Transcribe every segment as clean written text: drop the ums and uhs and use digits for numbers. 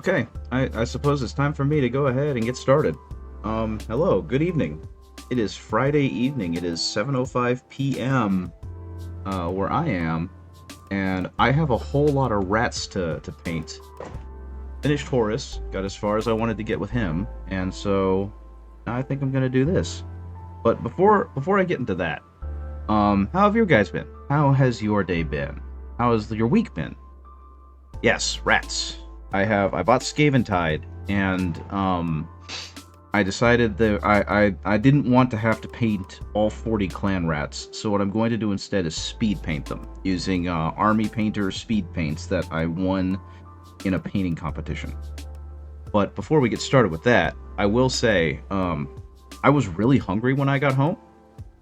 Okay, I suppose it's time for me to go ahead and get started. Hello, good evening. It is Friday evening. It is 7:05 p.m. Where I am, and I have a whole lot of rats to paint. Finished Horus, got as far as I wanted to get with him, and so I think I'm gonna do this. But before I get into that, how have you guys been? How has your day been? How has your week been? Yes, rats. I bought Scaventide, and I decided that I didn't want to have to paint all 40 clan rats. So what I'm going to do instead is speed paint them using Army Painter speed paints that I won in a painting competition. But before we get started with that, I will say I was really hungry when I got home,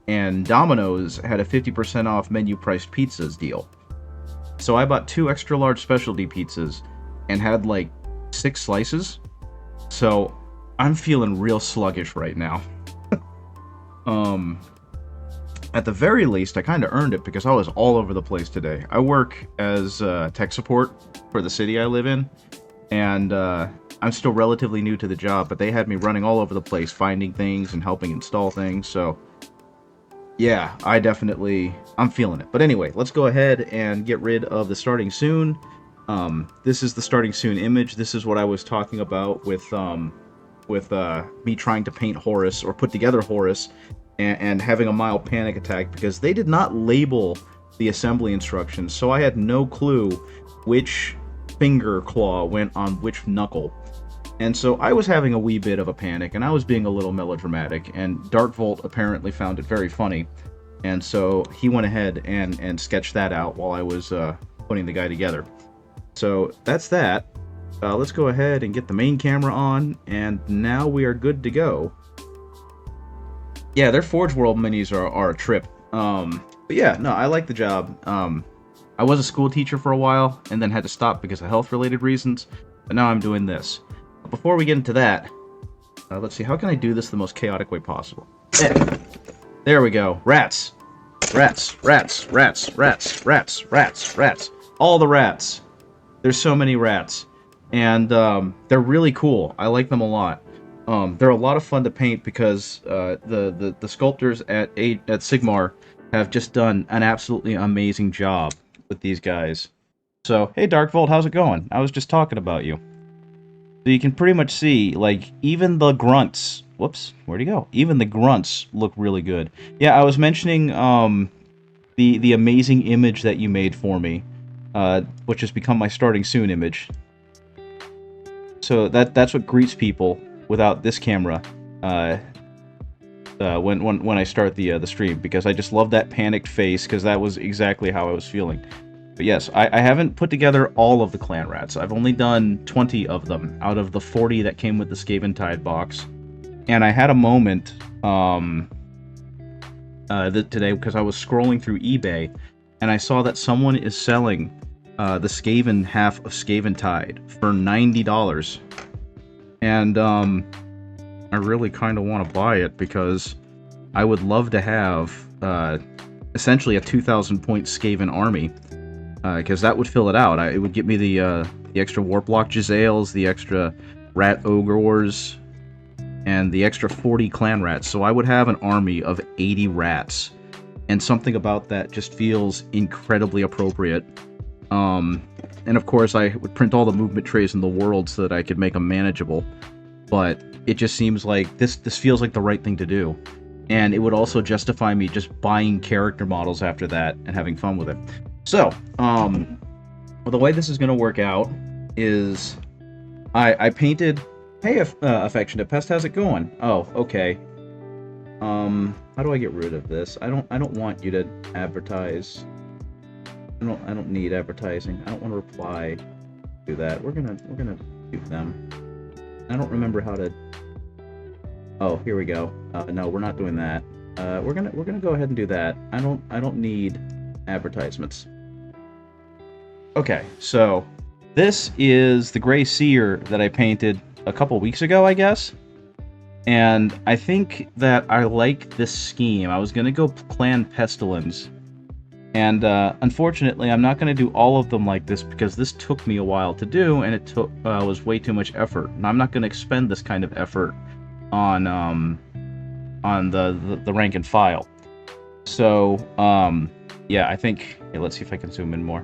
and Domino's had a 50% off menu priced pizzas deal. So I bought 2 extra large specialty pizzas and had like 6 slices. So I'm feeling real sluggish right now. At the very least, I kind of earned it because I was all over the place today. I work as tech support for the city I live in, and I'm still relatively new to the job, but they had me running all over the place, finding things and helping install things. So yeah, I'm feeling it. But anyway, let's go ahead and get rid of the starting soon. This is the starting soon image. This is what I was talking about with me trying to paint Horus, or put together Horus, and having a mild panic attack because they did not label the assembly instructions, so I had no clue which finger claw went on which knuckle. And so I was having a wee bit of a panic, and I was being a little melodramatic, and Darkvolt apparently found it very funny, and so he went ahead and sketched that out while I was putting the guy together. So that's that. Let's go ahead and get the main camera on, and now we are good to go. Yeah, their Forge World minis are a trip. But yeah, no, I like the job. I was a school teacher for a while, and then had to stop because of health-related reasons, but now I'm doing this. Before we get into that, let's see, how can I do this the most chaotic way possible? There we go. Rats. Rats, rats, rats, rats, rats, rats, rats. All the rats. There's so many rats. And they're really cool. I like them a lot. They're a lot of fun to paint because the sculptors at Sigmar have just done an absolutely amazing job with these guys. So, hey Darkvolt, how's it going? I was just talking about you. So you can pretty much see, like, even the grunts... Whoops, where'd he go? Even the grunts look really good. Yeah, I was mentioning the amazing image that you made for me, which has become my starting soon image. So that's what greets people without this camera when I start the stream, because I just love that panicked face, because that was exactly how I was feeling. But yes, I haven't put together all of the clan rats. I've only done 20 of them out of the 40 that came with the Scaventide box. And I had a moment today because I was scrolling through eBay, and I saw that someone is selling the Skaven half of Scaventide for $90. And I really kind of want to buy it because I would love to have essentially a 2,000 point Skaven army, because that would fill it out. It would get me the extra Warplock Jezzails, the extra Rat Ogres, and the extra 40 clan rats. So I would have an army of 80 rats, and something about that just feels incredibly appropriate. And of course I would print all the movement trays in the world so that I could make them manageable, but it just seems like this feels like the right thing to do. And it would also justify me just buying character models after that and having fun with it. So, well, the way this is going to work out is I painted... Hey, Affectionate Pest, how's it going? Oh, okay. How do I get rid of this? I don't want you to advertise. I don't need advertising. I don't want to reply to that. We're gonna do them. I don't remember how to... Oh, here we go. No, we're not doing that. We're gonna go ahead and do that. I don't need advertisements. Okay, so this is the Grey Seer that I painted a couple weeks ago, I guess. And I think that I like this scheme. I was gonna go Clan Pestilence, And unfortunately, I'm not going to do all of them like this because this took me a while to do, and it took was way too much effort. And I'm not going to expend this kind of effort on the rank and file. So yeah, I think let's see if I can zoom in more.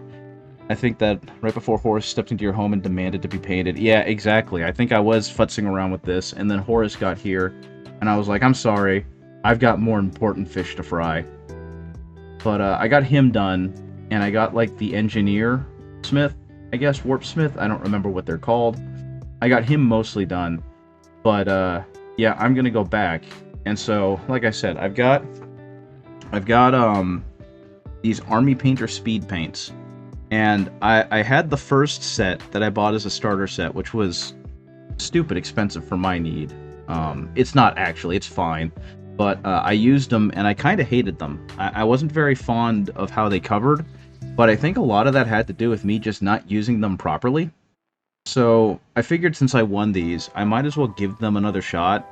I think that right before Horus stepped into your home and demanded to be painted. Yeah, exactly. I think I was futzing around with this, and then Horus got here, and I was like, I'm sorry, I've got more important fish to fry. But I got him done, and I got like the engineer smith, I guess, warp smith. I don't remember what they're called. I got him mostly done, but yeah, I'm gonna go back. And so, like I said, I've got these Army Painter speed paints, and I had the first set that I bought as a starter set, which was stupid expensive for my need. It's not actually, it's fine. But I used them, and I kind of hated them. I wasn't very fond of how they covered, but I think a lot of that had to do with me just not using them properly. So I figured since I won these, I might as well give them another shot,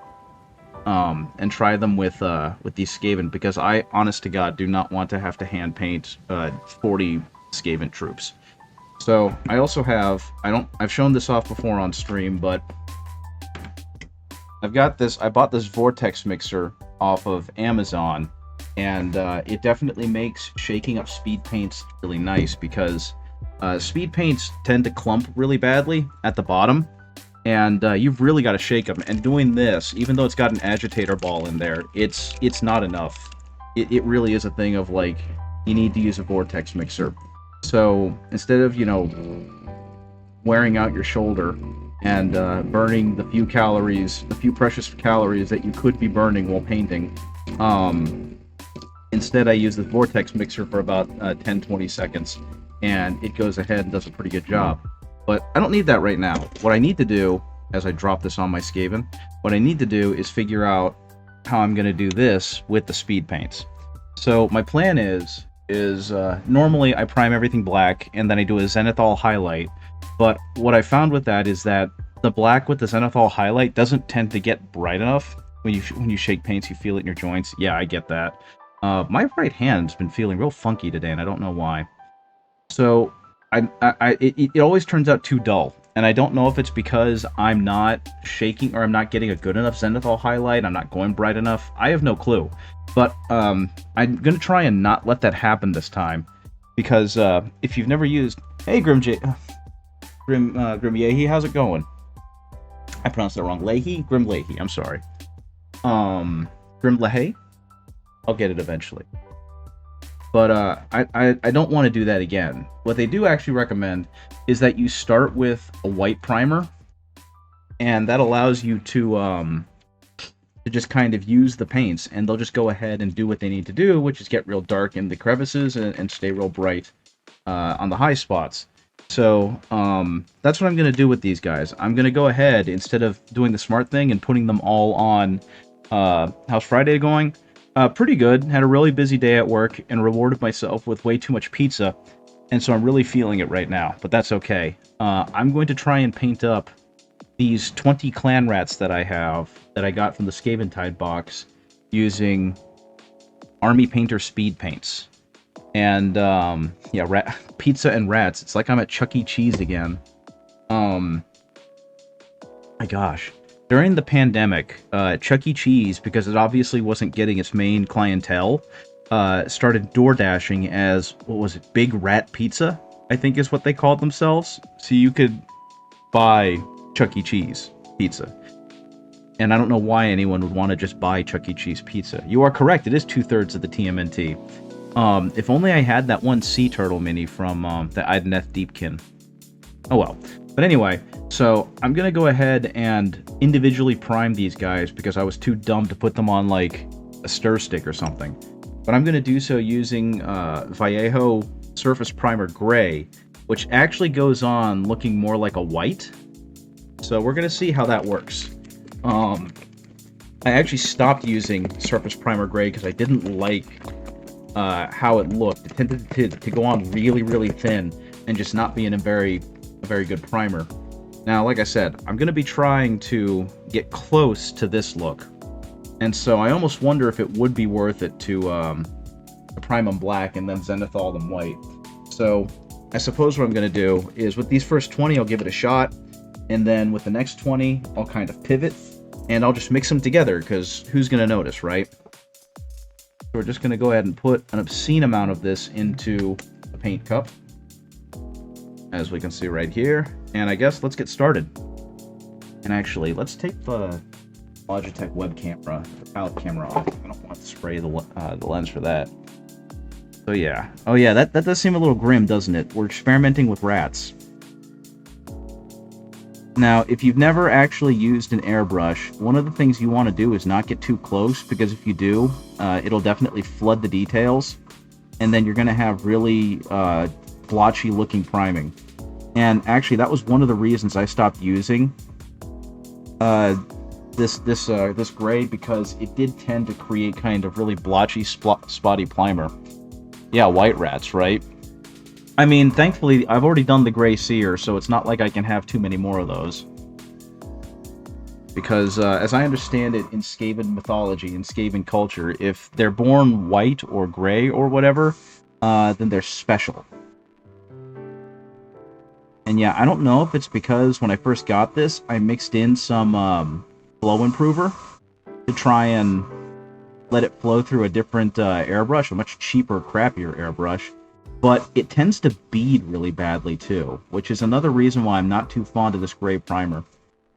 and try them with these Skaven, because I, honest to God, do not want to have to hand paint 40 Skaven troops. So I also have, I've shown this off before on stream, but I've got this, I bought this Vortex mixer off of Amazon, and it definitely makes shaking up speed paints really nice, because speed paints tend to clump really badly at the bottom, and you've really got to shake them. And doing this, even though it's got an agitator ball in there, it's not enough. It really is a thing of like, you need to use a Vortex mixer. So instead of, you know, wearing out your shoulder and burning the few calories, the few precious calories that you could be burning while painting, instead I use the Vortex mixer for about 10-20 seconds, and it goes ahead and does a pretty good job. But I don't need that right now. What I need to do, as I drop this on my Skaven, what I need to do is figure out how I'm going to do this with the speed paints. So my plan is normally I prime everything black, and then I do a Zenithal highlight. But what I found with that is that the black with the Zenithal highlight doesn't tend to get bright enough. When you shake paints, you feel it in your joints. Yeah, I get that. My right hand's been feeling real funky today, and I don't know why. So it always turns out too dull. And I don't know if it's because I'm not shaking, or I'm not getting a good enough Zenithal highlight, I'm not going bright enough. I have no clue. But I'm going to try and not let that happen this time. Because if you've never used... Hey, Grim Yehi, how's it going? I pronounced that wrong. Leahy? Grim Leahy, I'm sorry. Grim Leahy? I'll get it eventually. But I don't want to do that again. What they do actually recommend is that you start with a white primer, and that allows you to just kind of use the paints, and they'll just go ahead and do what they need to do, which is get real dark in the crevices and stay real bright on the high spots. So that's what I'm going to do with these guys. I'm going to go ahead, instead of doing the smart thing and putting them all on... how's Friday going? Pretty good. Had a really busy day at work and rewarded myself with way too much pizza, and so I'm really feeling it right now, but that's okay. I'm going to try and paint up these 20 clan rats that I have, that I got from the Skaventide box, using Army Painter speed paints. And, yeah, pizza and rats. It's like I'm at Chuck E. Cheese again. My gosh. During the pandemic, Chuck E. Cheese, because it obviously wasn't getting its main clientele, started door dashing as, what was it, Big Rat Pizza, I think is what they called themselves. So you could buy Chuck E. Cheese pizza. And I don't know why anyone would want to just buy Chuck E. Cheese pizza. You are correct, it is 2/3 of the TMNT. If only I had that one sea turtle mini from the Idoneth Deepkin. Oh well. But anyway, so I'm going to go ahead and individually prime these guys, because I was too dumb to put them on, like, a stir stick or something. But I'm going to do so using Vallejo Surface Primer Gray, which actually goes on looking more like a white. So we're going to see how that works. I actually stopped using Surface Primer Gray because I didn't like how it looked. It tended to go on really, really thin and just not being a very good primer. Now, like I said, I'm going to be trying to get close to this look. And so I almost wonder if it would be worth it to I prime them black and then zenithal them white. So I suppose what I'm going to do is with these first 20, I'll give it a shot. And then with the next 20, I'll kind of pivot. And I'll just mix them together, because who's going to notice, right? So we're just going to go ahead and put an obscene amount of this into a paint cup, as we can see right here. And I guess let's get started. And actually, let's take the Logitech web camera, the palette camera off. I don't want to spray the lens for that. So yeah. Oh yeah, that does seem a little grim, doesn't it? We're experimenting with rats. Now, if you've never actually used an airbrush, one of the things you want to do is not get too close, because if you do, it'll definitely flood the details, and then you're going to have really blotchy looking priming. And actually, that was one of the reasons I stopped using this gray, because it did tend to create kind of really blotchy, spotty primer. Yeah, white rats, right? I mean, thankfully, I've already done the Gray Seer, so it's not like I can have too many more of those. Because, as I understand it, in Skaven mythology, in Skaven culture, if they're born white or gray or whatever, then they're special. And yeah, I don't know if it's because when I first got this, I mixed in some flow improver to try and let it flow through a different airbrush, a much cheaper, crappier airbrush. But it tends to bead really badly too, which is another reason why I'm not too fond of this gray primer.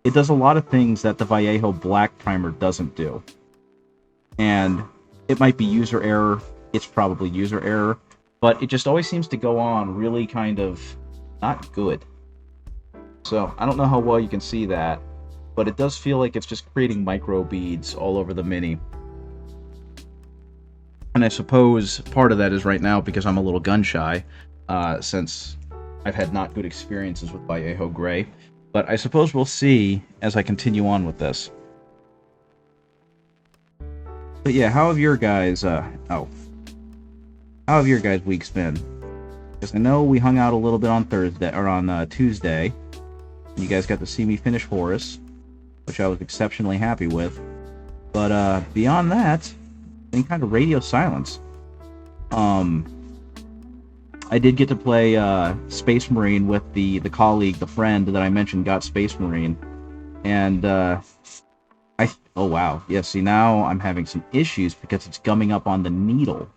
It does a lot of things that the Vallejo black primer doesn't do. And it might be user error, it's probably user error, but it just always seems to go on really kind of not good. So I don't know how well you can see that, but it does feel like it's just creating micro beads all over the Mini. And I suppose part of that is right now because I'm a little gun shy, since I've had not good experiences with Vallejo Gray. But I suppose we'll see as I continue on with this. But yeah, how have your guys, how have your guys' weeks been? Because I know we hung out a little bit on Thursday, or on Tuesday. You guys got to see me finish Horus, which I was exceptionally happy with. But beyond that, been kind of radio silence. I did get to play Space Marine with the colleague, the friend that I mentioned got Space Marine, and oh wow, yeah. See, now I'm having some issues because it's gumming up on the needle,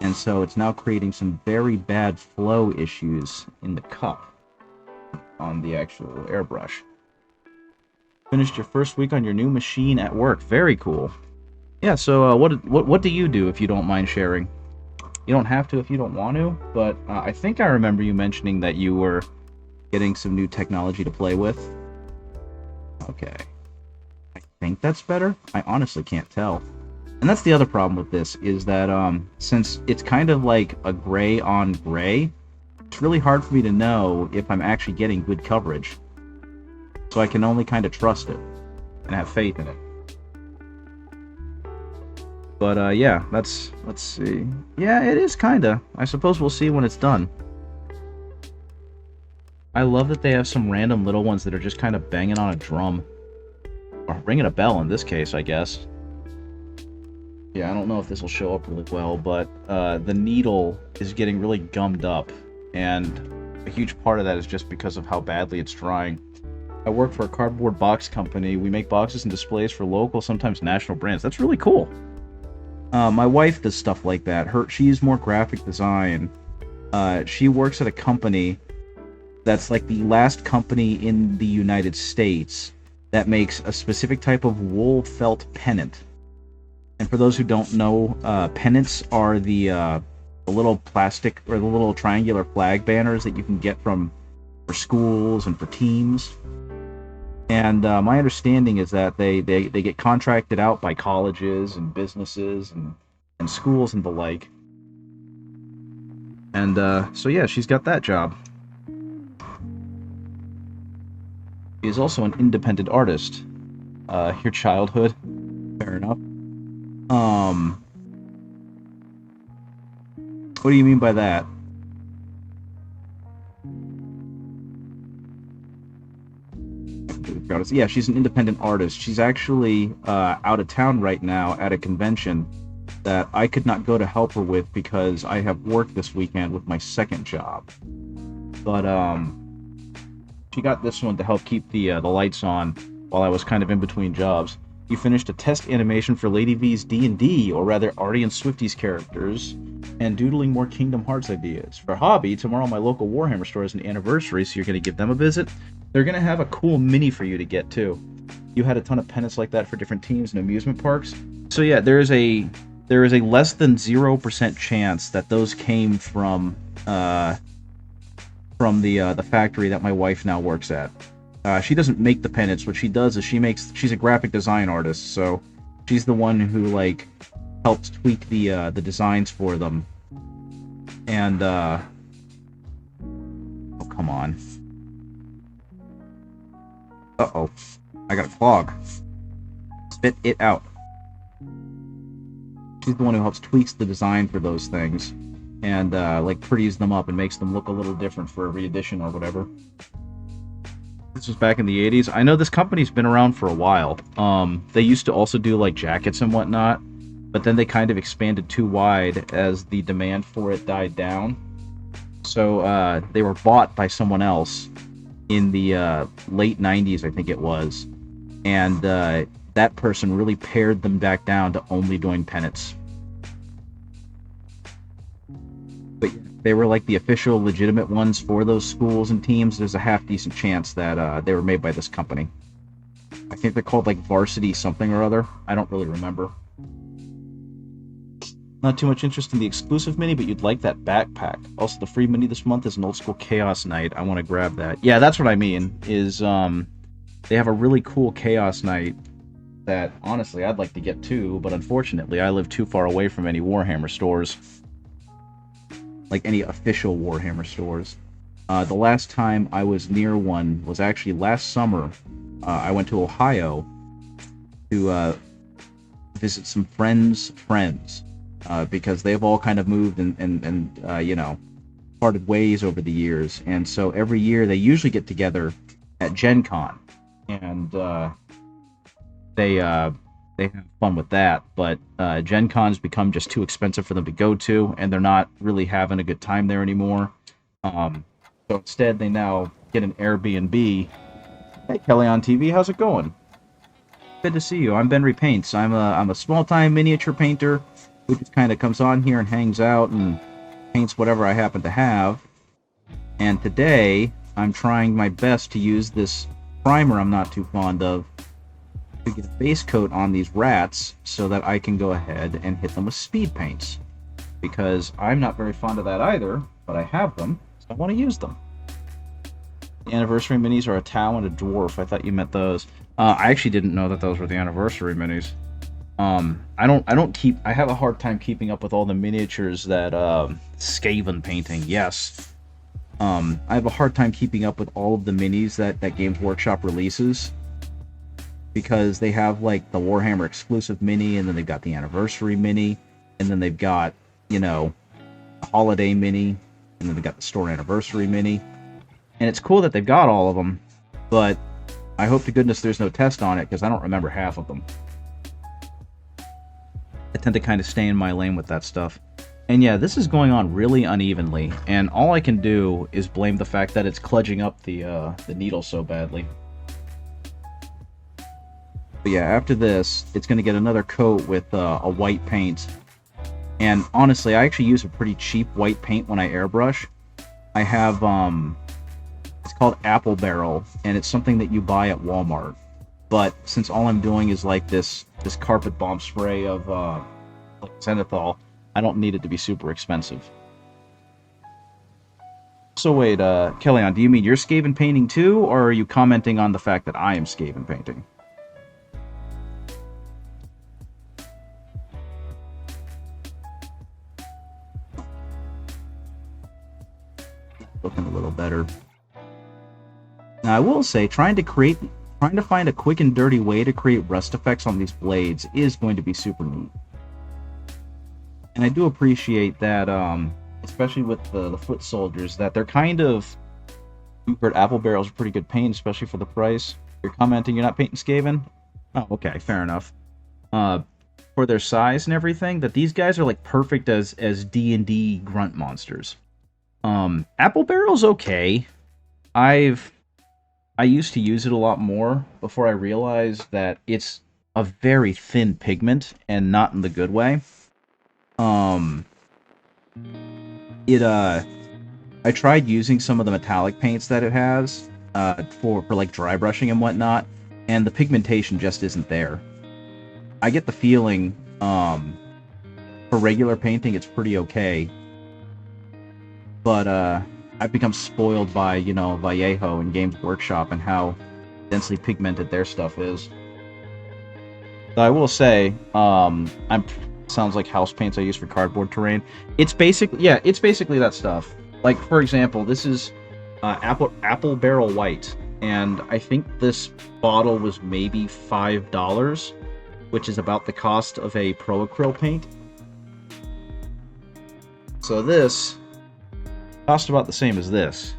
and so it's now creating some very bad flow issues in the cup on the actual airbrush. Finished your first week on your new machine at work. Very cool. Yeah, so what do you do, if you don't mind sharing? You don't have to if you don't want to, but I think I remember you mentioning that you were getting some new technology to play with. Okay. I think that's better. I honestly can't tell. And that's the other problem with this, is that since it's kind of like a gray on gray, it's really hard for me to know if I'm actually getting good coverage. So I can only kind of trust it and have faith in it. But yeah, let's see. Yeah, it is kinda. I suppose we'll see when it's done. I love that they have some random little ones that are just kind of banging on a drum. Or ringing a bell in this case, I guess. Yeah, I don't know if this will show up really well, but the needle is getting really gummed up. And a huge part of that is just because of how badly it's drying. I work for a cardboard box company. We make boxes and displays for local, sometimes national brands. That's really cool. My wife does stuff like that. She's more graphic design. She works at a company that's like the last company in the United States that makes a specific type of wool felt pennant. And for those who don't know, pennants are the little plastic or the little triangular flag banners that you can get for schools and for teams. And my understanding is that they get contracted out by colleges and businesses and schools and the like. And so yeah, she's got that job. She is also an independent artist. Your childhood, fair enough. What do you mean by that? Yeah, she's an independent artist. She's actually out of town right now at a convention that I could not go to help her with because I have work this weekend with my second job. But she got this one to help keep the lights on while I was kind of in between jobs. You finished a test animation for Lady V's D&D, or rather Artie and Swifty's characters, and doodling more Kingdom Hearts ideas. For hobby, tomorrow my local Warhammer store is an anniversary, so you're going to give them a visit. They're going to have a cool mini for you to get, too. You had a ton of pennants like that for different teams and amusement parks. So yeah, there is a less than 0% chance that those came from the factory that my wife now works at. She doesn't make the pennants. What she does is she's a graphic design artist, so she's the one who like helps tweak the designs for them. And oh, come on. Uh-oh. I got a clog. Spit it out. She's the one who helps tweaks the design for those things and like pretties them up and makes them look a little different for a re-edition or whatever. This was back in the 80s. I know this company's been around for a while. They used to also do like jackets and whatnot, but then they kind of expanded too wide as the demand for it died down. So they were bought by someone else in the late 90s, I think it was. And that person really pared them back down to only doing pennants. But they were like the official legitimate ones for those schools and teams. There's a half decent chance that they were made by this company. I think they're called like Varsity something or other. I don't really remember. Not too much interest in the exclusive mini, but you'd like that backpack. Also, the free mini this month is an old school Chaos Knight. I want to grab that. Yeah, that's what I mean, is they have a really cool Chaos Knight that, honestly, I'd like to get too, but unfortunately, I live too far away from any Warhammer stores. Like any official Warhammer stores. The last time I was near one was actually last summer. I went to Ohio to visit some friends' friends. Because they've all kind of moved and you know, parted ways over the years. And so every year they usually get together at Gen Con. And they have fun with that. But Gen Con's become just too expensive for them to go to, and they're not really having a good time there anymore. So instead they now get an Airbnb. Hey, Kelly on TV, how's it going? Good to see you. I'm Ben Repaints. I'm a small-time miniature painter who just kind of comes on here and hangs out and paints whatever I happen to have. And today, I'm trying my best to use this primer I'm not too fond of to get a base coat on these rats so that I can go ahead and hit them with speed paints. Because I'm not very fond of that either, but I have them, so I want to use them. The anniversary minis are a Tau and a Dwarf. I thought you meant those. I actually didn't know that those were the anniversary minis. I have a hard time keeping up with all the miniatures that, Skaven painting, yes. I have a hard time keeping up with all of the minis that Games Workshop releases. Because they have, like, the Warhammer exclusive mini, and then they've got the anniversary mini, and then they've got, you know, the holiday mini, and then they've got the store anniversary mini. And it's cool that they've got all of them, but I hope to goodness there's no test on it, because I don't remember half of them. I tend to kind of stay in my lane with that stuff. And yeah, this is going on really unevenly, and all I can do is blame the fact that it's kludging up the needle so badly. But yeah, after this, it's going to get another coat with a white paint. And honestly, I actually use a pretty cheap white paint when I airbrush. I have, it's called Apple Barrel, and it's something that you buy at Walmart. But since all I'm doing is like this carpet bomb spray of Zenithal, I don't need it to be super expensive. So wait, Kellyanne, do you mean you're Skaven painting too, or are you commenting on the fact that I am Skaven painting? Looking a little better. Now I will say, trying to find a quick and dirty way to create rust effects on these blades is going to be super neat. And I do appreciate that, especially with the foot soldiers, that they're kind of... You've heard Apple Barrel's a pretty good paint, especially for the price. You're commenting you're not painting Skaven? Oh, okay, fair enough. for their size and everything, that these guys are like perfect as D&D grunt monsters. Apple Barrel's okay. I used to use it a lot more before I realized that it's a very thin pigment and not in the good way. I tried using some of the metallic paints that it has for like dry brushing and whatnot, and the pigmentation just isn't there. I get the feeling for regular painting it's pretty okay, but I've become spoiled by, you know, Vallejo and Games Workshop and how densely pigmented their stuff is. But I will say, sounds like house paints I use for cardboard terrain. It's basically that stuff. Like, for example, this is Apple Barrel White, and I think this bottle was maybe $5, which is about the cost of a Pro Acryl paint. So this cost about the same as this,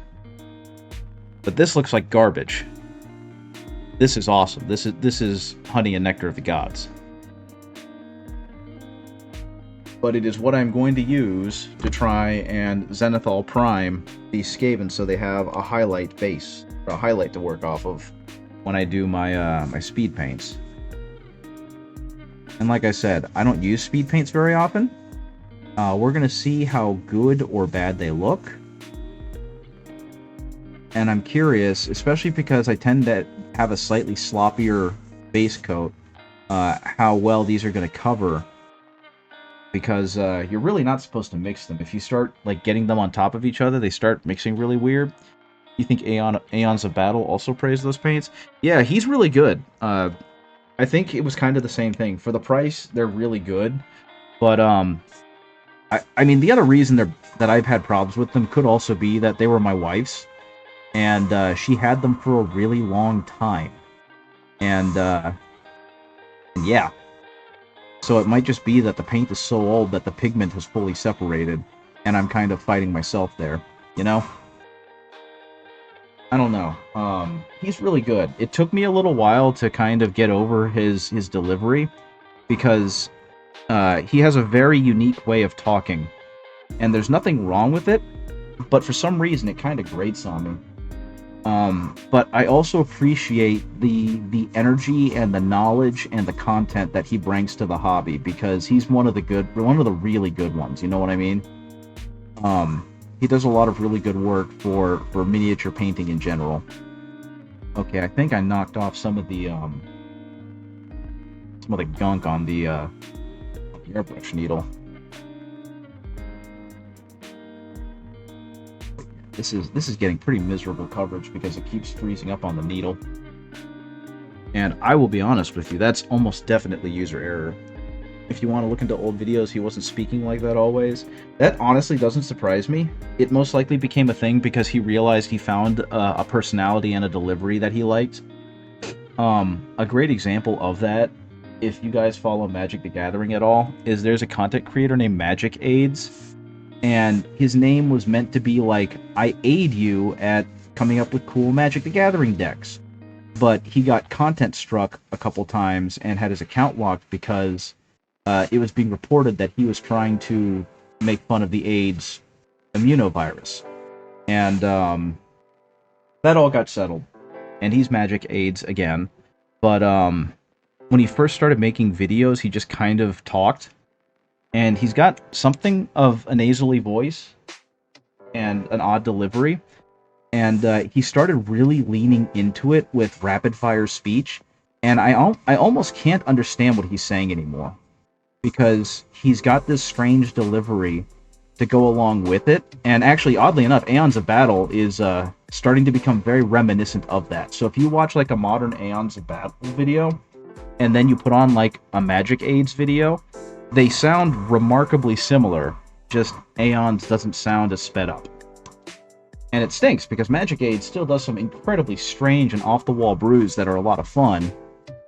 but this looks like garbage. This is awesome. This is honey and nectar of the gods. But it is what I'm going to use to try and Zenithal Prime these Skaven so they have a highlight base, or a highlight to work off of when I do my my speed paints. And like I said, I don't use speed paints very often. We're going to see how good or bad they look. And I'm curious, especially because I tend to have a slightly sloppier base coat, how well these are going to cover. Because you're really not supposed to mix them. If you start like getting them on top of each other, they start mixing really weird. You think Aeons of Battle also praised those paints? Yeah, he's really good. I think it was kind of the same thing. For the price, they're really good. But I mean, the other reason that I've had problems with them could also be that they were my wife's, and she had them for a really long time. And yeah. So it might just be that the paint is so old that the pigment has fully separated, and I'm kind of fighting myself there, you know? I don't know. He's really good. It took me a little while to kind of get over his delivery, because he has a very unique way of talking, and there's nothing wrong with it, but for some reason it kind of grates on me. But I also appreciate the energy and the knowledge and the content that he brings to the hobby, because he's one of the really good ones, you know what I mean? He does a lot of really good work for miniature painting in general. Okay, I think I knocked off some of the gunk on the airbrush needle. This is getting pretty miserable coverage because it keeps freezing up on the needle. And I will be honest with you, that's almost definitely user error. If you want to look into old videos, he wasn't speaking like that always. That honestly doesn't surprise me. It most likely became a thing because he realized he found a personality and a delivery that he liked. A great example of that, if you guys follow Magic the Gathering at all, is there's a content creator named Magic AIDS. And his name was meant to be like, I aid you at coming up with cool Magic the Gathering decks. But he got content struck a couple times and had his account locked because it was being reported that he was trying to make fun of the AIDS immunovirus. And that all got settled. And he's Magic AIDS again. But when he first started making videos, he just kind of talked. And he's got something of a nasally voice and an odd delivery. And he started really leaning into it with rapid-fire speech. And I almost can't understand what he's saying anymore. Because he's got this strange delivery to go along with it. And actually, oddly enough, Aeons of Battle is starting to become very reminiscent of that. So if you watch like a modern Aeons of Battle video, and then you put on like a Magic AIDS video, they sound remarkably similar, just Aeons doesn't sound as sped up. And it stinks, because Magic Aid still does some incredibly strange and off-the-wall brews that are a lot of fun,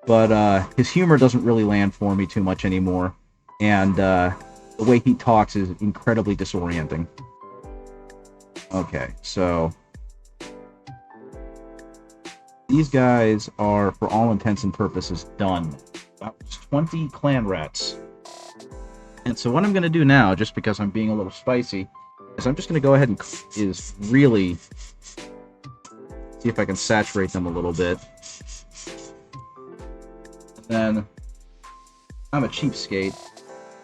but his humor doesn't really land for me too much anymore, and the way he talks is incredibly disorienting. Okay, so these guys are, for all intents and purposes, done. That was 20 clan rats. And so what I'm going to do now, just because I'm being a little spicy, is I'm just going to go ahead and really see if I can saturate them a little bit. And then I'm a cheapskate.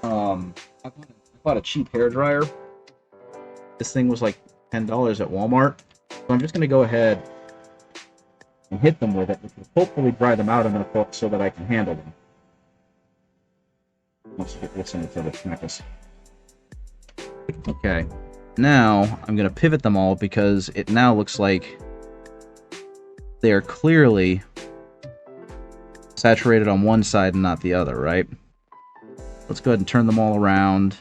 I bought a cheap hairdryer. This thing was like $10 at Walmart. So I'm just going to go ahead and hit them with it, which will hopefully dry them out enough so that I can handle them. Let's listen to the smackers. Okay, now I'm going to pivot them all because it now looks like they are clearly saturated on one side and not the other, right? Let's go ahead and turn them all around.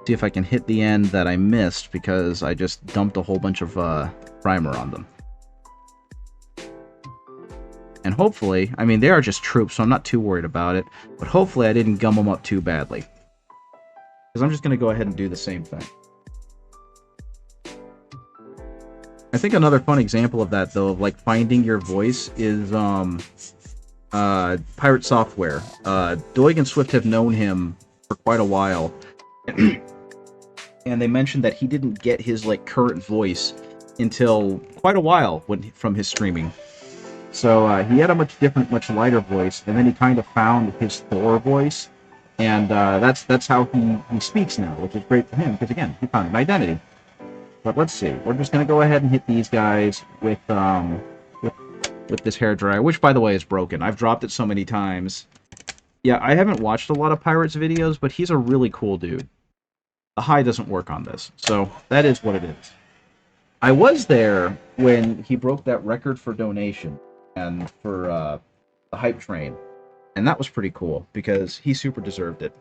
See if I can hit the end that I missed because I just dumped a whole bunch of primer on them. And hopefully, I mean, they are just troops, so I'm not too worried about it. But hopefully I didn't gum them up too badly. Because I'm just going to go ahead and do the same thing. I think another fun example of that, though, of like finding your voice is Pirate Software. Doig and Swift have known him for quite a while. And they mentioned that he didn't get his like current voice until quite a while from his streaming. So he had a much different, much lighter voice, and then he kind of found his Thor voice, and that's how he speaks now, which is great for him because again he found an identity. But let's see, we're just gonna go ahead and hit these guys with this hairdryer, which by the way is broken. I've dropped it so many times. Yeah, I haven't watched a lot of Pirates videos, but he's a really cool dude. The high doesn't work on this, so that is what it is. I was there when he broke that record for donation and for the hype train, and that was pretty cool because he super deserved it.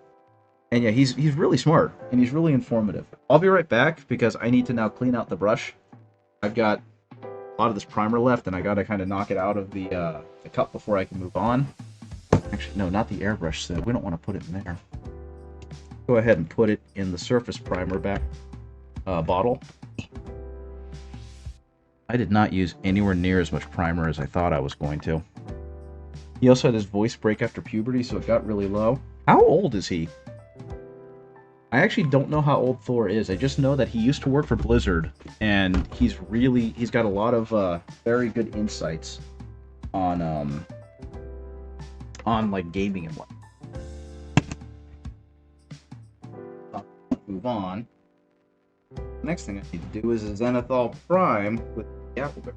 And yeah, he's really smart and he's really informative. I'll be right back because I need to now clean out the brush. I've got a lot of this primer left, and I gotta kind of knock it out of the cup before I can move on. Actually, no, not the airbrush set. We don't want to put it in there. Go ahead and put it in the surface primer back bottle. I did not use anywhere near as much primer as I thought I was going to. He also had his voice break after puberty, so it got really low. How old is he? I actually don't know how old Thor is. I just know that he used to work for Blizzard, and he's got a lot of very good insights on like gaming and what. Move on. Next thing I need to do is a Zenithal Prime with the Appleberry.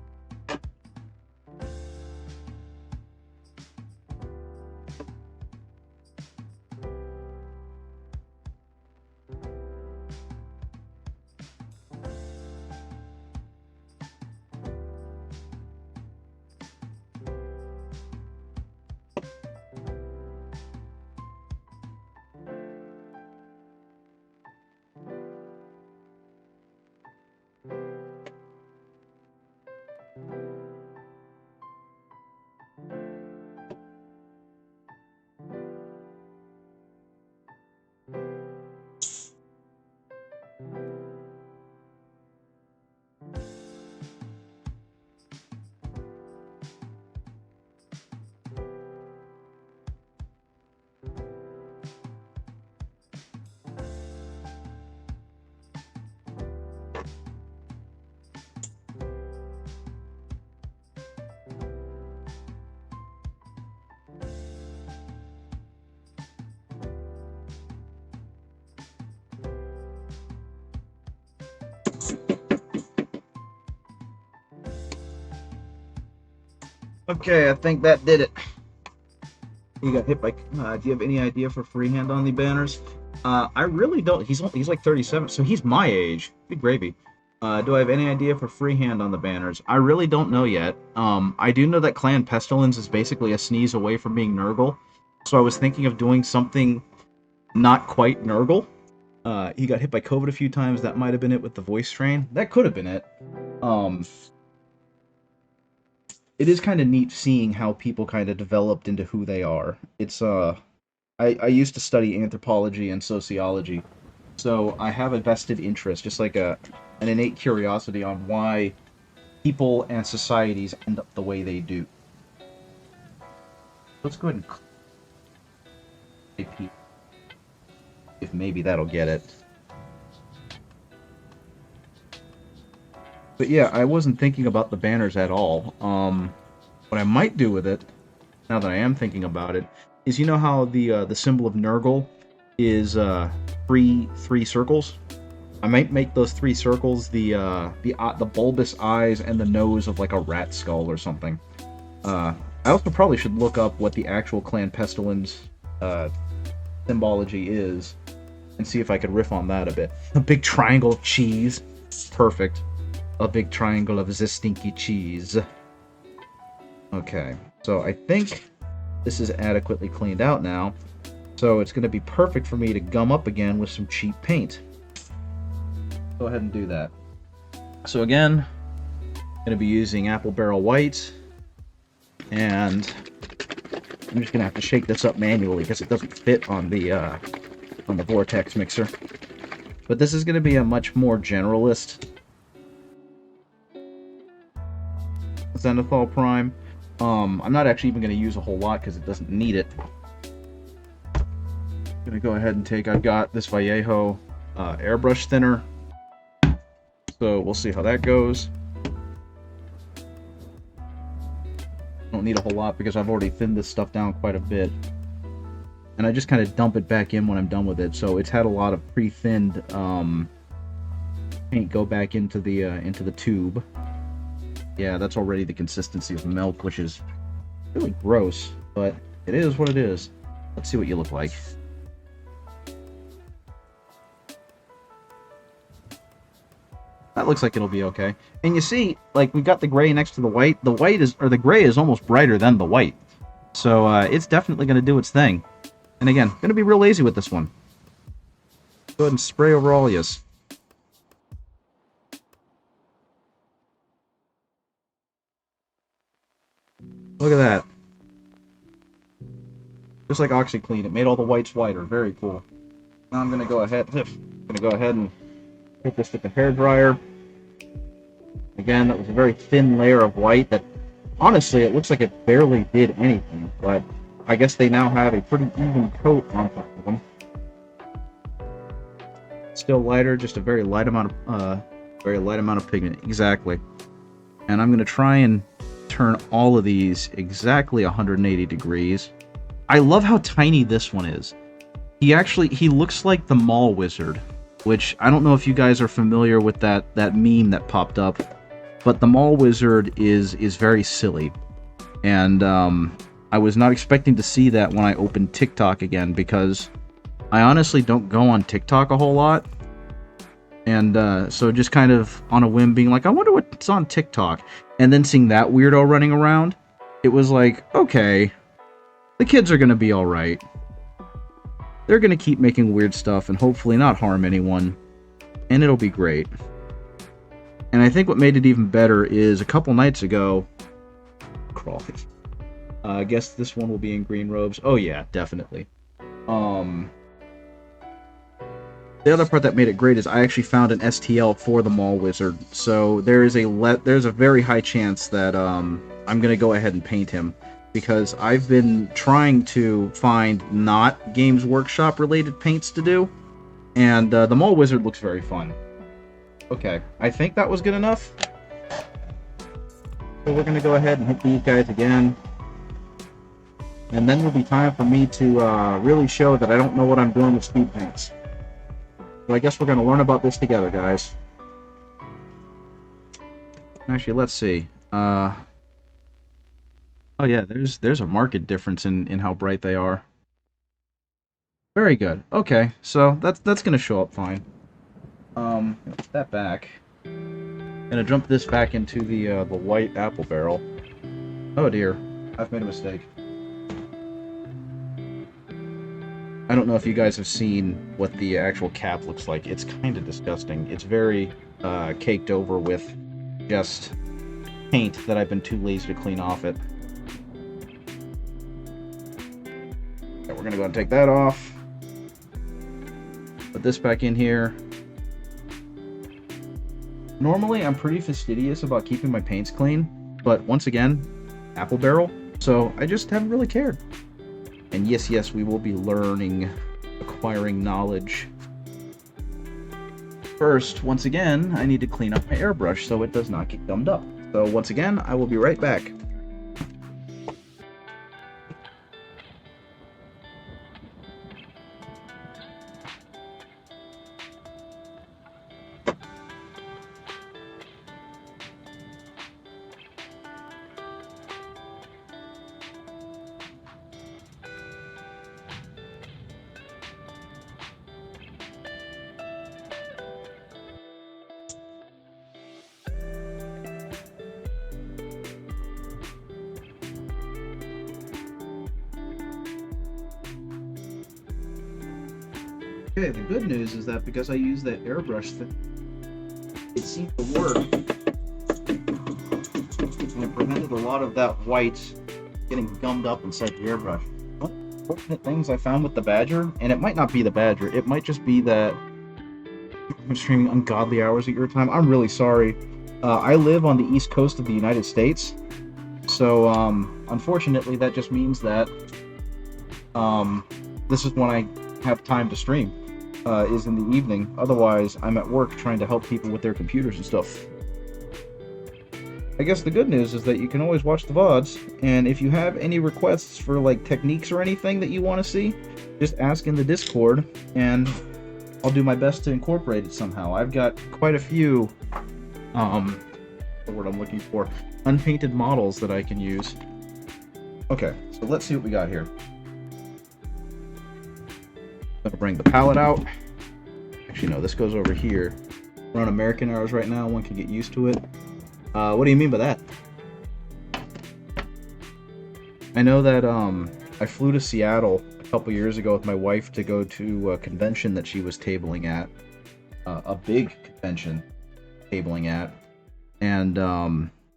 Okay, I think that did it. You got hit by. Do you have any idea for freehand on the banners? I really don't. He's like 37, so he's my age. Good gravy. Do I have any idea for freehand on the banners? I really don't know yet. I do know that Clan Pestilence is basically a sneeze away from being Nurgle, so I was thinking of doing something not quite Nurgle. He got hit by COVID a few times. That might have been it with the voice strain. That could have been it. It is kind of neat seeing how people kind of developed into who they are. It's I used to study anthropology and sociology, so I have a vested interest, just like an innate curiosity on why people and societies end up the way they do. Let's go ahead and if maybe that'll get it. But yeah, I wasn't thinking about the banners at all. What I might do with it, now that I am thinking about it, is you know how the symbol of Nurgle is three circles? I might make those 3 circles the bulbous eyes and the nose of like a rat skull or something. I also probably should look up what the actual Clan Pestilence symbology is and see if I could riff on that a bit. A big triangle of cheese. Perfect. A big triangle of the stinky cheese. Okay, so I think this is adequately cleaned out now. So it's going to be perfect for me to gum up again with some cheap paint. Go ahead and do that. So again, I'm going to be using Apple Barrel White. And I'm just going to have to shake this up manually because it doesn't fit on the Vortex mixer. But this is going to be a much more generalist Zenithal Prime. I'm not actually even going to use a whole lot because it doesn't need it. I'm going to go ahead and I've got this Vallejo airbrush thinner. So we'll see how that goes. Don't need a whole lot because I've already thinned this stuff down quite a bit. And I just kind of dump it back in when I'm done with it. So it's had a lot of pre-thinned paint go back into the tube. Yeah, that's already the consistency of milk, which is really gross, but it is what it is. Let's see what you look like. That looks like it'll be okay. And you see, like, we've got the gray next to the white. The white is, or the gray is almost brighter than the white. So, it's definitely going to do its thing. And again, going to be real lazy with this one. Go ahead and spray over all yous. Look at that. Just like OxyClean, it made all the whites whiter. Very cool. Now I'm going to go ahead and put this with the hairdryer. Again, that was a very thin layer of white that, honestly, it looks like it barely did anything, but I guess they now have a pretty even coat on top of them. Still lighter, just a very light amount of pigment. Exactly. And I'm going to try and turn all of these exactly 180 degrees. I love how tiny this one is. He looks like the Mall Wizard, which I don't know if you guys are familiar with that meme that popped up, but the Mall Wizard is very silly. And I was not expecting to see that when I opened TikTok again, because I honestly don't go on TikTok a whole lot. And so just kind of on a whim being like, I wonder what's on TikTok. And then seeing that weirdo running around, it was like, okay, the kids are going to be alright. They're going to keep making weird stuff and hopefully not harm anyone. And it'll be great. And I think what made it even better is a couple nights ago... Crawley. I guess this one will be in green robes. Oh yeah, definitely. The other part that made it great is I actually found an STL for the Mall Wizard. So there's a very high chance that I'm going to go ahead and paint him. Because I've been trying to find not Games Workshop related paints to do. And the Mall Wizard looks very fun. Okay, I think that was good enough. So we're going to go ahead and hit these guys again. And then will be time for me to really show that I don't know what I'm doing with speed paints. So I guess we're going to learn about this together, guys. Actually, let's see. Oh yeah, there's a marked difference in how bright they are. Very good. Okay, so that's gonna show up fine. Put that back. Gonna jump this back into the white apple barrel. Oh dear, I've made a mistake. I don't know if you guys have seen what the actual cap looks like. It's kind of disgusting. It's very caked over with just paint that I've been too lazy to clean off it. Okay, we're gonna go ahead and take that off. Put this back in here. Normally, I'm pretty fastidious about keeping my paints clean, but once again, apple barrel, so I just haven't really cared. And yes, we will be learning, acquiring knowledge. First, once again, I need to clean up my airbrush so it does not get gummed up. So once again, I will be right back. Okay, the good news is that because I use that airbrush thing, it seemed to work. And it prevented a lot of that white getting gummed up inside the airbrush. What fortunate things I found with the Badger, and it might not be the Badger, it might just be that I'm streaming ungodly hours at your time. I'm really sorry. I live on the east coast of the United States, so unfortunately that just means that this is when I have time to stream. Is in the evening. Otherwise, I'm at work trying to help people with their computers and stuff. I guess the good news is that you can always watch the VODs, and if you have any requests for like techniques or anything that you want to see, just ask in the Discord, and I'll do my best to incorporate it somehow. I've got quite a few, the word I'm looking for, unpainted models that I can use. Okay, so let's see what we got here. I'm gonna bring the palette out. Actually, no, this goes over here. We're on American hours right now. One can get used to it. What do you mean by that? I know that I flew to Seattle a couple years ago with my wife to go to a convention that she was tabling at. A big convention tabling at. And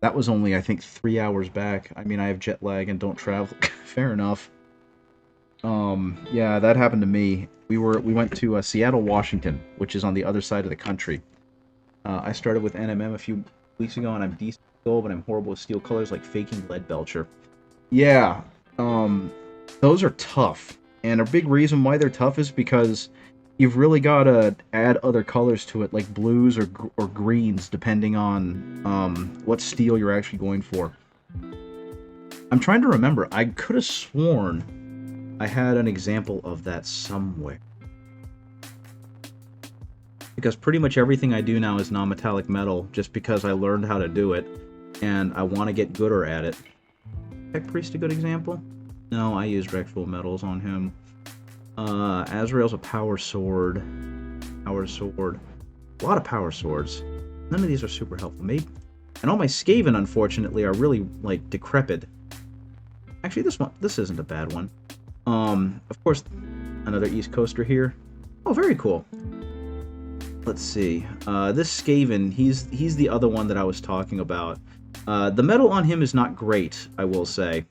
that was only, I think, 3 hours back. I mean, I have jet lag and don't travel. Fair enough. Yeah, that happened to me. We went to Seattle, Washington, which is on the other side of the country. I started with NMM a few weeks ago, and I'm decent at gold, but I'm horrible with steel colors, like faking lead belcher. Yeah, those are tough, and a big reason why they're tough is because you've really got to add other colors to it, like blues or greens, depending on what steel you're actually going for. I'm trying to remember. I could have sworn I had an example of that somewhere. Because pretty much everything I do now is non-metallic metal, just because I learned how to do it, and I want to get gooder at it. Tech Priest a good example? No, I used actual metals on him. Azrael's a power sword. Power sword. A lot of power swords. None of these are super helpful. Maybe. And all my Skaven, unfortunately, are really, like, decrepit. Actually, this isn't a bad one. Of course, another East Coaster here. Oh, very cool. Let's see. This Skaven, he's the other one that I was talking about. The metal on him is not great, I will say.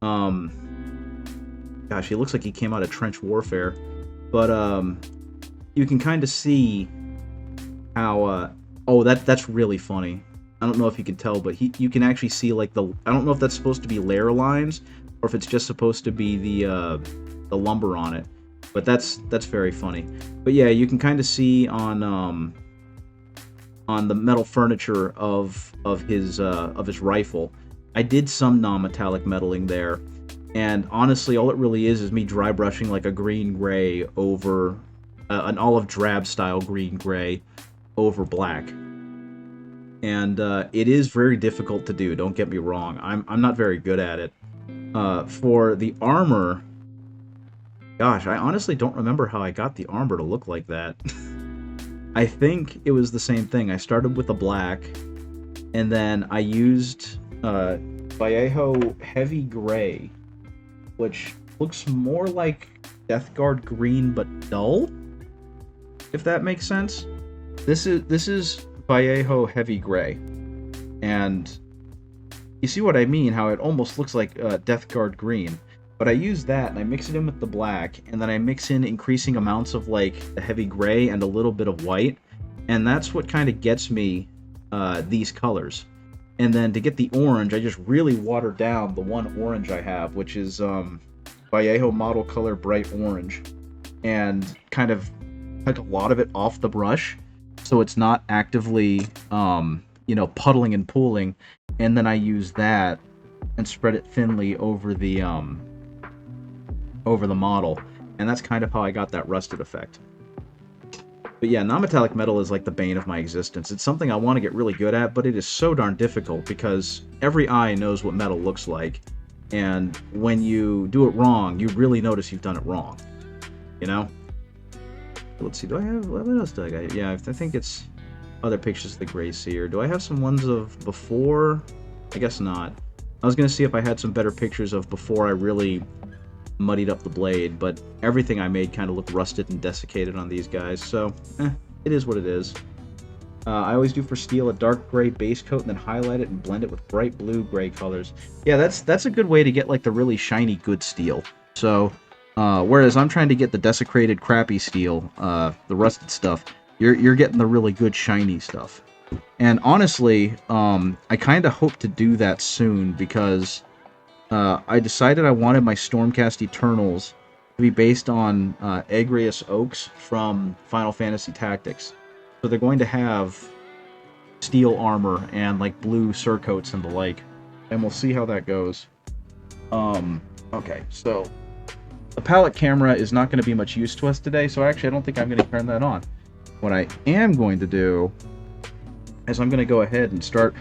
Gosh, he looks like he came out of trench warfare. But, you can kind of see how, oh, that's really funny. I don't know if you can tell, but you can actually see, like, I don't know if that's supposed to be layer lines, or if it's just supposed to be the lumber on it. But that's very funny. But yeah, you can kind of see on the metal furniture of his rifle. I did some non-metallic metaling there, and honestly, all it really is me dry brushing like a green-gray over an olive drab style green-gray over black. And it is very difficult to do. Don't get me wrong. I'm not very good at it. For the armor, gosh, I honestly don't remember how I got the armor to look like that. I think it was the same thing. I started with a black, and then I used Vallejo Heavy Gray, which looks more like Death Guard green but dull, if that makes sense. This is Vallejo Heavy Gray, and you see what I mean, how it almost looks like Death Guard green. But I use that, and I mix it in with the black, and then I mix in increasing amounts of, like, the heavy gray and a little bit of white, and that's what kind of gets me these colors. And then to get the orange, I just really water down the one orange I have, which is, Vallejo Model Color Bright Orange, and kind of took a lot of it off the brush, so it's not actively, puddling and pooling. And then I use that and spread it thinly over the model, and that's kind of how I got that rusted effect. But yeah, non-metallic metal is like the bane of my existence. It's something I want to get really good at, but it is so darn difficult because every eye knows what metal looks like, and when you do it wrong, you really notice you've done it wrong. You know? Let's see, what else do I got? Yeah, I think it's other pictures of the Grey Seer. Do I have some ones of before? I guess not. I was going to see if I had some better pictures of before I really muddied up the blade, but everything I made kind of looked rusted and desiccated on these guys, so it is what it is. I always do for steel a dark gray base coat and then highlight it and blend it with bright blue gray colors. Yeah, that's a good way to get like the really shiny good steel. So whereas I'm trying to get the desecrated crappy steel, the rusted stuff, you're getting the really good shiny stuff. And honestly, I kind of hope to do that soon because I decided I wanted my Stormcast Eternals to be based on Agrias Oaks from Final Fantasy Tactics. So they're going to have steel armor and like blue surcoats and the like, and we'll see how that goes. Okay, so the palette camera is not going to be much use to us today, so actually I don't think I'm going to turn that on. What I am going to do is I'm going to go ahead and start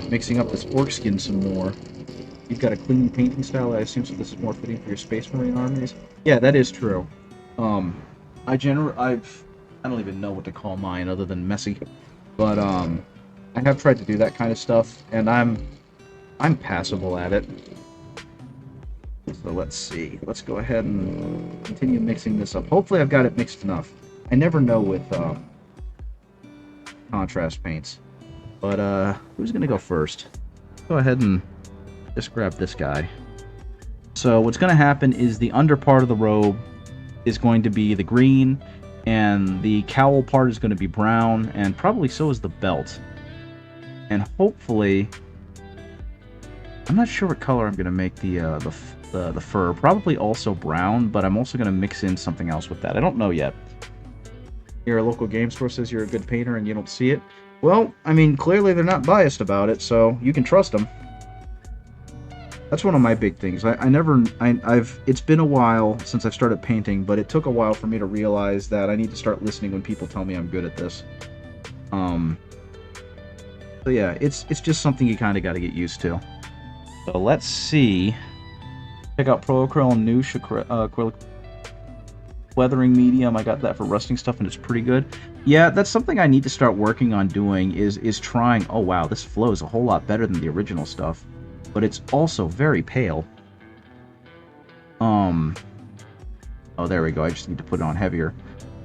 mixing up this orc skin some more. You've got a clean painting style, I assume, so this is more fitting for your Space Marine armies. Yeah, that is true. I don't even know what to call mine other than messy, but I have tried to do that kind of stuff, and I'm passable at it. So let's see. Let's go ahead and continue mixing this up. Hopefully, I've got it mixed enough. I never know with contrast paints, but who's gonna go first? Go ahead and just grab this guy. So what's going to happen is the under part of the robe is going to be the green, and the cowl part is going to be brown, and probably so is the belt. And hopefully, I'm not sure what color I'm going to make the fur. Probably also brown, but I'm also going to mix in something else with that. I don't know yet. Your local game store says you're a good painter and you don't see it. Well, I mean, clearly they're not biased about it, so you can trust them. That's one of my big things. It's been a while since I've started painting, but it took a while for me to realize that I need to start listening when people tell me I'm good at this. So yeah, it's just something you kind of got to get used to. So let's see. Check out Pro-Acryl new acrylic weathering medium. I got that for rusting stuff, and it's pretty good. Yeah, that's something I need to start working on doing. Is trying. Oh wow, this flows a whole lot better than the original stuff. But it's also very pale. Oh, there we go. I just need to put it on heavier.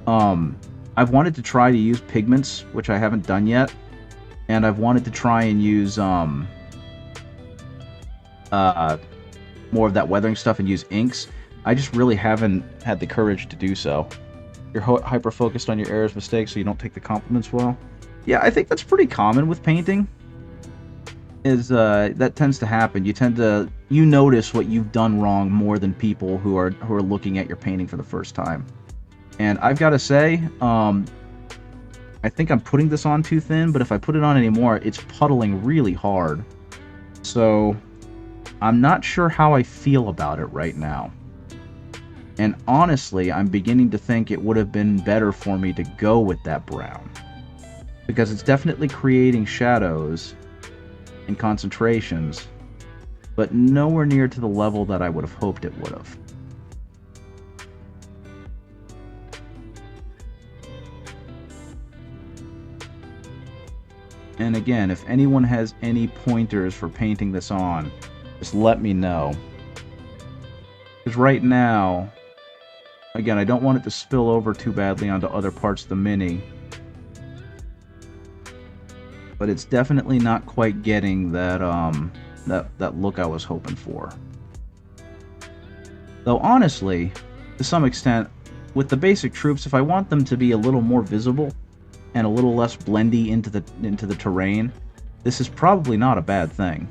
I've wanted to try to use pigments, which I haven't done yet. And I've wanted to try and use more of that weathering stuff and use inks. I just really haven't had the courage to do so. You're hyper-focused on your errors, mistakes, so you don't take the compliments well. Yeah, I think that's pretty common with painting. That tends to happen. You notice what you've done wrong more than people who are looking at your painting for the first time. And I've got to say, I think I'm putting this on too thin, but if I put it on anymore, it's puddling really hard. So I'm not sure how I feel about it right now. And honestly, I'm beginning to think it would have been better for me to go with that brown, because it's definitely creating shadows and concentrations, but nowhere near to the level that I would have hoped it would have. And again, if anyone has any pointers for painting this on, just let me know. Because right now, again, I don't want it to spill over too badly onto other parts of the Mini. But it's definitely not quite getting that that look I was hoping for. Though honestly, to some extent, with the basic troops, if I want them to be a little more visible and a little less blendy into the terrain, this is probably not a bad thing.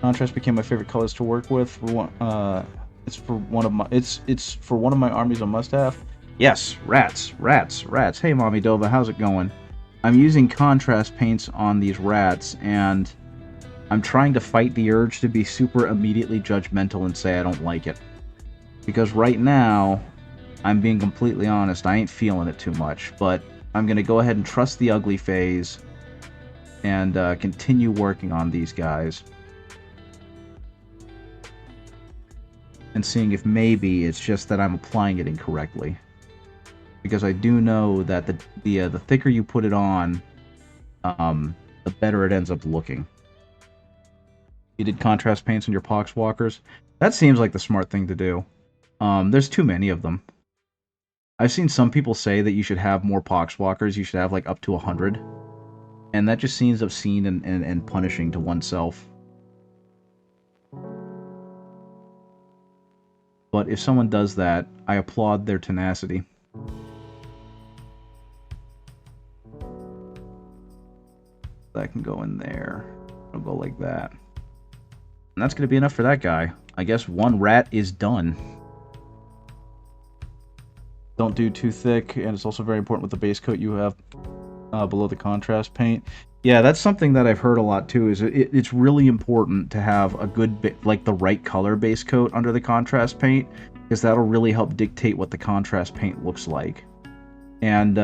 Contrast became my favorite colors to work with. For one, it's for one of my it's for one of my armies a must-have. Yes, rats, rats, rats. Hey, Mommy Dova, how's it going? I'm using contrast paints on these rats, and I'm trying to fight the urge to be super immediately judgmental and say I don't like it. Because right now, I'm being completely honest, I ain't feeling it too much, but I'm going to go ahead and trust the ugly phase and continue working on these guys. And seeing if maybe it's just that I'm applying it incorrectly. Because I do know that the thicker you put it on, the better it ends up looking. You did contrast paints on your Poxwalkers? That seems like the smart thing to do. There's too many of them. I've seen some people say that you should have more Poxwalkers, you should have like up to 100. And that just seems obscene and punishing to oneself. But if someone does that, I applaud their tenacity. That can go in there. It'll go like that. And that's going to be enough for that guy. I guess one rat is done. Don't do too thick, and it's also very important with the base coat you have below the contrast paint. Yeah, that's something that I've heard a lot too. Is it's really important to have a good like the right color base coat under the contrast paint, because that'll really help dictate what the contrast paint looks like. And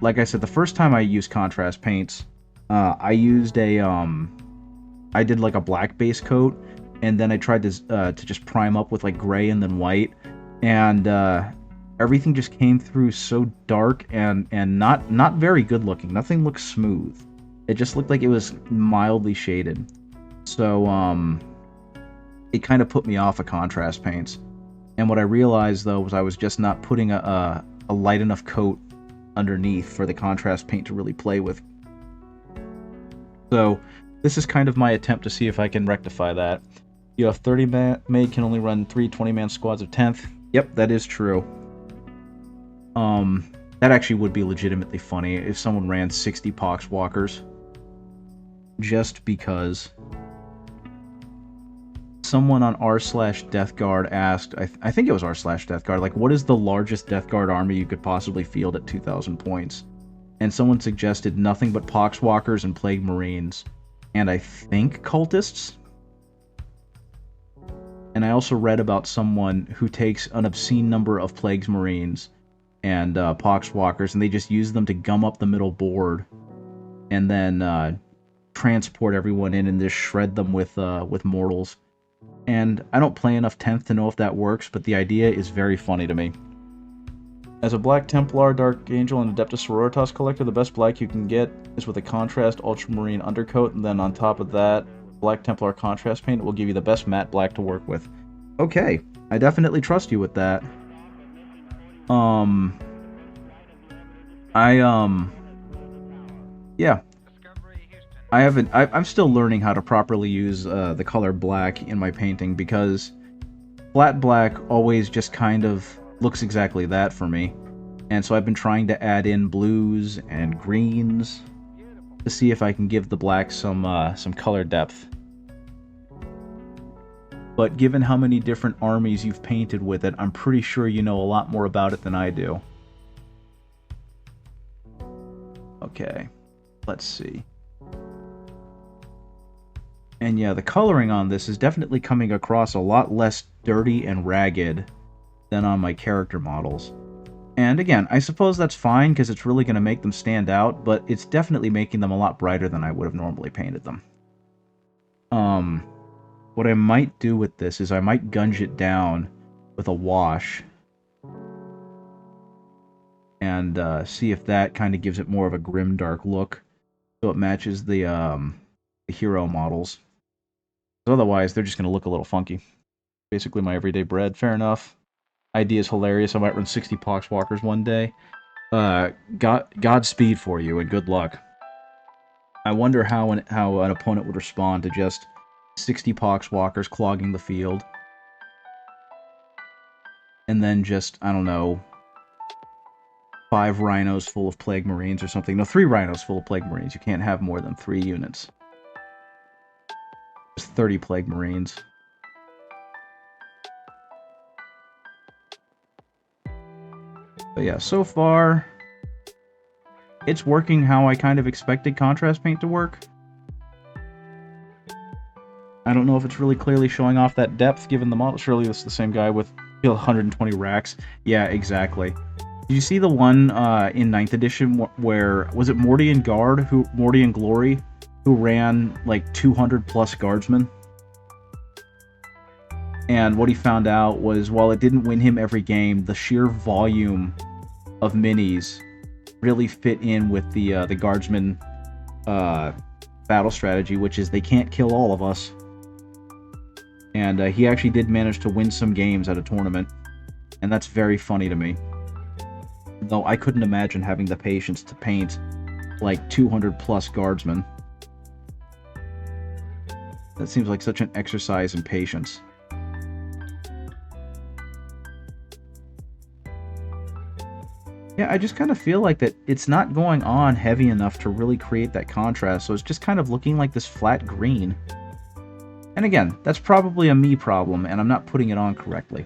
like I said, the first time I used contrast paints, I used I did like a black base coat, and then I tried to just prime up with like gray and then white, and everything just came through so dark and not very good looking. Nothing looked smooth. It just looked like it was mildly shaded. So it kind of put me off of contrast paints. And what I realized though was I was just not putting a light enough coat underneath for the contrast paint to really play with. So this is kind of my attempt to see if I can rectify that. You have 30 made, can only run 3 20-man squads of 10th. Yep, that is true. That actually would be legitimately funny if someone ran 60 Poxwalkers. Just because someone on r/Deathguard asked, I think it was r/Deathguard, like, what is the largest Deathguard army you could possibly field at 2,000 points? And someone suggested nothing but Poxwalkers and Plague Marines. And I think cultists? And I also read about someone who takes an obscene number of Plague Marines and Poxwalkers, and they just use them to gum up the middle board, and then transport everyone in and just shred them with mortals. And I don't play enough 10th to know if that works, but the idea is very funny to me. As a Black Templar, Dark Angel, and Adeptus Sororitas collector, the best black you can get is with a contrast Ultramarine undercoat, and then on top of that, Black Templar contrast paint will give you the best matte black to work with. Okay, I definitely trust you with that. Yeah. I'm still learning how to properly use the color black in my painting, because flat black always just kind of looks exactly that for me. And so I've been trying to add in blues and greens to see if I can give the black some color depth. But given how many different armies you've painted with it, I'm pretty sure you know a lot more about it than I do. Okay, let's see. And yeah, the coloring on this is definitely coming across a lot less dirty and ragged than on my character models. And again, I suppose that's fine because it's really going to make them stand out, but it's definitely making them a lot brighter than I would have normally painted them. What I might do with this is I might gunge it down with a wash and see if that kind of gives it more of a grim, dark look, so it matches the hero models. Otherwise, they're just going to look a little funky. Basically my everyday bread. Fair enough. Idea is hilarious. I might run 60 Poxwalkers one day. Godspeed for you, and good luck. I wonder how an opponent would respond to just 60 Poxwalkers clogging the field. And then just, I don't know, 5 rhinos full of Plague Marines or something. No, 3 rhinos full of Plague Marines. You can't have more than 3 units. Just 30 Plague Marines. But yeah, so far, it's working how I kind of expected contrast paint to work. I don't know if it's really clearly showing off that depth given the model. Surely this is the same guy with 120 racks. Yeah, exactly. Did you see the one in 9th edition where, was it Mordian Glory, who ran like 200 plus guardsmen? And what he found out was, while it didn't win him every game, the sheer volume of minis really fit in with the guardsman battle strategy, which is they can't kill all of us. And he actually did manage to win some games at a tournament, and that's very funny to me. Though I couldn't imagine having the patience to paint like 200 plus guardsmen. That seems like such an exercise in patience. Yeah, I just kind of feel like that it's not going on heavy enough to really create that contrast, so it's just kind of looking like this flat green. And again, that's probably a me problem, and I'm not putting it on correctly.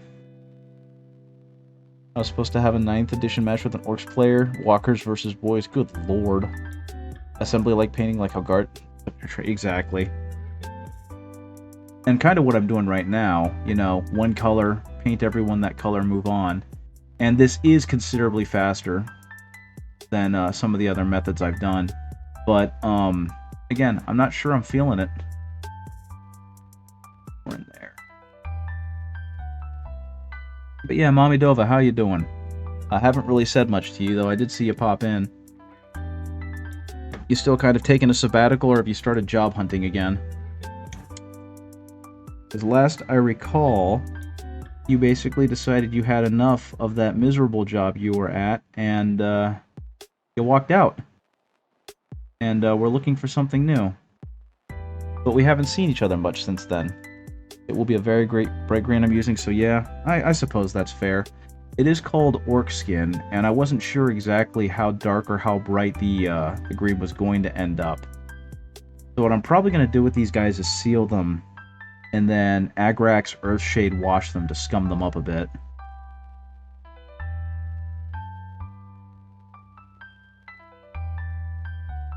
I was supposed to have a 9th edition match with an Orcs player, Walkers versus Boys. Good lord. Assembly like painting like how guard... Exactly. And kind of what I'm doing right now, you know, one color, paint everyone that color, move on. And this is considerably faster than some of the other methods I've done. But, again, I'm not sure I'm feeling it. We're in there. But yeah, Mommy Dova, how you doing? I haven't really said much to you, though. I did see you pop in. You still kind of taking a sabbatical, or have you started job hunting again? Because last I recall, you basically decided you had enough of that miserable job you were at, and you walked out. And we're looking for something new. But we haven't seen each other much since then. It will be a very great bright green I'm using, so yeah, I suppose that's fair. It is called Orc Skin, and I wasn't sure exactly how dark or how bright the green was going to end up. So what I'm probably going to do with these guys is seal them, and then Agrax Earthshade wash them to scum them up a bit.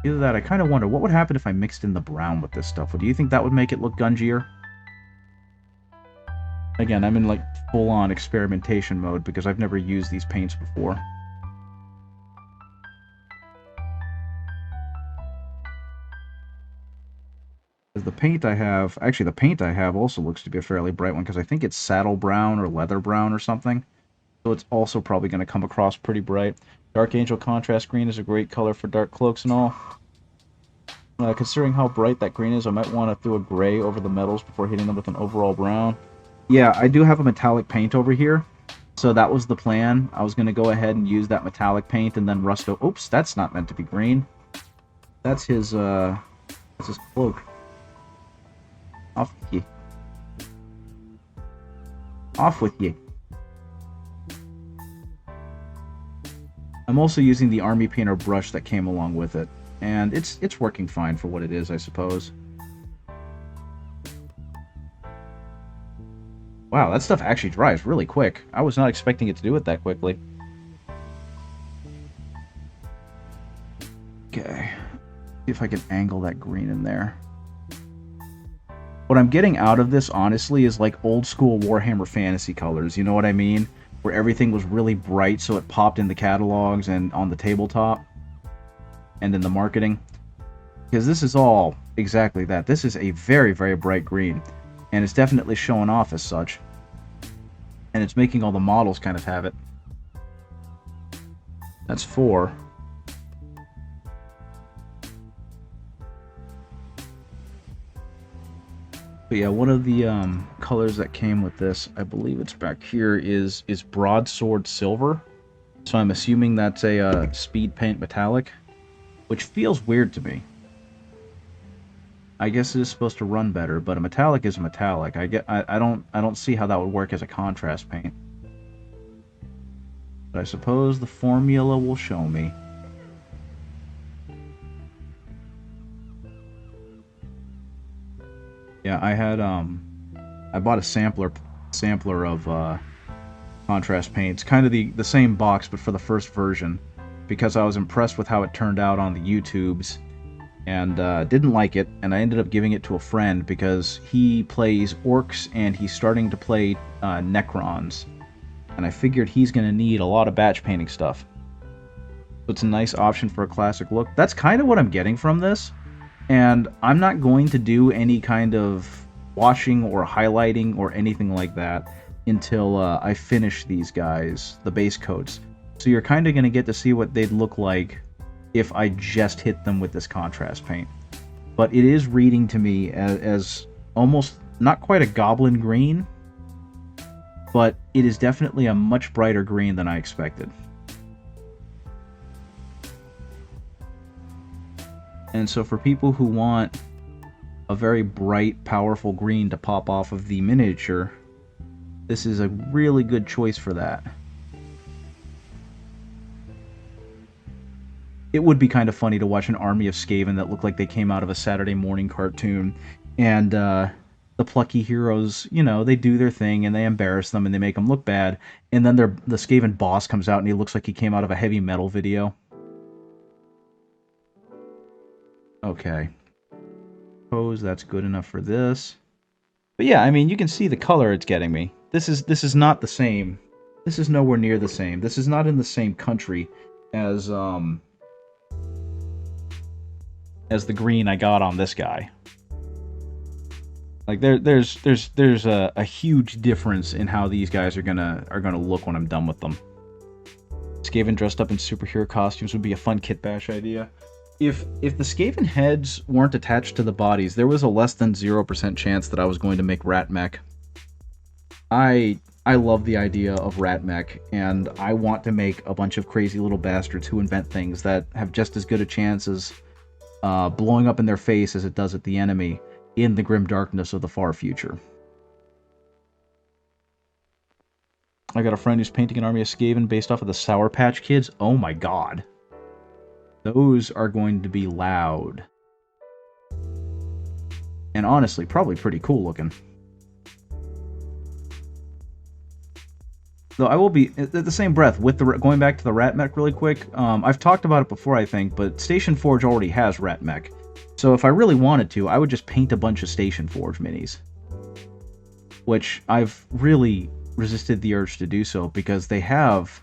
Either that, I kind of wonder, what would happen if I mixed in the brown with this stuff? Do you think that would make it look gungier? Again, I'm in like full-on experimentation mode because I've never used these paints before. The paint I have, actually the paint I have also looks to be a fairly bright one because I think it's saddle brown or leather brown or something. So it's also probably going to come across pretty bright. Dark Angel Contrast Green is a great color for dark cloaks and all. Considering how bright that green is, I might want to throw a gray over the metals before hitting them with an overall brown. Yeah, I do have a metallic paint over here, so that was the plan. I was going to go ahead and use that metallic paint and then rust over... Oops, that's not meant to be green. That's his cloak. Off with ye. Off with ye. I'm also using the Army Painter brush that came along with it, and it's working fine for what it is, I suppose. Wow, that stuff actually dries really quick. I was not expecting it to do it that quickly. Okay. See if I can angle that green in there. What I'm getting out of this, honestly, is like old school Warhammer Fantasy colors, you know what I mean? Where everything was really bright so it popped in the catalogs and on the tabletop. And in the marketing. Because this is all exactly that. This is a very, very bright green. And it's definitely showing off as such. And it's making all the models kind of have it. That's 4. But yeah, one of the colors that came with this, I believe it's back here, is Broadsword Silver. So I'm assuming that's a speed paint metallic, which feels weird to me. I guess it is supposed to run better, but a metallic is a metallic. I don't see how that would work as a contrast paint. But I suppose the formula will show me. Yeah, I bought a sampler of contrast paints, kind of the same box, but for the first version, because I was impressed with how it turned out on the YouTubes, and didn't like it, and I ended up giving it to a friend because he plays orcs and he's starting to play Necrons, and I figured he's going to need a lot of batch painting stuff. So it's a nice option for a classic look. That's kind of what I'm getting from this, and I'm not going to do any kind of washing or highlighting or anything like that until I finish these guys, the base coats. So you're kind of going to get to see what they'd look like if I just hit them with this contrast paint. But it is reading to me as almost not quite a goblin green, but it is definitely a much brighter green than I expected. And so for people who want a very bright, powerful green to pop off of the miniature, this is a really good choice for that. It would be kind of funny to watch an army of Skaven that look like they came out of a Saturday morning cartoon, and the plucky heroes, you know, they do their thing and they embarrass them and they make them look bad, and then the Skaven boss comes out and he looks like he came out of a heavy metal video. Okay. Suppose that's good enough for this. But yeah, I mean, you can see the color it's getting me. This is not the same. This is nowhere near the same. This is not in the same country as the green I got on this guy. Like there's a huge difference in how these guys are gonna look when I'm done with them. Skaven dressed up in superhero costumes would be a fun kit bash idea. If the Skaven heads weren't attached to the bodies, there was a less than 0% chance that I was going to make Rat Mech. I love the idea of Rat Mech, and I want to make a bunch of crazy little bastards who invent things that have just as good a chance as blowing up in their face as it does at the enemy in the grim darkness of the far future. I got a friend who's painting an army of Skaven based off of the Sour Patch Kids. Oh my god. Those are going to be loud. And honestly, probably pretty cool looking. Though I will be, at the same breath, with going back to the Rat Mech really quick, I've talked about it before, I think, but Station Forge already has Rat Mech. So if I really wanted to, I would just paint a bunch of Station Forge minis. Which I've really resisted the urge to do so, because they have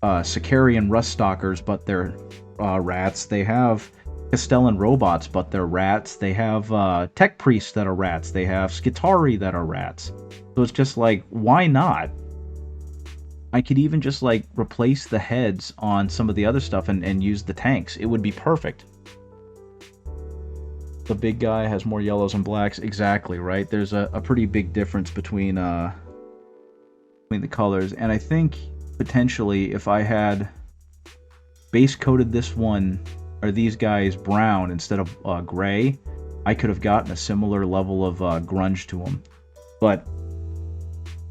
Sicarian Ruststalkers, but they're rats. They have Castellan robots, but they're rats. They have Tech Priests that are rats. They have Skitarii that are rats. So it's just like, why not? I could even just like replace the heads on some of the other stuff and use the tanks. It would be perfect. The big guy has more yellows and blacks. Exactly, right? There's a pretty big difference between the colors. And I think potentially if I had base coated this one, or these guys, brown instead of gray, I could have gotten a similar level of grunge to them. But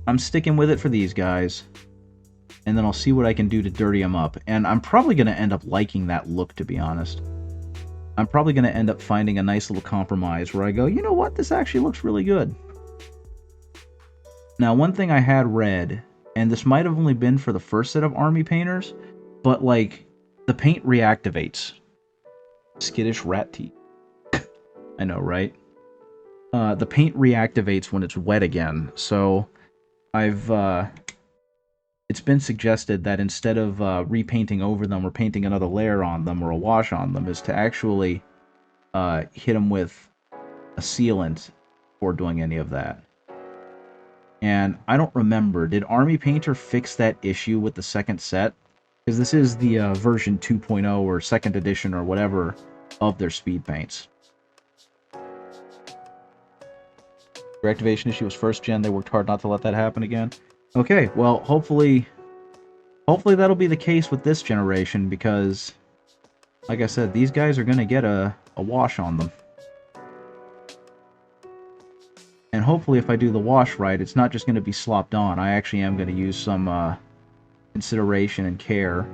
I'm sticking with it for these guys, and then I'll see what I can do to dirty them up. And I'm probably going to end up liking that look, to be honest. I'm probably going to end up finding a nice little compromise where I go, you know what, this actually looks really good. Now, one thing I had read, and this might have only been for the first set of army painters, but like, the paint reactivates. Skittish rat teeth. I know, right? The paint reactivates when it's wet again, so it's been suggested that instead of repainting over them or painting another layer on them or a wash on them, is to actually hit them with a sealant before doing any of that. And I don't remember, did Army Painter fix that issue with the second set? Because this is the version 2.0 or second edition or whatever of their speed paints. Reactivation issue was first gen. They worked hard not to let that happen again. Okay, well, hopefully that'll be the case with this generation, because, like I said, these guys are going to get a wash on them. And hopefully if I do the wash right, it's not just going to be slopped on. I actually am going to use some consideration and care,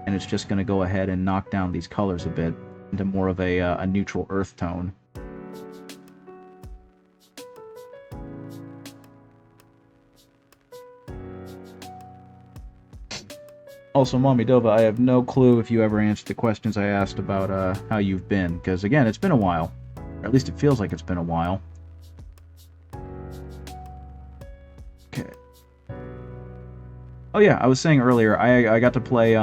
and it's just going to go ahead and knock down these colors a bit into more of a neutral earth tone. Also, Mommy Dova, I have no clue if you ever answered the questions I asked about how you've been, because again, it's been a while. Or at least it feels like it's been a while. Okay. Oh yeah, I was saying earlier, I got to play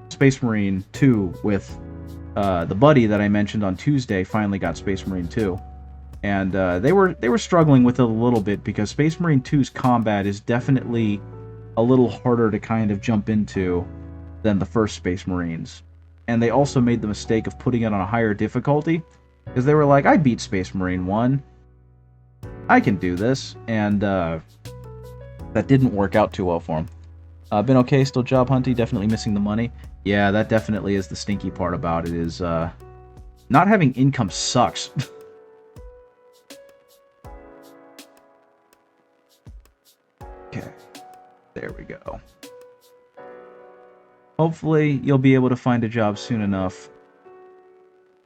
Space Marine 2 with the buddy that I mentioned on Tuesday. Finally got Space Marine 2, and they were struggling with it a little bit because Space Marine 2's combat is definitely a little harder to kind of jump into than the first Space Marines. And they also made the mistake of putting it on a higher difficulty, because they were like, I beat Space Marine 1. I can do this. And that didn't work out too well for them. Been okay, still job hunting, definitely missing the money. Yeah, that definitely is the stinky part about it, is not having income sucks. Okay. There we go. Hopefully, you'll be able to find a job soon enough.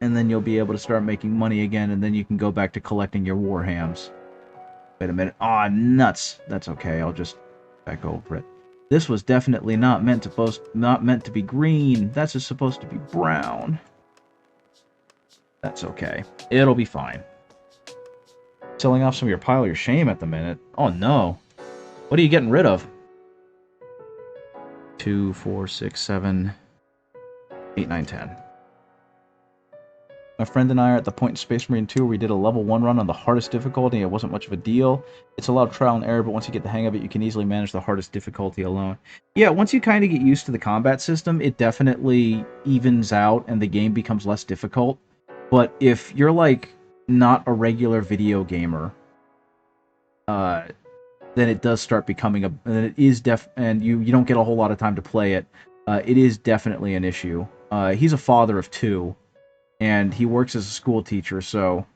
And then you'll be able to start making money again, and then you can go back to collecting your warhams. Wait a minute. Aw, nuts. That's okay, I'll just back over it. This was definitely not meant to be green. That's just supposed to be brown. That's okay. It'll be fine. Selling off some of your pile of your shame at the minute. Oh no. What are you getting rid of? 2, 4, 6, 7, 8, 9, 10. My friend and I are at the point in Space Marine 2 where we did a level 1 run on the hardest difficulty. It wasn't much of a deal. It's a lot of trial and error, but once you get the hang of it, you can easily manage the hardest difficulty alone. Yeah, once you kind of get used to the combat system, it definitely evens out and the game becomes less difficult. But if you're, like, not a regular video gamer, then it does start becoming and it is and you don't get a whole lot of time to play it. It is definitely an issue. He's a father of 2, and he works as a school teacher, so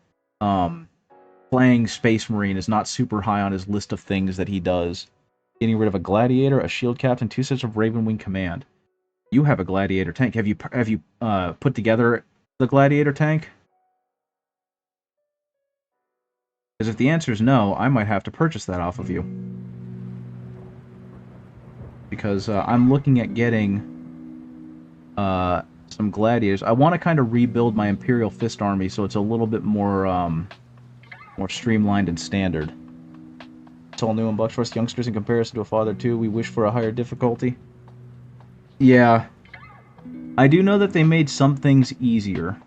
playing Space Marine is not super high on his list of things that he does. Getting rid of a Gladiator, a Shield Captain, 2 sets of Ravenwing Command. You have a Gladiator tank. Have you put together the Gladiator tank? Because if the answer is no, I might have to purchase that off of you. Because I'm looking at getting some Gladiators. I want to kind of rebuild my Imperial Fist army so it's a little bit more more streamlined and standard. It's all new and bucks for us youngsters in comparison to a father too. We wish for a higher difficulty. Yeah. I do know that they made some things easier.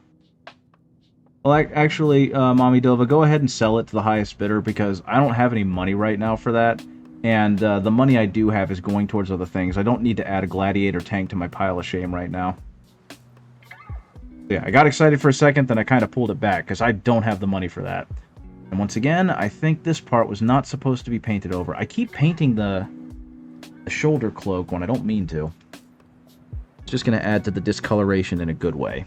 Well, actually, Mommy Dova, go ahead and sell it to the highest bidder, because I don't have any money right now for that, and the money I do have is going towards other things. I don't need to add a Gladiator tank to my pile of shame right now. Yeah, I got excited for a second, then I kind of pulled it back, because I don't have the money for that. And once again, I think this part was not supposed to be painted over. I keep painting the shoulder cloak when I don't mean to. It's just going to add to the discoloration in a good way.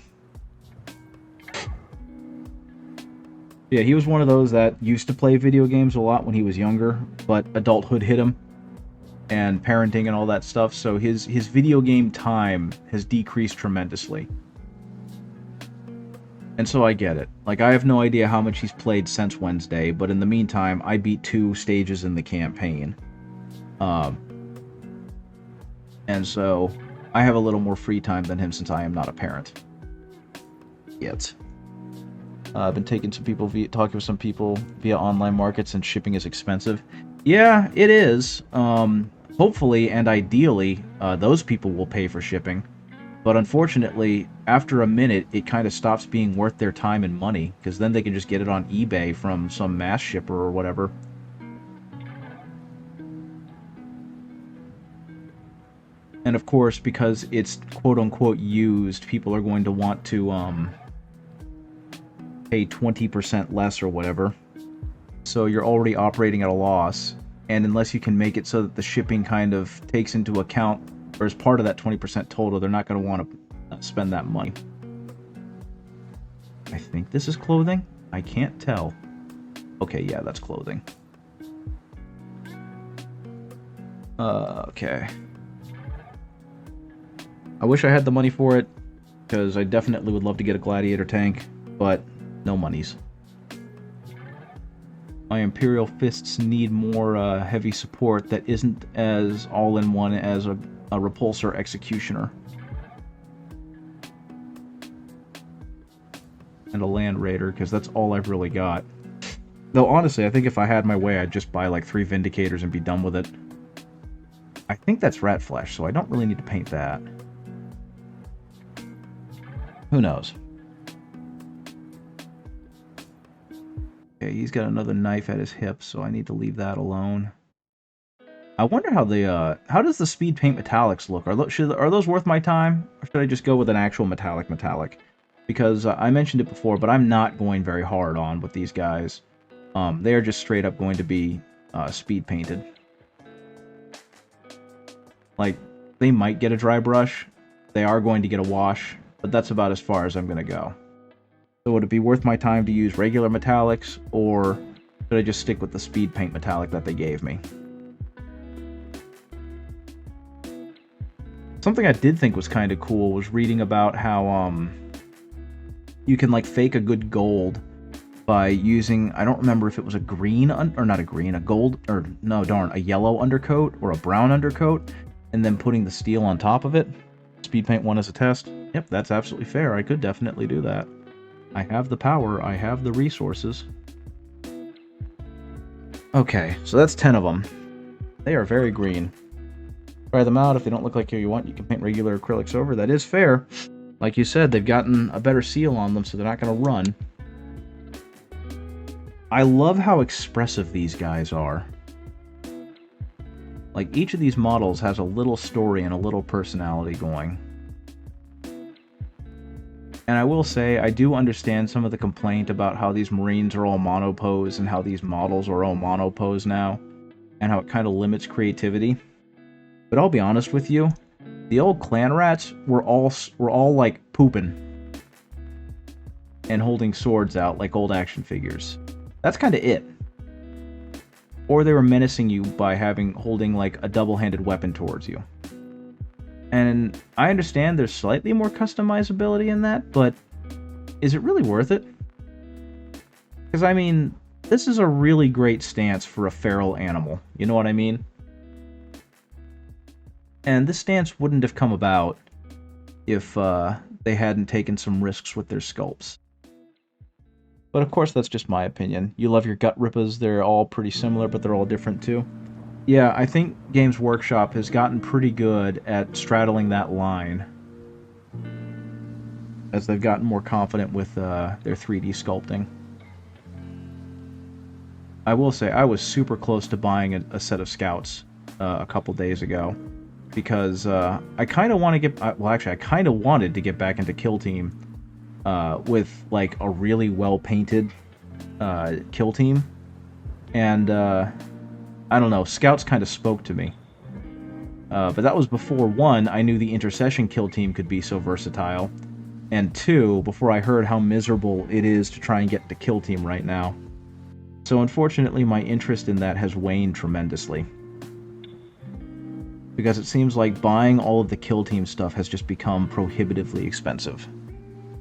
Yeah, he was one of those that used to play video games a lot when he was younger, but adulthood hit him, and parenting and all that stuff, so his video game time has decreased tremendously. And so I get it. Like, I have no idea how much he's played since Wednesday, but in the meantime, I beat 2 stages in the campaign. And so, I have a little more free time than him since I am not a parent. Yet. I've been talking with some people via online markets, and shipping is expensive. Yeah, it is. Hopefully and ideally, those people will pay for shipping. But unfortunately, after a minute, it kind of stops being worth their time and money, because then they can just get it on eBay from some mass shipper or whatever. And of course, because it's quote-unquote used, people are going to want to pay 20% less or whatever. So you're already operating at a loss, and unless you can make it so that the shipping kind of takes into account, or as part of that 20% total, they're not going to want to spend that money. I think this is clothing? I can't tell. Okay, yeah, that's clothing. Okay. I wish I had the money for it, because I definitely would love to get a Gladiator tank, but no monies. My Imperial Fists need more heavy support that isn't as all-in-one as a a Repulsor Executioner. And a Land Raider, because that's all I've really got. Though, honestly, I think if I had my way, I'd just buy like 3 Vindicators and be done with it. I think that's Rat Flesh, so I don't really need to paint that. Who knows? Okay, he's got another knife at his hip, so I need to leave that alone. I wonder how the how does the speed paint metallics look? Are those worth my time, or should I just go with an actual metallic? Because I mentioned it before, but I'm not going very hard on with these guys. They are just straight up going to be speed painted. Like, they might get a dry brush, they are going to get a wash, but that's about as far as I'm going to go. So would it be worth my time to use regular metallics, or should I just stick with the speed paint metallic that they gave me? Something I did think was kind of cool was reading about how you can like fake a good gold by using, I don't remember if it was a green, or not a green, a gold, or no, darn, a yellow undercoat or a brown undercoat, and then putting the steel on top of it. Speed paint one as a test. Yep, that's absolutely fair. I could definitely do that. I have the power, I have the resources. Okay, so that's 10 of them. They are very green. Try them out. If they don't look like you want, you can paint regular acrylics over. That is fair. Like you said, they've gotten a better seal on them, so they're not going to run. I love how expressive these guys are. Like, each of these models has a little story and a little personality going. And I will say, I do understand some of the complaint about how these Marines are all monopose and how these models are all monopose now, and how it kind of limits creativity. But I'll be honest with you, the old clan rats were all like pooping and holding swords out like old action figures. That's kind of it. Or they were menacing you by holding like a double-handed weapon towards you. And I understand there's slightly more customizability in that, but is it really worth it? Because, I mean, this is a really great stance for a feral animal. You know what I mean? And this stance wouldn't have come about if they hadn't taken some risks with their sculpts. But of course, that's just my opinion. You love your Gut Rippas, they're all pretty similar, but they're all different too. Yeah, I think Games Workshop has gotten pretty good at straddling that line as they've gotten more confident with their 3D sculpting. I will say, I was super close to buying a set of Scouts a couple days ago, because I kind of want to get... well, actually, I kind of wanted to get back into Kill Team with, like, a really well-painted Kill Team. And, I don't know, Scouts kind of spoke to me. But that was before, 1, I knew the Intercession Kill Team could be so versatile, and 2, before I heard how miserable it is to try and get the Kill Team right now. So unfortunately, my interest in that has waned tremendously. Because it seems like buying all of the Kill Team stuff has just become prohibitively expensive.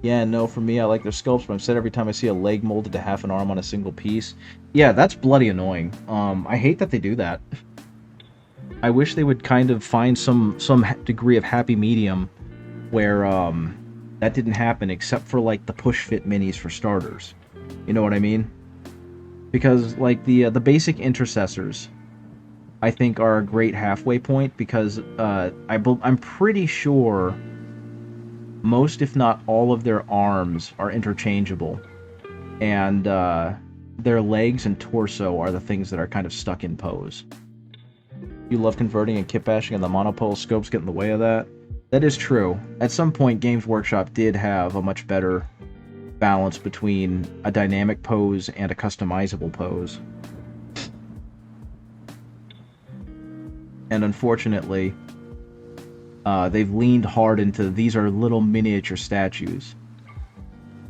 Yeah, no, for me, I like their sculpts, but I'm sad every time I see a leg molded to half an arm on a single piece. Yeah, that's bloody annoying. I hate that they do that. I wish they would kind of find some degree of happy medium where that didn't happen, except for, like, the push-fit minis for starters. You know what I mean? Because, like, the basic Intercessors, I think, are a great halfway point, because I'm pretty sure most, if not all, of their arms are interchangeable, and their legs and torso are the things that are kind of stuck in pose. You love converting and kit bashing, and the monopole scopes get in the way of that. That is true. At some point, Games Workshop did have a much better balance between a dynamic pose and a customizable pose. And unfortunately, they've leaned hard into, these are little miniature statues.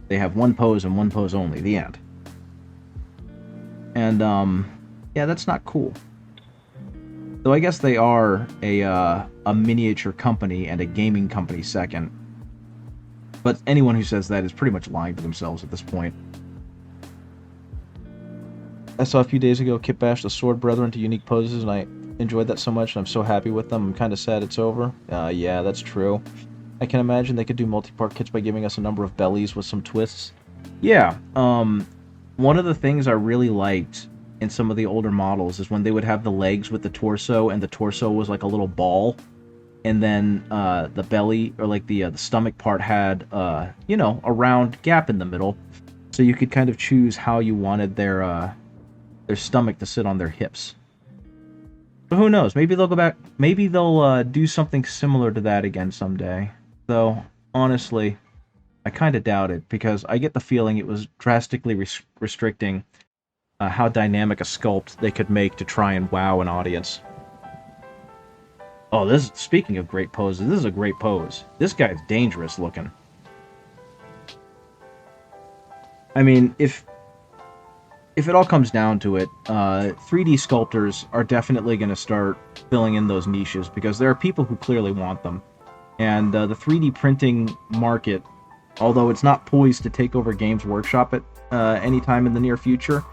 They have one pose and one pose only, the end. And, yeah, that's not cool. Though I guess they are a miniature company and a gaming company second. But anyone who says that is pretty much lying to themselves at this point. I saw a few days ago Kit bash the Sword Brethren to unique poses, and I enjoyed that so much, and I'm so happy with them. I'm kind of sad it's over. Yeah, that's true. I can imagine they could do multi-part kits by giving us a number of bellies with some twists. Yeah, one of the things I really liked in some of the older models is when they would have the legs with the torso, and the torso was like a little ball, and then the belly, or like the stomach part had, you know, a round gap in the middle, so you could kind of choose how you wanted their stomach to sit on their hips. But who knows? Maybe they'll go back. Maybe they'll do something similar to that again someday. Though, honestly, I kind of doubt it, because I get the feeling it was drastically restricting how dynamic a sculpt they could make to try and wow an audience. Oh, this, speaking of great poses, this is a great pose. This guy's dangerous looking. I mean, if it all comes down to it, 3D sculptors are definitely going to start filling in those niches, because there are people who clearly want them. And the 3D printing market, although it's not poised to take over Games Workshop at any time in the near future,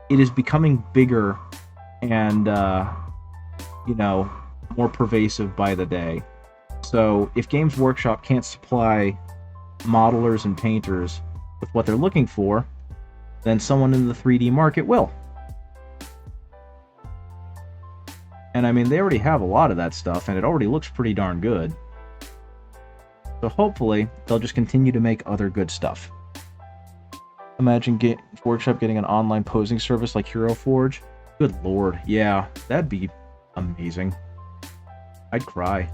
it is becoming bigger and, you know, more pervasive by the day. So if Games Workshop can't supply modelers and painters with what they're looking for, then someone in the 3D market will. And I mean, they already have a lot of that stuff, and it already looks pretty darn good. So hopefully, they'll just continue to make other good stuff. Imagine Games Workshop getting an online posing service like Hero Forge. Good lord, yeah, that'd be amazing. I'd cry.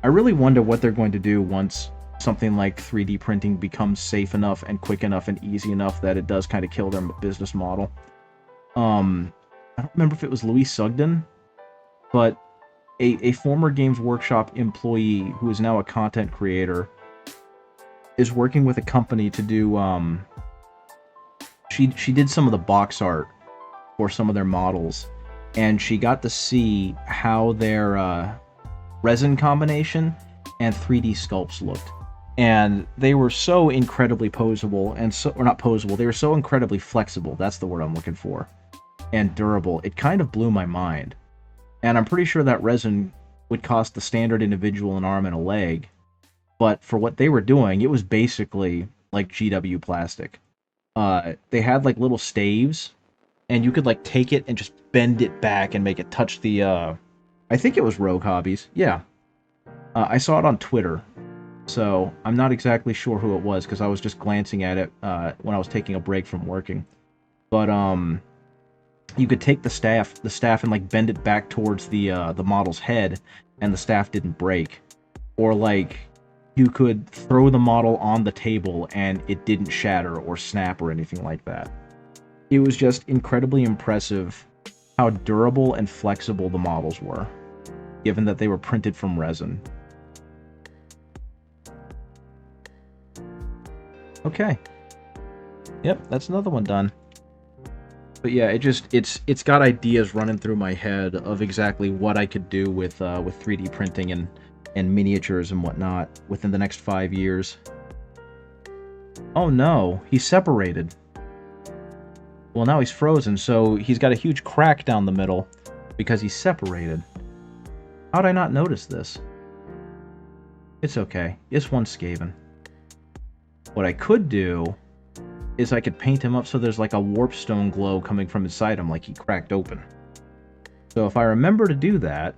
I really wonder what they're going to do once something like 3D printing becomes safe enough and quick enough and easy enough that it does kind of kill their business model. I don't remember if it was Louis Sugden, but a former Games Workshop employee who is now a content creator is working with a company to do, she did some of the box art for some of their models, and she got to see how their resin combination and 3D sculpts looked. And they were so incredibly posable, and so, or not posable, they were so incredibly flexible, that's the word I'm looking for, and durable. It kind of blew my mind. And I'm pretty sure that resin would cost the standard individual an arm and a leg, but for what they were doing, it was basically like GW plastic. They had like little staves, and you could like take it and just bend it back and make it touch the, I think it was Rogue Hobbies, yeah. I saw it on Twitter, so I'm not exactly sure who it was, because I was just glancing at it when I was taking a break from working. But, you could take the staff and like bend it back towards the model's head, and the staff didn't break. Or like, you could throw the model on the table and it didn't shatter or snap or anything like that. It was just incredibly impressive how durable and flexible the models were, given that they were printed from resin. Okay. Yep, that's another one done. But yeah, it's got ideas running through my head of exactly what I could do with 3D printing and miniatures and whatnot within the next 5 years. Oh no, he's separated. Well, now he's frozen, so he's got a huge crack down the middle because he's separated. How'd I not notice this? It's okay. It's one Skaven. What I could do is I could paint him up so there's like a warpstone glow coming from inside him, like he cracked open. So if I remember to do that,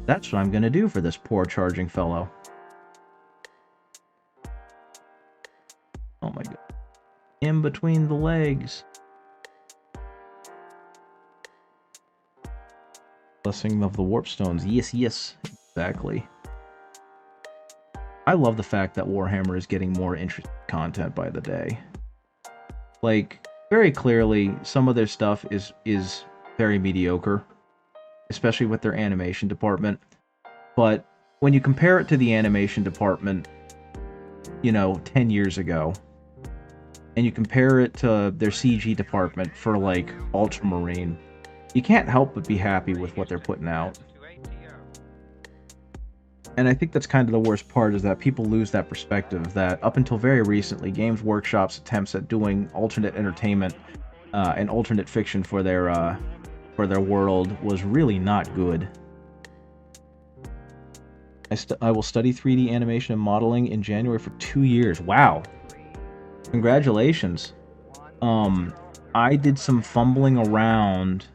that's what I'm going to do for this poor charging fellow. Oh my god. In between the legs. Blessing of the warpstones. Yes, yes, exactly. I love the fact that Warhammer is getting more interesting content by the day. Like, very clearly, some of their stuff is very mediocre, especially with their animation department. But when you compare it to the animation department, you know, 10 years ago, and you compare it to their CG department for, like, Ultramarine, you can't help but be happy with what they're putting out. And I think that's kind of the worst part, is that people lose that perspective that up until very recently, Games Workshop's attempts at doing alternate entertainment and alternate fiction for their for their world was really not good. I will study 3D animation and modeling in January for 2 years. Wow. Congratulations. I did some fumbling around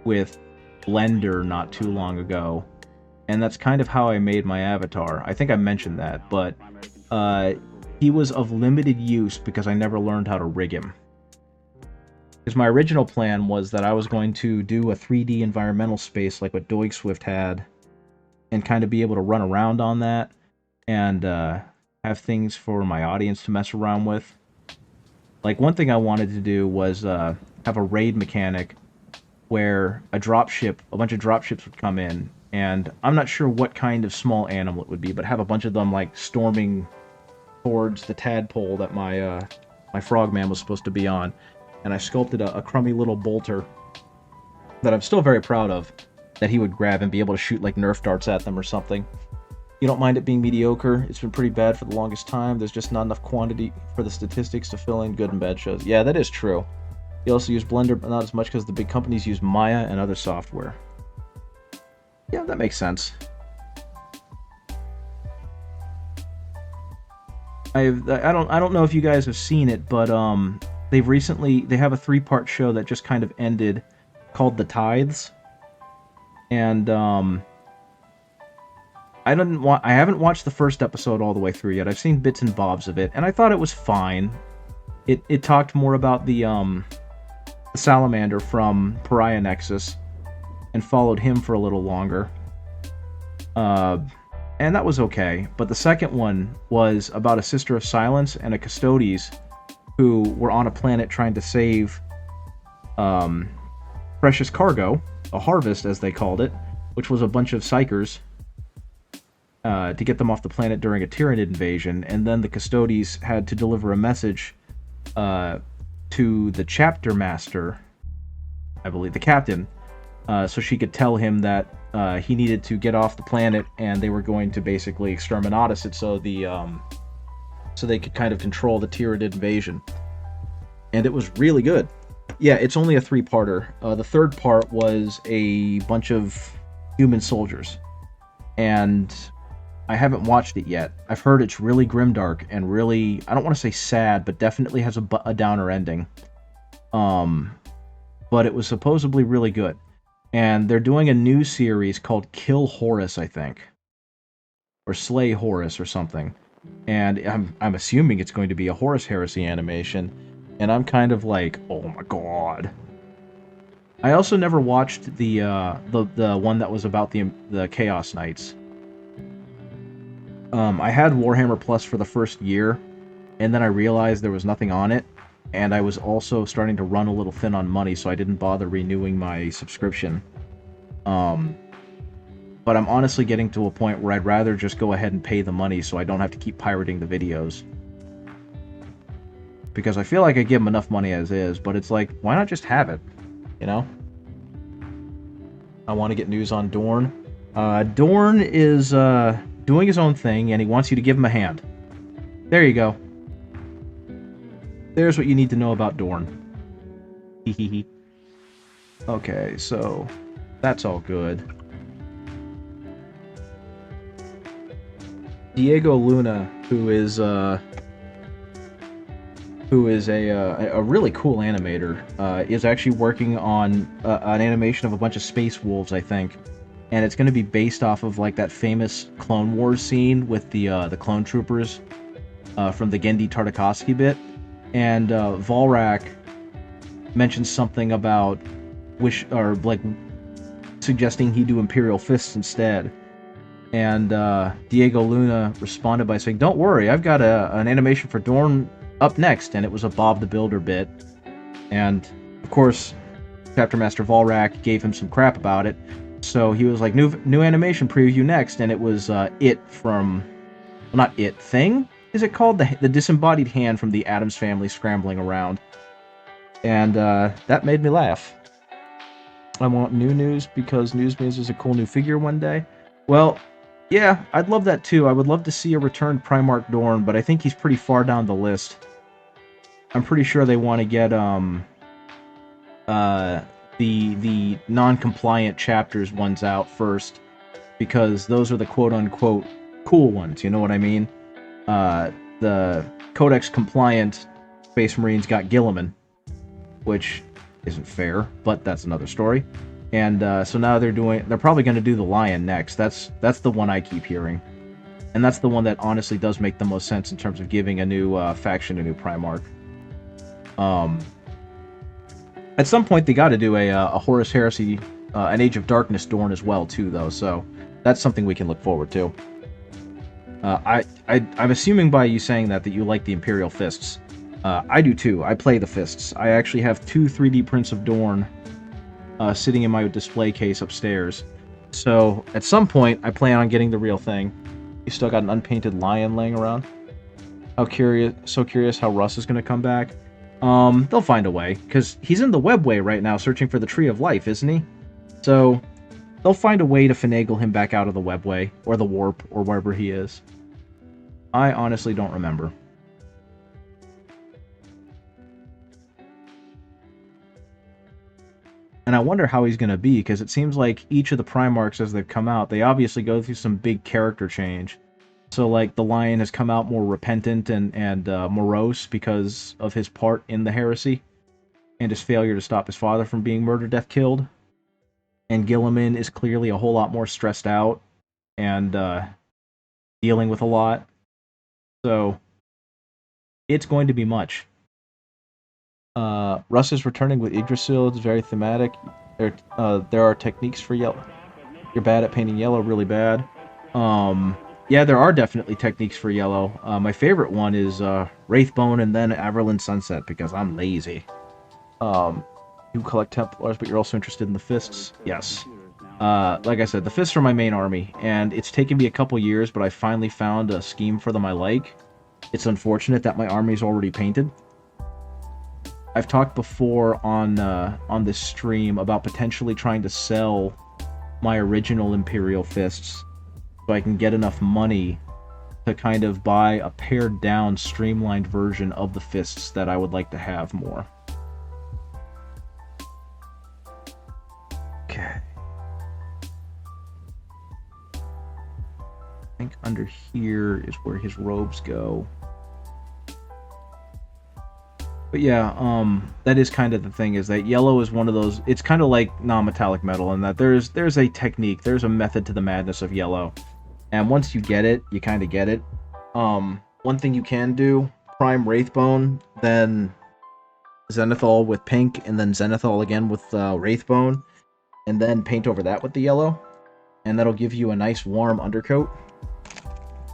with Blender not too long ago, and that's kind of how I made my avatar. I think I mentioned that, but he was of limited use because I never learned how to rig him. Because my original plan was that I was going to do a 3D environmental space like what Doig Swift had, and kind of be able to run around on that, and have things for my audience to mess around with. Like, one thing I wanted to do was have a raid mechanic where a bunch of dropships would come in, and I'm not sure what kind of small animal it would be, but have a bunch of them, like, storming towards the tadpole that my frogman was supposed to be on. And I sculpted a crummy little bolter that I'm still very proud of, that he would grab and be able to shoot, like, Nerf darts at them or something. You don't mind it being mediocre? It's been pretty bad for the longest time. There's just not enough quantity for the statistics to fill in good and bad shows. Yeah, that is true. You also use Blender, but not as much because the big companies use Maya and other software. Yeah, that makes sense. I don't know if you guys have seen it, but they have a 3-part show that just kind of ended called The Tithes. And I haven't watched the first episode all the way through yet. I've seen bits and bobs of it, and I thought it was fine. It talked more about the salamander from Pariah Nexus and followed him for a little longer. And that was okay. But the second one was about a Sister of Silence and a Custodes who were on a planet trying to save precious cargo, a harvest as they called it, which was a bunch of psychers, to get them off the planet during a Tyranid invasion. And then the Custodes had to deliver a message to the chapter master, I believe the captain, so she could tell him that he needed to get off the planet, and they were going to basically exterminatus it so they could kind of control the Tyranid invasion. And it was really good. Yeah, it's only a 3-parter. The third part was a bunch of human soldiers, and I haven't watched it yet. I've heard it's really grimdark and really, I don't want to say sad, but definitely has a downer ending. But it was supposedly really good. And they're doing a new series called Kill Horus, I think. Or Slay Horus or something. And I'm assuming it's going to be a Horus Heresy animation. And I'm kind of like, oh my god. I also never watched the one that was about the Chaos Knights. I had Warhammer Plus for the first year, and then I realized there was nothing on it, and I was also starting to run a little thin on money, so I didn't bother renewing my subscription. But I'm honestly getting to a point where I'd rather just go ahead and pay the money so I don't have to keep pirating the videos. Because I feel like I give them enough money as is, but it's like, why not just have it? You know? I want to get news on Dorn. Dorn is doing his own thing, and he wants you to give him a hand. There you go. There's what you need to know about Dorn. Hehehe. Okay, so that's all good. Diego Luna, who is a really cool animator, is actually working on an animation of a bunch of space wolves, I think. And it's going to be based off of like that famous Clone Wars scene with the clone troopers from the Gendy Tartakovsky bit. And Volrak mentions something about suggesting he do Imperial Fists instead. And Diego Luna responded by saying, "Don't worry, I've got an animation for Dorn up next," and it was a Bob the Builder bit. And of course, Chapter Master Volrak gave him some crap about it. So he was like, new animation preview next, and it was It from, well, not It, Thing? Is it called? The disembodied hand from the Addams Family scrambling around. And that made me laugh. I want new news because news means there's a cool new figure one day. Well, yeah, I'd love that too. I would love to see a returned Primarch Dorn, but I think he's pretty far down the list. I'm pretty sure they want to get the non-compliant chapters ones out first, because those are the quote-unquote cool ones, you know what I mean? The Codex compliant Space Marines got Gilliman, which isn't fair, but that's another story. And so now they're probably going to do the Lion next. That's the one I keep hearing. And that's the one that honestly does make the most sense in terms of giving a new faction a new Primarch. At some point, they got to do a Horus Heresy, an Age of Darkness Dorn as well, too, though. So that's something we can look forward to. I'm assuming by you saying that you like the Imperial Fists. I do too. I play the Fists. I actually have 2 3D prints of Dorn sitting in my display case upstairs. So at some point, I plan on getting the real thing. You still got an unpainted lion laying around. So curious how Russ is going to come back. They'll find a way, because he's in the Webway right now searching for the Tree of Life, isn't he? So they'll find a way to finagle him back out of the Webway, or the Warp, or wherever he is. I honestly don't remember. And I wonder how he's going to be, because it seems like each of the Primarchs as they've come out, they obviously go through some big character change. So, like, the Lion has come out more repentant and morose because of his part in the heresy, and his failure to stop his father from being murder, death, killed. And Gilliman is clearly a whole lot more stressed out and dealing with a lot. So, it's going to be much. Russ is returning with Yggdrasil. It's very thematic. There are techniques for yellow. You're bad at painting yellow, really bad. Yeah, there are definitely techniques for yellow. My favorite one is Wraithbone and then Averland Sunset, because I'm lazy. You collect Templars, but you're also interested in the Fists? Yes. Like I said, the Fists are my main army, and it's taken me a couple years, but I finally found a scheme for them I like. It's unfortunate that my army is already painted. I've talked before on this stream about potentially trying to sell my original Imperial Fists so I can get enough money to kind of buy a pared down, streamlined version of the Fists that I would like to have more. Okay. I think under here is where his robes go. But yeah, that is kind of the thing, is that yellow is one of those, it's kind of like non-metallic metal in that there's a technique, there's a method to the madness of yellow. And once you get it, you kind of get it. One thing you can do, prime Wraithbone, then Zenithal with pink, and then Zenithal again with Wraithbone, and then paint over that with the yellow, and that'll give you a nice warm undercoat.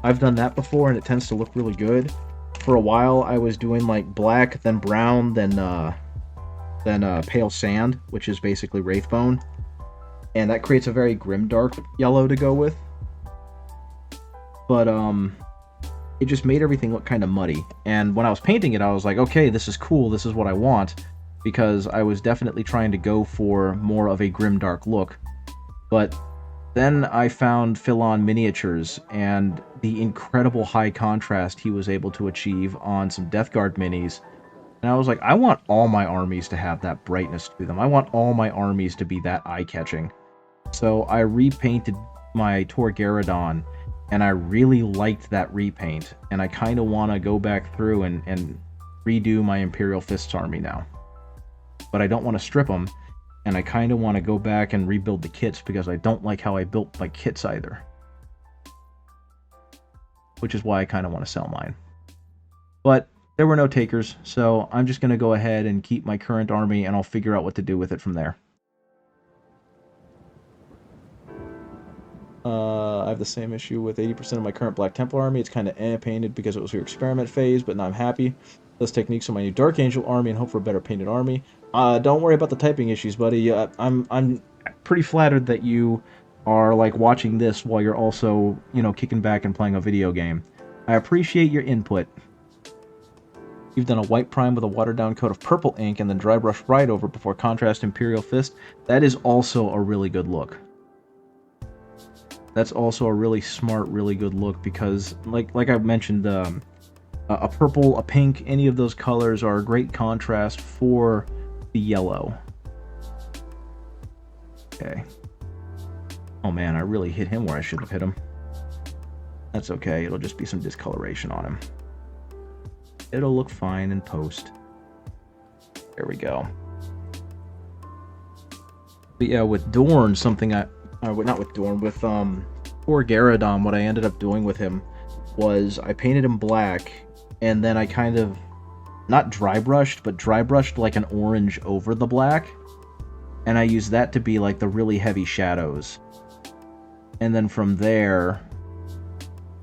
I've done that before, and it tends to look really good. For a while, I was doing like black, then brown, then pale sand, which is basically Wraithbone, and that creates a very grimdark yellow to go with. But it just made everything look kind of muddy. And when I was painting it, I was like, okay, this is cool. This is what I want, because I was definitely trying to go for more of a grimdark look. But then I found Philon Miniatures and the incredible high contrast he was able to achieve on some Death Guard minis. And I was like, I want all my armies to have that brightness to them. I want all my armies to be that eye-catching. So I repainted my Torgaradon, and I really liked that repaint. And I kind of want to go back through and redo my Imperial Fists army now. But I don't want to strip them. And I kind of want to go back and rebuild the kits, because I don't like how I built my kits either. Which is why I kind of want to sell mine. But there were no takers, so I'm just going to go ahead and keep my current army, and I'll figure out what to do with it from there. I have the same issue with 80% of my current Black Templar army. It's kind of painted because it was your experiment phase, but now I'm happy. Those techniques on my new Dark Angel army and hope for a better painted army. Don't worry about the typing issues, buddy. I'm pretty flattered that you are like watching this while you're also, kicking back and playing a video game. I appreciate your input. You've done a white prime with a watered down coat of purple ink and then dry brush right over before contrast Imperial Fist. That is also a really good look. That's also a really smart, really good look, because like I mentioned, a purple, a pink, any of those colors are a great contrast for the yellow. Okay. Oh man, I really hit him where I shouldn't have hit him. That's okay, it'll just be some discoloration on him. It'll look fine in post. There we go. But yeah, with Dorn, something I... not with Dorn, with poor Garradon, what I ended up doing with him was I painted him black, and then I kind of... not dry brushed, but dry brushed like an orange over the black. And I used that to be like the really heavy shadows. And then from there,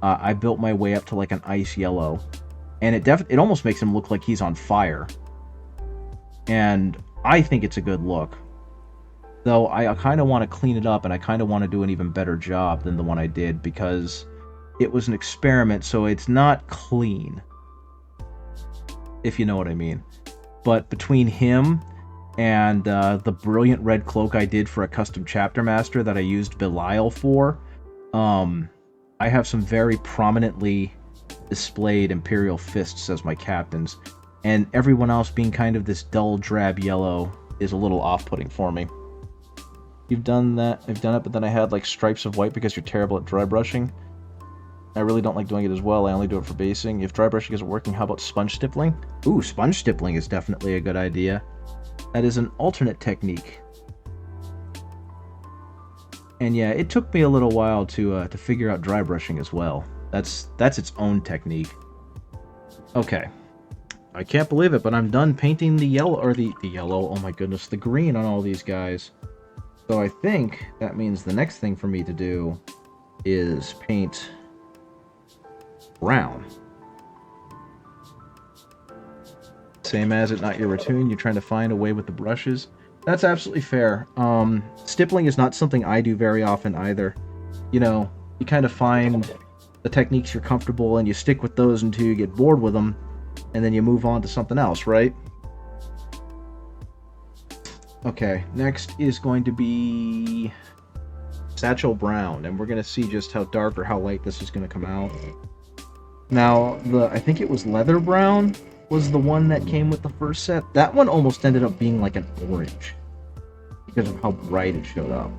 I built my way up to like an ice yellow. And it almost makes him look like he's on fire. And I think it's a good look. Though I kind of want to clean it up, and I kind of want to do an even better job than the one I did, because it was an experiment, so it's not clean. If you know what I mean. But between him and the brilliant red cloak I did for a custom chapter master that I used Belial for, I have some very prominently displayed Imperial Fists as my captains, and everyone else being kind of this dull drab yellow is a little off-putting for me. You've done that, I've done it, but then I had like stripes of white because you're terrible at dry brushing. I really don't like doing it as well, I only do it for basing. If dry brushing isn't working, how about sponge stippling? Ooh, sponge stippling is definitely a good idea. That is an alternate technique. And yeah, it took me a little while to figure out dry brushing as well. That's its own technique. Okay. I can't believe it, but I'm done painting the yellow, or the yellow, oh my goodness, the green on all these guys. So I think that means the next thing for me to do is paint brown. Same as it, not your Rattoon, you're trying to find a way with the brushes. That's absolutely fair. Stippling is not something I do very often either. You know, you kind of find the techniques you're comfortable and you stick with those until you get bored with them, and then you move on to something else, right? Okay, next is going to be Satchel Brown, and we're going to see just how dark or how light this is going to come out. Now, I think it was Leather Brown was the one that came with the first set. That one almost ended up being like an orange because of how bright it showed up.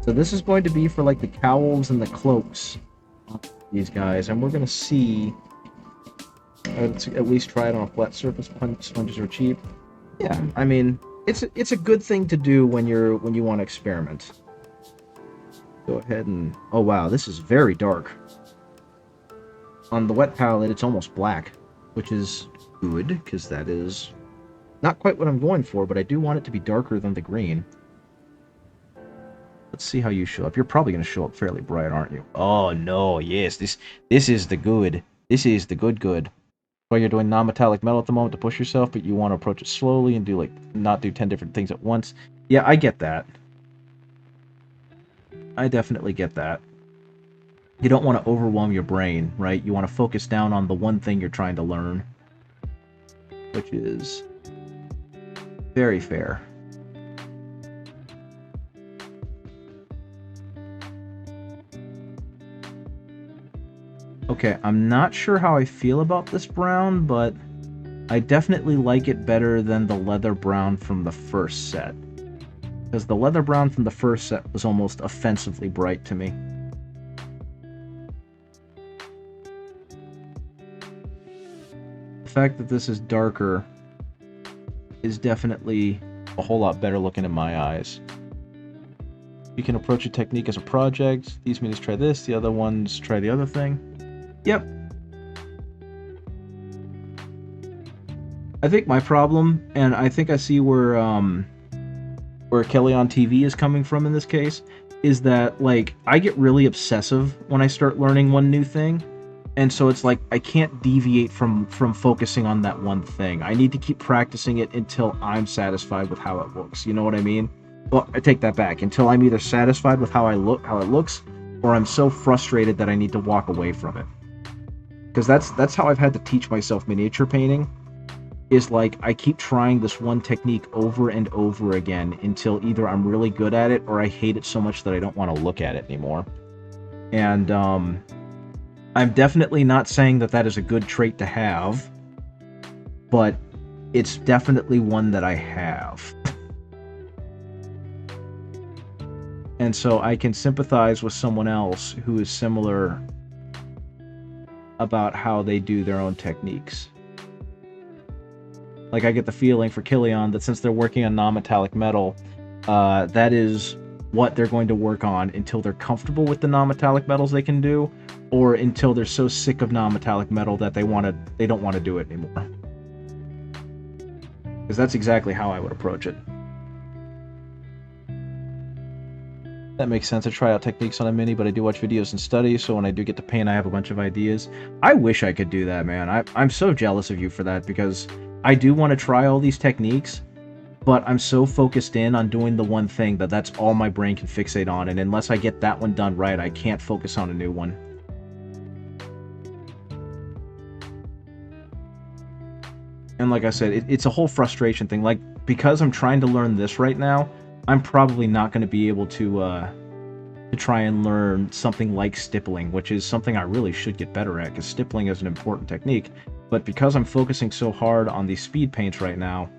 So this is going to be for like the cowls and the cloaks on these guys, and we're going to see, let's at least try it on a flat surface. Sponges are cheap. Yeah, I mean, it's a good thing to do when you want to experiment. Go ahead and, oh wow, this is very dark. On the wet palette, it's almost black, which is good, because that is not quite what I'm going for, but I do want it to be darker than the green. Let's see how you show up. You're probably going to show up fairly bright, aren't you? Oh no, yes, this is the good. This is the good. Well, you're doing non-metallic metal at the moment to push yourself, but you want to approach it slowly and do like not do 10 different things at once. Yeah, I get that. I definitely get that. You don't want to overwhelm your brain, right? You want to focus down on the one thing you're trying to learn, which is very fair. Okay, I'm not sure how I feel about this brown, but I definitely like it better than the leather brown from the first set. Because the leather brown from the first set was almost offensively bright to me. The fact that this is darker is definitely a whole lot better looking in my eyes. You can approach a technique as a project. These minis try this, the other ones try the other thing. Yep. I think my problem, and I think I see where Kelly on TV is coming from in this case, is that, like, I get really obsessive when I start learning one new thing, and so it's like I can't deviate from focusing on that one thing. I need to keep practicing it until I'm satisfied with how it looks. You know what I mean? Well, I take that back. Until I'm either satisfied with how it looks, or I'm so frustrated that I need to walk away from it. Because that's how I've had to teach myself miniature painting, is like I keep trying this one technique over and over again until either I'm really good at it or I hate it so much that I don't want to look at it anymore. And I'm definitely not saying that that is a good trait to have, but it's definitely one that I have. And so I can sympathize with someone else who is similar about how they do their own techniques. Like, I get the feeling for Kilian that since they're working on non-metallic metal, that is what they're going to work on until they're comfortable with the non-metallic metals they can do, or until they're so sick of non-metallic metal that they don't want to do it anymore. Because that's exactly how I would approach it. That makes sense. I try out techniques on a Mini, but I do watch videos and study, so when I do get to paint, I have a bunch of ideas. I wish I could do that, man. I'm so jealous of you for that, because I do want to try all these techniques, but I'm so focused in on doing the one thing that's all my brain can fixate on, and unless I get that one done right, I can't focus on a new one. And like I said, it's a whole frustration thing. Like, because I'm trying to learn this right now, I'm probably not going to be able to try and learn something like stippling, which is something I really should get better at, because stippling is an important technique. But because I'm focusing so hard on these speed paints right now,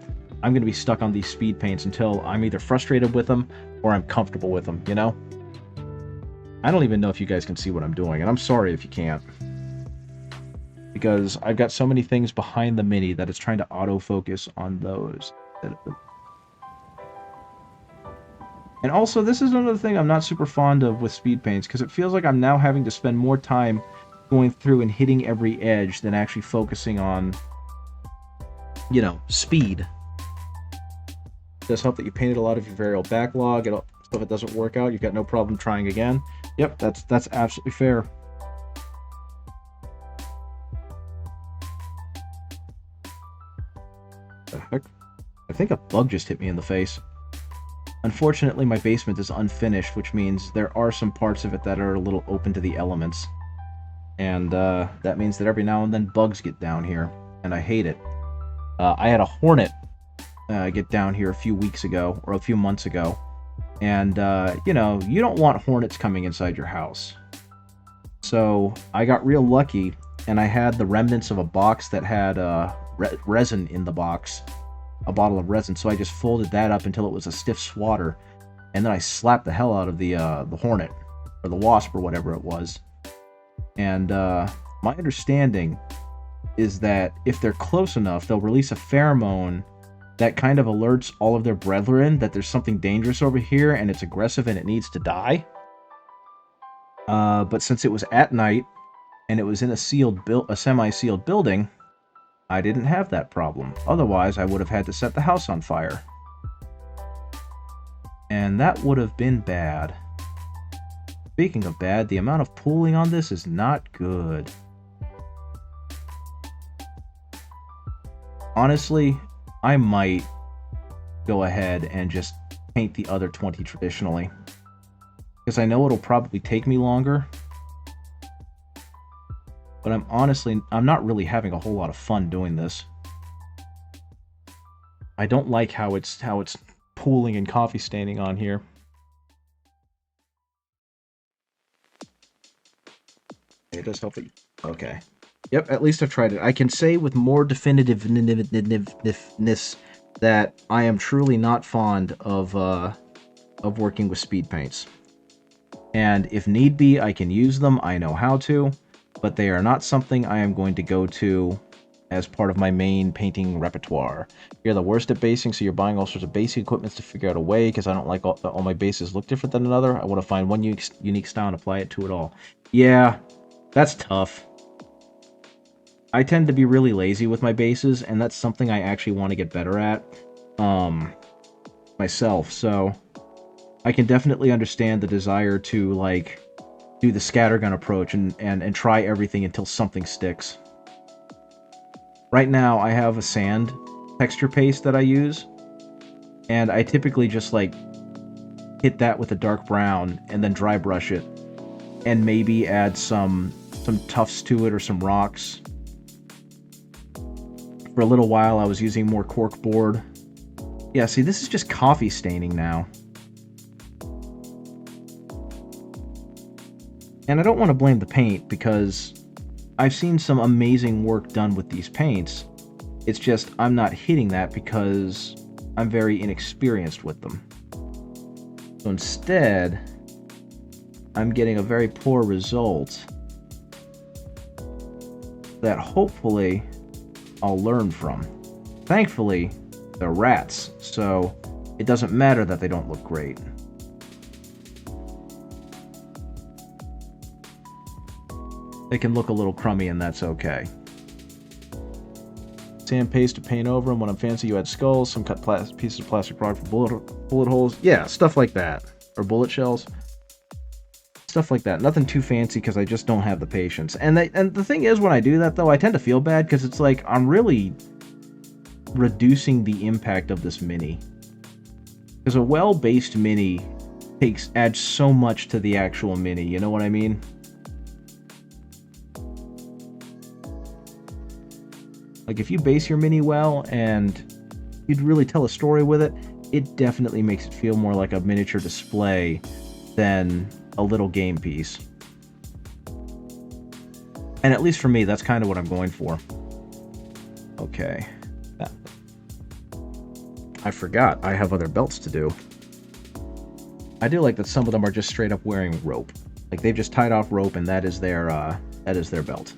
I'm going to be stuck on these speed paints until I'm either frustrated with them or I'm comfortable with them, you know? I don't even know if you guys can see what I'm doing, and I'm sorry if you can't. Because I've got so many things behind the Mini that it's trying to autofocus on those. And also, this is another thing I'm not super fond of with speed paints, because it feels like I'm now having to spend more time going through and hitting every edge than actually focusing on, you know, speed. It does help that you painted a lot of your variable backlog, and so if it doesn't work out, you've got no problem trying again. Yep, that's absolutely fair. The heck? I think a bug just hit me in the face. Unfortunately, my basement is unfinished, which means there are some parts of it that are a little open to the elements. And that means that every now and then bugs get down here, and I hate it. I had a hornet get down here a few weeks ago, or a few months ago, and, you know, you don't want hornets coming inside your house. So I got real lucky, and I had the remnants of a box that had resin in the box. A bottle of resin, so I just folded that up until it was a stiff swatter, and then I slapped the hell out of the hornet, or the wasp, or whatever it was. And my understanding is that if they're close enough, they'll release a pheromone that kind of alerts all of their brethren that there's something dangerous over here, and it's aggressive and it needs to die. But since it was at night, and it was in a semi-sealed building, I didn't have that problem. Otherwise, I would have had to set the house on fire. And that would have been bad. Speaking of bad, the amount of pooling on this is not good. Honestly, I might go ahead and just paint the other 20 traditionally. Because I know it'll probably take me longer. But I'm not really having a whole lot of fun doing this. I don't like how it's pooling and coffee staining on here. It does help it. Okay. Yep, at least I've tried it. I can say with more definitiveness that I am truly not fond of working with speed paints. And if need be, I can use them. I know how to. But they are not something I am going to go to as part of my main painting repertoire. You're the worst at basing, so you're buying all sorts of basing equipment to figure out a way, because I don't like all my bases look different than another. I want to find one unique style and apply it to it all. Yeah, that's tough. I tend to be really lazy with my bases, and that's something I actually want to get better at myself, so I can definitely understand the desire to, like, do the scattergun approach and try everything until something sticks. Right now, I have a sand texture paste that I use, and I typically just, like, hit that with a dark brown and then dry brush it, and maybe add some tufts to it or some rocks. For a little while, I was using more cork board. Yeah, see, this is just coffee staining now. And I don't want to blame the paint, because I've seen some amazing work done with these paints. It's just I'm not hitting that because I'm very inexperienced with them. So instead, I'm getting a very poor result that hopefully I'll learn from. Thankfully, they're rats, so it doesn't matter that they don't look great. They can look a little crummy, and that's okay. Sand paste to paint over them. When I'm fancy, you add skulls, some cut pieces of plastic rock for bullet holes. Yeah, stuff like that. Or bullet shells. Stuff like that. Nothing too fancy because I just don't have the patience. And the thing is, when I do that, though, I tend to feel bad because it's like I'm really reducing the impact of this mini. Because a well-based mini adds so much to the actual mini, you know what I mean? Like, if you base your mini well and you'd really tell a story with it, it definitely makes it feel more like a miniature display than a little game piece. And at least for me, that's kind of what I'm going for. Okay. I forgot I have other belts to do. I do like that some of them are just straight up wearing rope. Like, they've just tied off rope and that is their belt.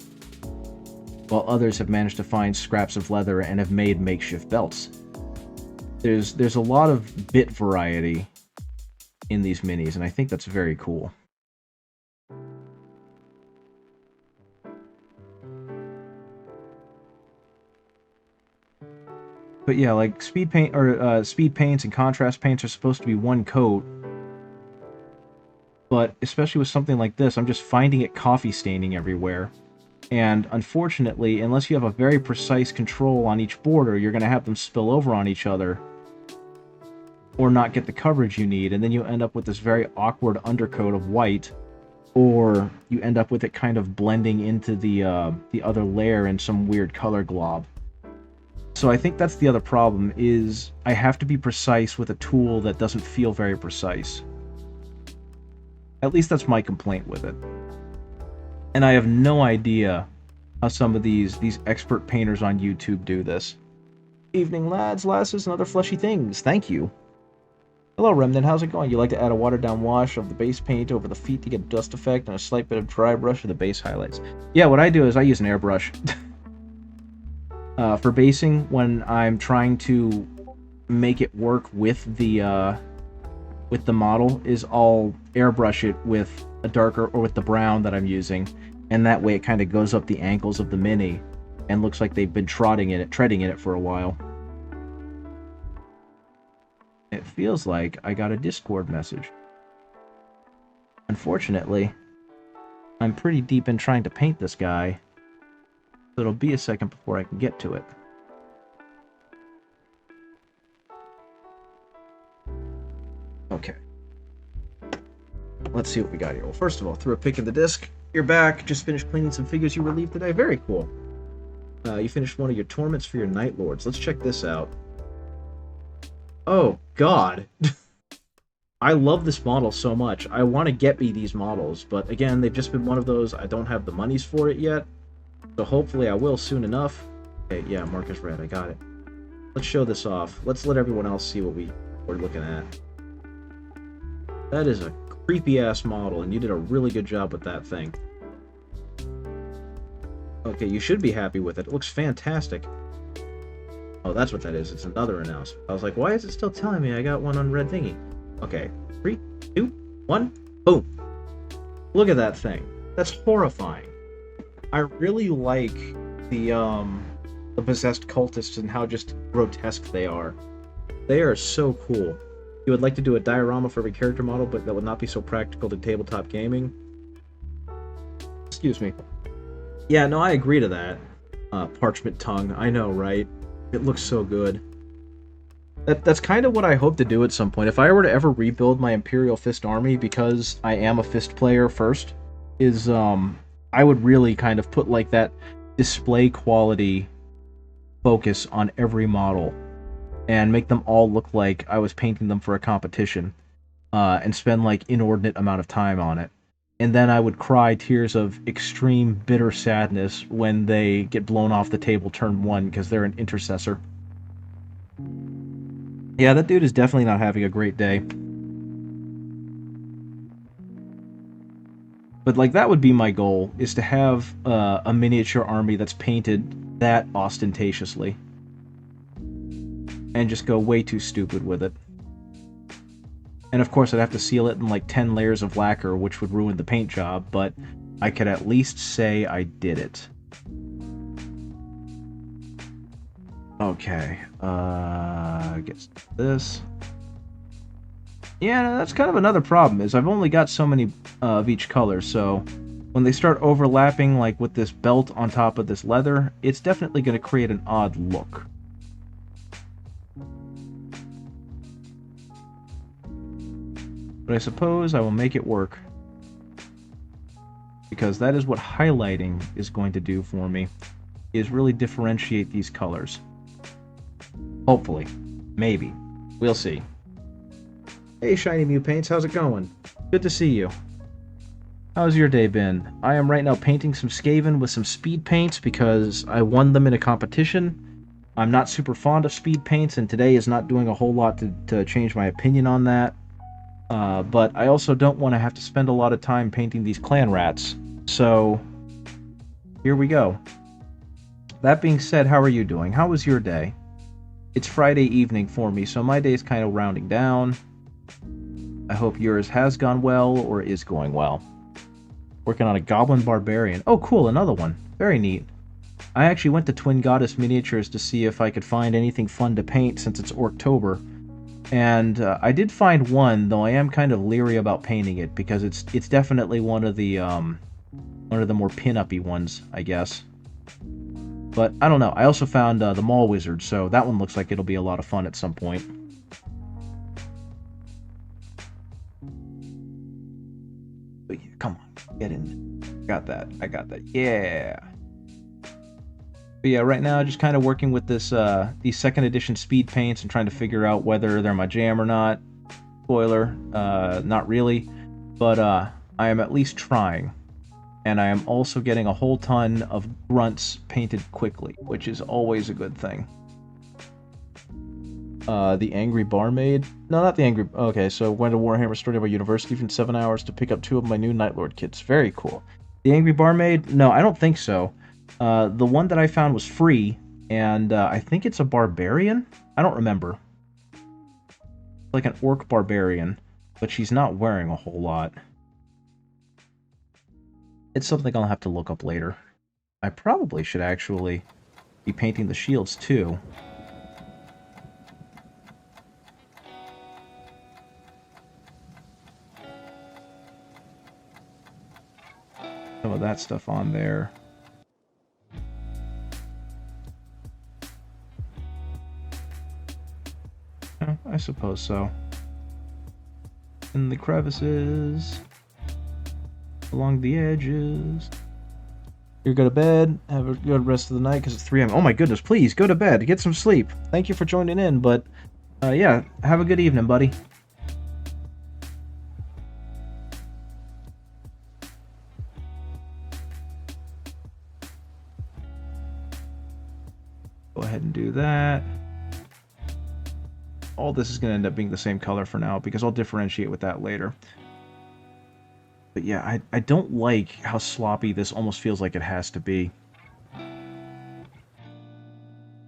While others have managed to find scraps of leather and have made makeshift belts. There's a lot of bit variety in these minis, and I think that's very cool. But yeah, like speed paint or speed paints and contrast paints are supposed to be one coat. But especially with something like this, I'm just finding it coffee staining everywhere. And unfortunately, unless you have a very precise control on each border, you're going to have them spill over on each other. Or not get the coverage you need, and then you end up with this very awkward undercoat of white. Or you end up with it kind of blending into the other layer in some weird color glob. So I think that's the other problem, is I have to be precise with a tool that doesn't feel very precise. At least that's my complaint with it. And I have no idea how some of these expert painters on YouTube do this. Evening, lads, lasses, and other fleshy things. Thank you. Hello, Remnant. How's it going? You like to add a watered-down wash of the base paint over the feet to get a dust effect and a slight bit of dry brush for the base highlights. Yeah, what I do is I use an airbrush. For basing, when I'm trying to make it work with the model, is I'll airbrush it with a darker, or with the brown that I'm using, and that way it kind of goes up the ankles of the mini and looks like they've been treading in it for a while. It feels like I got a Discord message. Unfortunately, I'm pretty deep in trying to paint this guy, so it'll be a second before I can get to it. Okay. Let's see what we got here. Well, first of all, threw a pick in the disc. You're back. Just finished cleaning some figures you relieved today. Very cool. You finished one of your torments for your Night Lords. Let's check this out. Oh, God. I love this model so much. I want to get me these models, but again, they've just been one of those, I don't have the monies for it yet. So hopefully I will soon enough. Okay, yeah, Marcus Red, I got it. Let's show this off. Let's let everyone else see what we're looking at. That is a creepy-ass model, and you did a really good job with that thing. Okay, you should be happy with it. It looks fantastic. Oh, that's what that is. It's another announcement. I was like, why is it still telling me I got one on red thingy? Okay, 3, 2, 1, boom. Look at that thing. That's horrifying. I really like the possessed cultists and how just grotesque they are. They are so cool. You would like to do a diorama for every character model, but that would not be so practical to tabletop gaming. Excuse me. Yeah, no, I agree to that. Parchment tongue. I know, right? It looks so good. That's kind of what I hope to do at some point. If I were to ever rebuild my Imperial Fist army, because I am a Fist player first, is I would really kind of put like that display quality focus on every model and make them all look like I was painting them for a competition, and spend like inordinate amount of time on it. And then I would cry tears of extreme bitter sadness when they get blown off the table turn 1 because they're an intercessor. Yeah, that dude is definitely not having a great day. But like that would be my goal, is to have a miniature army that's painted that ostentatiously. And just go way too stupid with it. And of course I'd have to seal it in like 10 layers of lacquer, which would ruin the paint job, but I could at least say I did it. Okay, I guess this. Yeah, that's kind of another problem, is I've only got so many of each color, so when they start overlapping, like with this belt on top of this leather, it's definitely going to create an odd look. But I suppose I will make it work, because that is what highlighting is going to do for me, is really differentiate these colors. Hopefully. Maybe. We'll see. Hey, Shiny Mew Paints, how's it going? Good to see you. How's your day been? I am right now painting some Skaven with some speed paints because I won them in a competition. I'm not super fond of speed paints, and today is not doing a whole lot to change my opinion on that. But I also don't want to have to spend a lot of time painting these clan rats. So, here we go. That being said, how are you doing? How was your day? It's Friday evening for me, so my day is kind of rounding down. I hope yours has gone well, or is going well. Working on a Goblin Barbarian. Oh, cool, another one. Very neat. I actually went to Twin Goddess Miniatures to see if I could find anything fun to paint since it's Orktober. And I did find one, though I am kind of leery about painting it, because it's definitely one of the more pin-uppy ones, I guess. But I don't know. I also found the Mall Wizard, so that one looks like it'll be a lot of fun at some point. But yeah, come on, get in. Got that. I got that. Yeah. But yeah, right now just kind of working with this these second edition speed paints and trying to figure out whether they're my jam or not. Spoiler, not really, but I am at least trying. And I am also getting a whole ton of grunts painted quickly, which is always a good thing. The Angry Barmaid? No, not the Angry... Okay, so went to Warhammer Story by University for 7 hours to pick up 2 of my new Nightlord kits. Very cool. The Angry Barmaid? No, I don't think so. The one that I found was free, and I think it's a Barbarian? I don't remember. Like an Orc Barbarian, but she's not wearing a whole lot. It's something I'll have to look up later. I probably should actually be painting the shields too. Some of that stuff on there. I suppose so. In the crevices. Along the edges. You go to bed. Have a good rest of the night because it's 3 a.m. Oh my goodness, please go to bed. Get some sleep. Thank you for joining in, but yeah, have a good evening, buddy. Go ahead and do that. All this is going to end up being the same color for now because I'll differentiate with that later. But yeah, I don't like how sloppy this almost feels like it has to be. And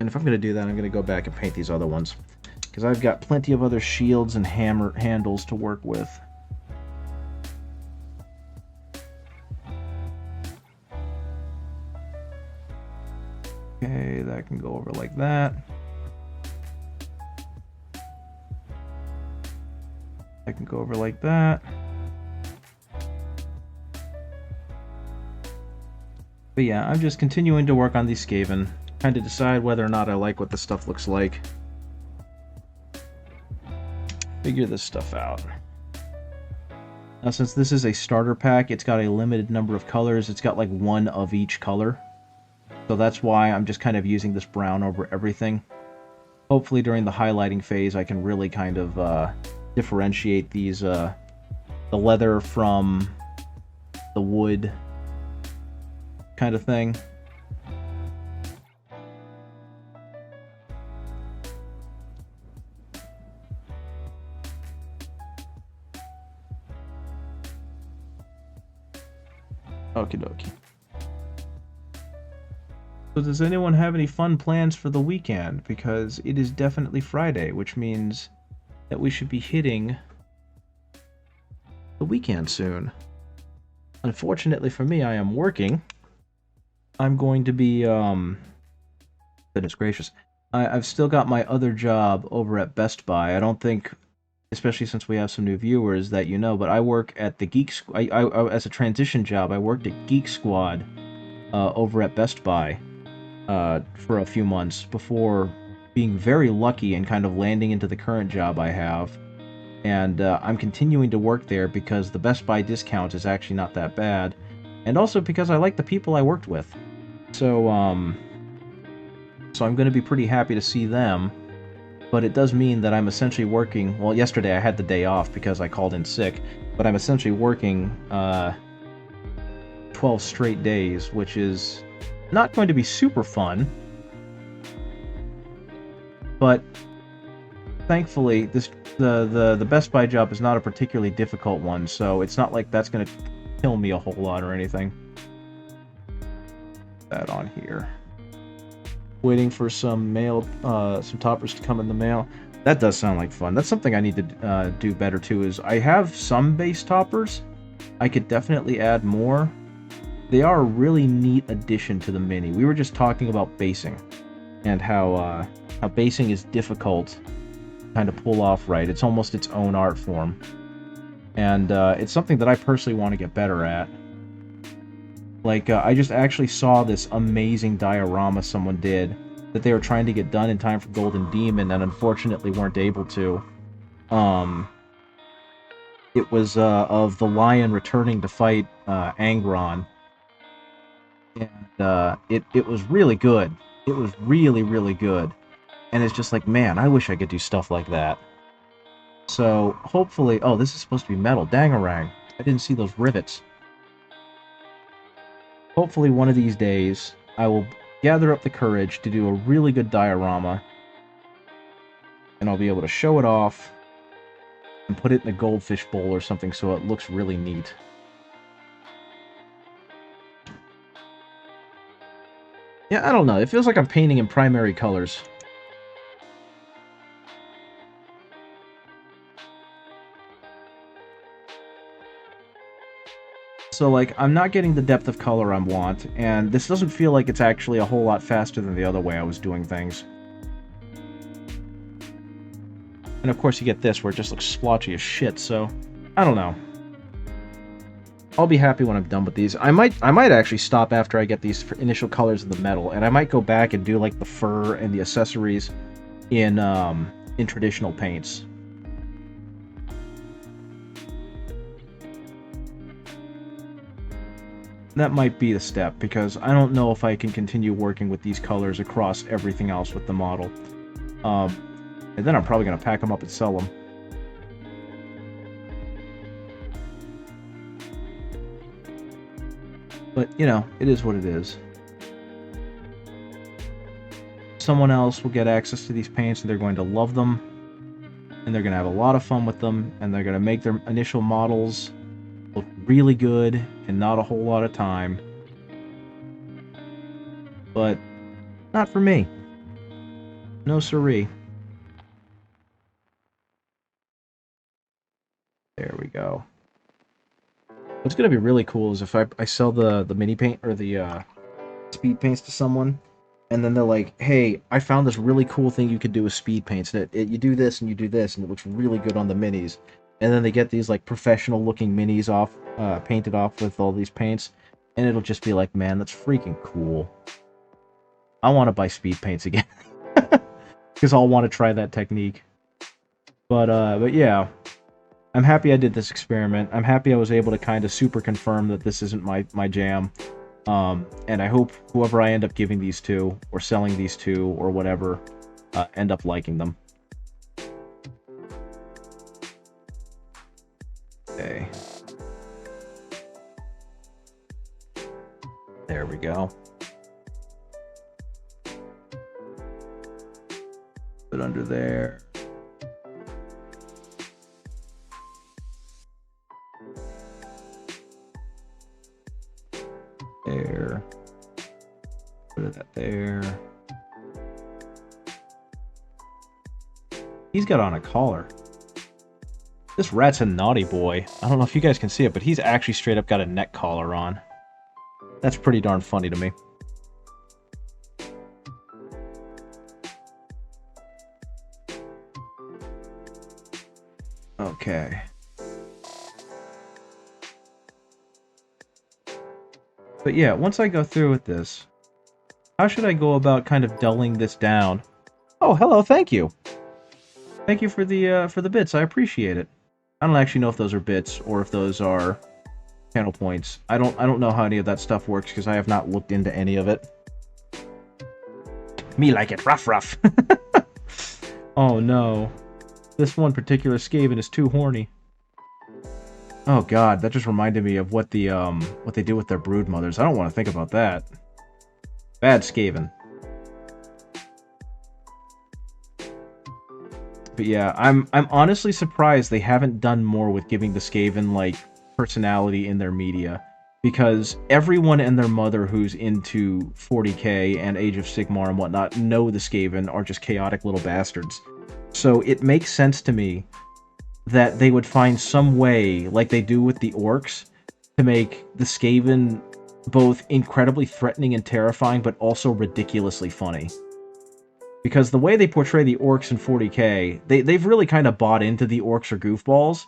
if I'm going to do that, I'm going to go back and paint these other ones. Because I've got plenty of other shields and hammer handles to work with. Okay, that can go over like that. That can go over like that. But yeah, I'm just continuing to work on these Skaven, trying to decide whether or not I like what this stuff looks like. Figure this stuff out. Now, since this is a starter pack, it's got a limited number of colors. It's got like 1 of each color. So that's why I'm just kind of using this brown over everything. Hopefully during the highlighting phase I can really kind of differentiate these, the leather from the wood kind of thing. Okie dokie. So does anyone have any fun plans for the weekend? Because it is definitely Friday, which means that we should be hitting the weekend soon. Unfortunately for me, I am working. I'm going to be, goodness gracious. I've still got my other job over at Best Buy. I don't think, especially since we have some new viewers, that you know, but I work at the Geek Squad. As a transition job, I worked at Geek Squad over at Best Buy for a few months before being very lucky and kind of landing into the current job I have. And I'm continuing to work there because the Best Buy discount is actually not that bad, and also because I like the people I worked with. So I'm going to be pretty happy to see them, but it does mean that I'm essentially working. Well, yesterday I had the day off because I called in sick, but I'm essentially working 12 straight days, which is not going to be super fun. But thankfully, the Best Buy job is not a particularly difficult one, so it's not like that's going to kill me a whole lot or anything. That on here. Waiting for some mail, some toppers to come in the mail. That does sound like fun. That's something I need to do better too. Is I have some base toppers. I could definitely add more. They are a really neat addition to the Mini. We were just talking about basing and how basing is difficult to kind of pull off right. It's almost its own art form, and it's something that I personally want to get better at. Like, I just actually saw this amazing diorama someone did that they were trying to get done in time for Golden Demon and unfortunately weren't able to. It was of the lion returning to fight Angron. And it was really good. It was really, really good. And it's just like, man, I wish I could do stuff like that. So, hopefully... Oh, this is supposed to be metal. Dangarang. I didn't see those rivets. Hopefully one of these days, I will gather up the courage to do a really good diorama, and I'll be able to show it off and put it in a goldfish bowl or something so it looks really neat. Yeah, I don't know. It feels like I'm painting in primary colors. So, like, I'm not getting the depth of color I want, and this doesn't feel like it's actually a whole lot faster than the other way I was doing things. And of course you get this, where it just looks splotchy as shit, so... I don't know. I'll be happy when I'm done with these. I might actually stop after I get these initial colors of the metal, and I might go back and do, like, the fur and the accessories in traditional paints. That might be the step, because I don't know if I can continue working with these colors across everything else with the model. And then I'm probably going to pack them up and sell them. But, you know, it is what it is. Someone else will get access to these paints, and they're going to love them, and they're going to have a lot of fun with them, and they're going to make their initial models look really good in not a whole lot of time. But not for me. No siree. There we go. What's going to be really cool is if I sell the mini paint or the speed paints to someone, and then they're like, hey, I found this really cool thing you could do with speed paints. And you do this and you do this, and it looks really good on the minis. And then they get these, like, professional-looking minis off, painted off with all these paints. And it'll just be like, man, that's freaking cool. I want to buy speed paints again. Because I'll want to try that technique. But yeah. I'm happy I did this experiment. I'm happy I was able to kind of super confirm that this isn't my jam. And I hope whoever I end up giving these to, or selling these to, or whatever, end up liking them. Okay. There we go. Put under there. there. Put that there. He's got on a collar. This rat's a naughty boy. I don't know if you guys can see it, but he's actually straight up got a neck collar on. That's pretty darn funny to me. Okay. But yeah, once I go through with this, how should I go about kind of dulling this down? Oh, hello, thank you. Thank you for the bits. I appreciate it. I don't actually know if those are bits or if those are channel points. I don't know how any of that stuff works because I have not looked into any of it. Me like it rough. Oh no. This one particular Skaven is too horny. Oh god, that just reminded me of what they do with their brood mothers. I don't want to think about that. Bad Skaven. But yeah, I'm honestly surprised they haven't done more with giving the Skaven like personality in their media, because everyone and their mother who's into 40k and Age of Sigmar and whatnot know the Skaven are just chaotic little bastards. So it makes sense to me that they would find some way, like they do with the orcs, to make the Skaven both incredibly threatening and terrifying, but also ridiculously funny. Because the way they portray the orcs in 40k, they've really kind of bought into the orcs are goofballs,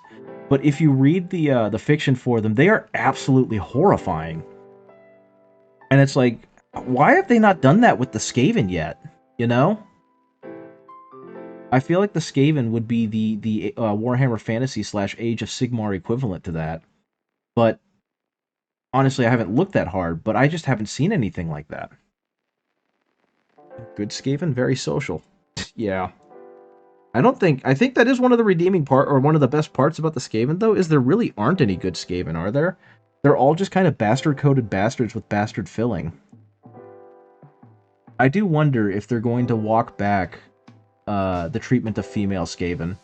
but if you read the fiction for them, they are absolutely horrifying. And it's like, why have they not done that with the Skaven yet? You know? I feel like the Skaven would be the Warhammer Fantasy / Age of Sigmar equivalent to that. But honestly, I haven't looked that hard, but I just haven't seen anything like that. Good Skaven, very social. Yeah. I think that is one of the redeeming part, or one of the best parts about the Skaven, though, is there really aren't any good Skaven, are there? They're all just kind of bastard-coated bastards with bastard filling. I do wonder if they're going to walk back the treatment of female Skaven,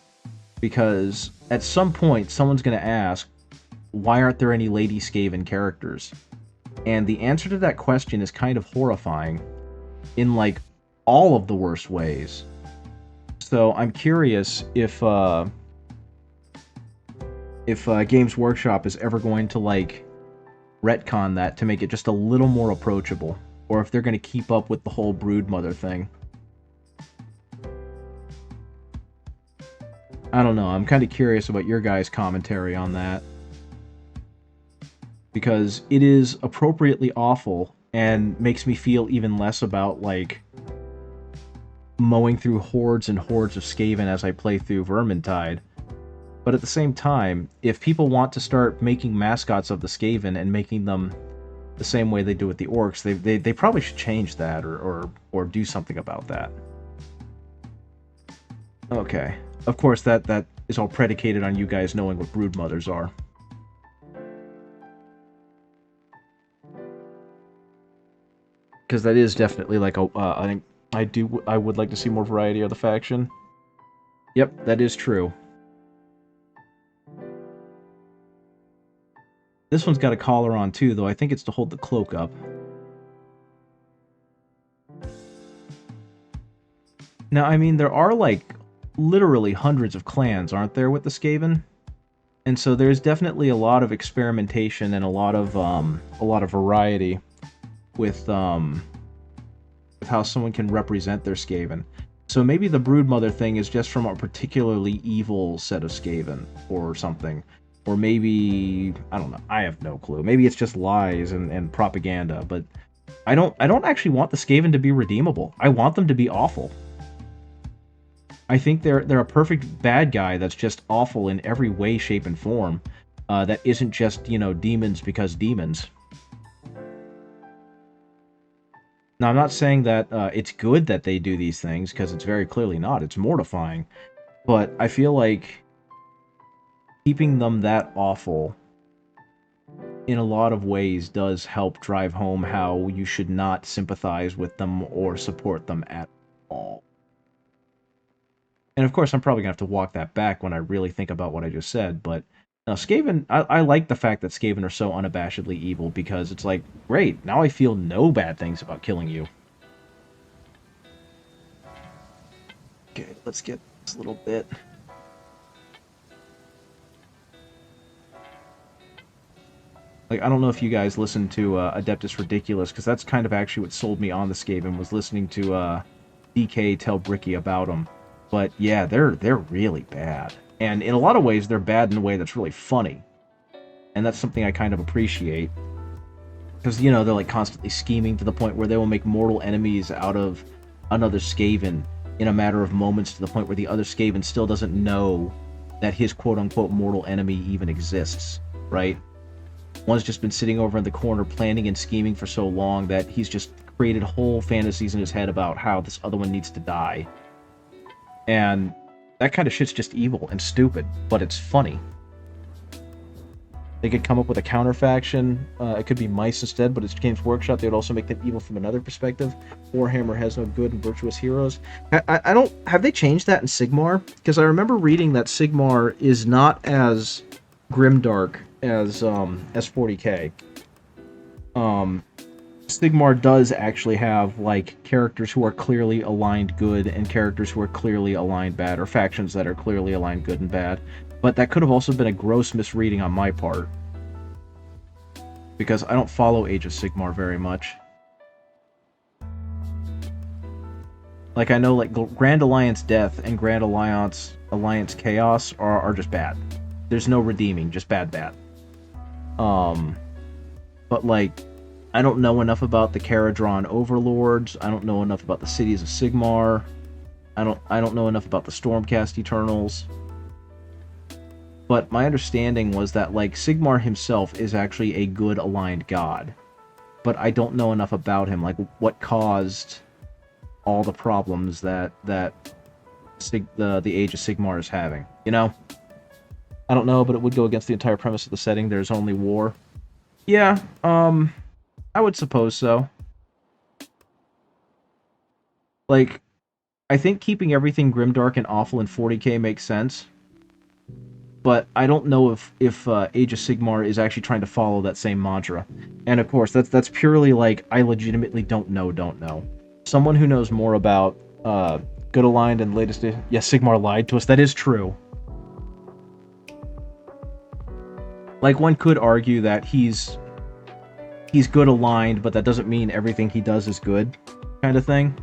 because at some point someone's going to ask, why aren't there any lady Skaven characters? And the answer to that question is kind of horrifying in like all of the worst ways. So I'm curious if Games Workshop is ever going to like retcon that to make it just a little more approachable, or if they're going to keep up with the whole broodmother thing. I don't know. I'm kind of curious about your guys' commentary on that, because it is appropriately awful and makes me feel even less about like mowing through hordes and hordes of Skaven as I play through Vermintide. But at the same time, if people want to start making mascots of the Skaven and making them the same way they do with the orcs, they probably should change that or do something about that. Okay. Of course, that is all predicated on you guys knowing what broodmothers are. Because that is definitely like a, I think I would like to see more variety of the faction. Yep, that is true. This one's got a collar on too, though I think it's to hold the cloak up. Now, I mean, there are like literally hundreds of clans, aren't there, with the Skaven? And so there's definitely a lot of experimentation and a lot of variety with how someone can represent their Skaven. So maybe the broodmother thing is just from a particularly evil set of Skaven or something. Or maybe, I don't know, I have no clue. Maybe it's just lies and propaganda, but I don't actually want the Skaven to be redeemable. I want them to be awful. I think they're a perfect bad guy that's just awful in every way, shape, and form. That isn't just, you know, demons because demons. Now, I'm not saying that it's good that they do these things, because it's very clearly not. It's mortifying. But I feel like keeping them that awful in a lot of ways does help drive home how you should not sympathize with them or support them at all. And of course, I'm probably going to have to walk that back when I really think about what I just said, but Now, Skaven, I like the fact that Skaven are so unabashedly evil because it's like, great, now I feel no bad things about killing you. Okay, let's get this little bit. Like, I don't know if you guys listened to Adeptus Ridiculous, because that's kind of actually what sold me on the Skaven, was listening to DK tell Bricky about them. But yeah, they're really bad. And in a lot of ways, they're bad in a way that's really funny. And that's something I kind of appreciate. Because, you know, they're like constantly scheming to the point where they will make mortal enemies out of another Skaven in a matter of moments, to the point where the other Skaven still doesn't know that his quote-unquote mortal enemy even exists, right? One's just been sitting over in the corner planning and scheming for so long that he's just created whole fantasies in his head about how this other one needs to die. And that kind of shit's just evil and stupid, but it's funny. They could come up with a counterfaction. It could be mice instead, but it's Games Workshop. They would also make them evil from another perspective. Warhammer has no good and virtuous heroes. I don't... Have they changed that in Sigmar? Because I remember reading that Sigmar is not as grimdark as 40k. Sigmar does actually have, like, characters who are clearly aligned good and characters who are clearly aligned bad, or factions that are clearly aligned good and bad. But that could have also been a gross misreading on my part, because I don't follow Age of Sigmar very much. Like, I know, like, Grand Alliance Death and Grand Alliance Chaos are just bad. There's no redeeming, just bad. But, like, I don't know enough about the Caradron Overlords. I don't know enough about the Cities of Sigmar. I don't know enough about the Stormcast Eternals. But my understanding was that, like, Sigmar himself is actually a good aligned god. But I don't know enough about him, like, what caused all the problems that the Age of Sigmar is having, you know? I don't know, but it would go against the entire premise of the setting. There's only war. Yeah, I would suppose so. Like, I think keeping everything grimdark and awful in 40k makes sense. But I don't know if Age of Sigmar is actually trying to follow that same mantra. And of course, that's purely like, I legitimately don't know. Someone who knows more about Good Aligned and latest... Yes, Sigmar lied to us. That is true. Like, one could argue that he's good aligned, but that doesn't mean everything he does is good, kind of thing.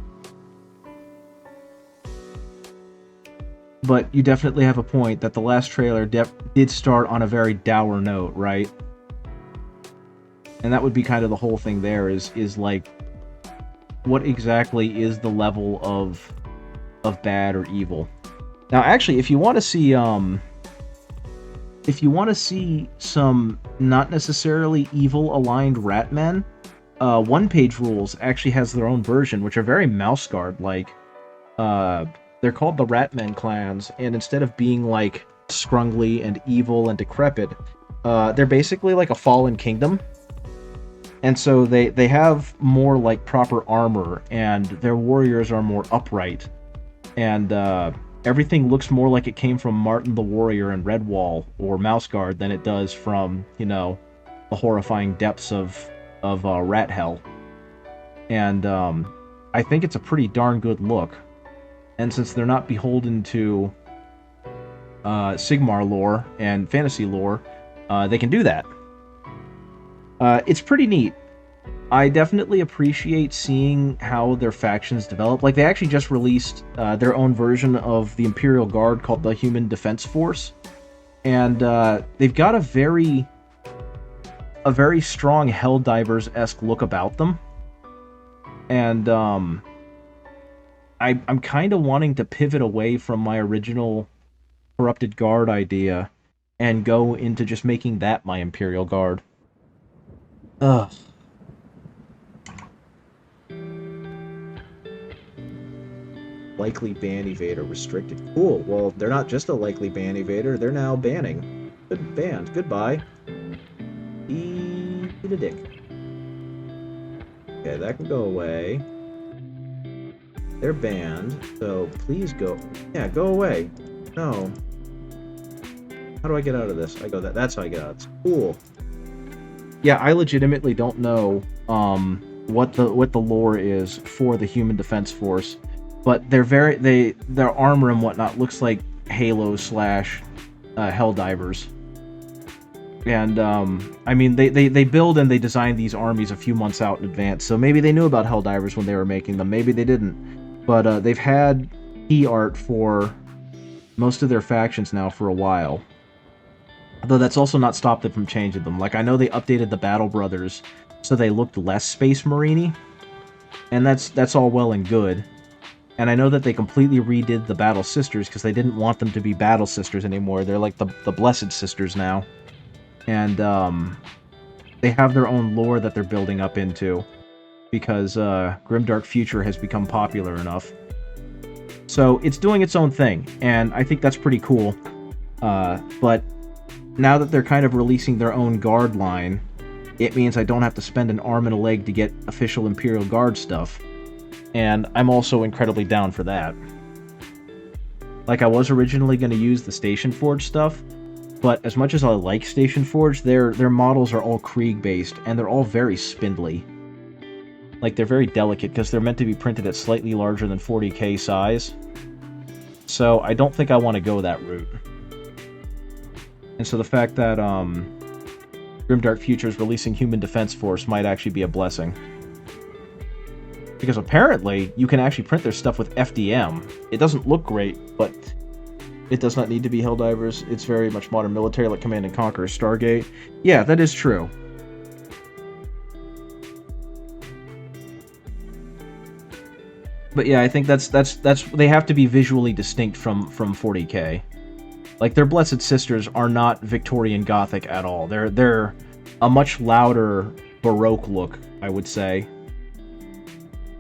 But you definitely have a point that the last trailer did start on a very dour note, right? And that would be kind of the whole thing there, is like, what exactly is the level of bad or evil? Now, actually, if you want to see some not necessarily evil aligned Ratmen, One Page Rules actually has their own version, which are very Mouse Guard like. They're called the Ratmen clans, and instead of being like scrungly and evil and decrepit, they're basically like a fallen kingdom. And so they have more like proper armor, and their warriors are more upright, and everything looks more like it came from Martin the Warrior in Redwall or Mouse Guard than it does from, you know, the horrifying depths of Rat Hell. And I think it's a pretty darn good look. And since they're not beholden to Sigmar lore and fantasy lore, they can do that. It's pretty neat. I definitely appreciate seeing how their factions develop. Like, they actually just released their own version of the Imperial Guard called the Human Defense Force. And they've got a very strong Helldivers-esque look about them. And I'm kind of wanting to pivot away from my original Corrupted Guard idea and go into just making that my Imperial Guard. Ugh. Likely ban evader restricted. Cool. Well, they're not just a likely ban evader, they're now banning. Good banned. Goodbye. Eat a dick. Okay, that can go away. They're banned, so please go. Yeah, go away. No. How do I get out of this? I go that. That's how I get out. It's cool. Yeah, I legitimately don't know what the lore is for the Human Defense Force, but their armor and whatnot looks like Halo slash Helldivers. And I mean, they build and they design these armies a few months out in advance, so maybe they knew about Helldivers when they were making them. Maybe they didn't, but they've had key art for most of their factions now for a while. Though that's also not stopped them from changing them. Like, I know they updated the Battle Brothers so they looked less Space Marine-y, and that's all well and good. And I know that they completely redid the Battle Sisters because they didn't want them to be Battle Sisters anymore. They're like the Blessed Sisters now. And they have their own lore that they're building up into because Grimdark Future has become popular enough. So it's doing its own thing, and I think that's pretty cool. But now that they're kind of releasing their own Guard line, it means I don't have to spend an arm and a leg to get official Imperial Guard stuff. And I'm also incredibly down for that. Like, I was originally going to use the Station Forge stuff, but as much as I like Station Forge, their models are all Krieg-based, and they're all very spindly. Like, they're very delicate, because they're meant to be printed at slightly larger than 40k size. So, I don't think I want to go that route. And so the fact that Grimdark Future is releasing Human Defense Force might actually be a blessing. Because apparently, you can actually print their stuff with FDM. It doesn't look great, but it does not need to be Helldivers. It's very much modern military, like Command & Conquer, Stargate. Yeah, that is true. But yeah, I think that's they have to be visually distinct from 40k. Like, their Blessed Sisters are not Victorian Gothic at all. They're a much louder Baroque look, I would say.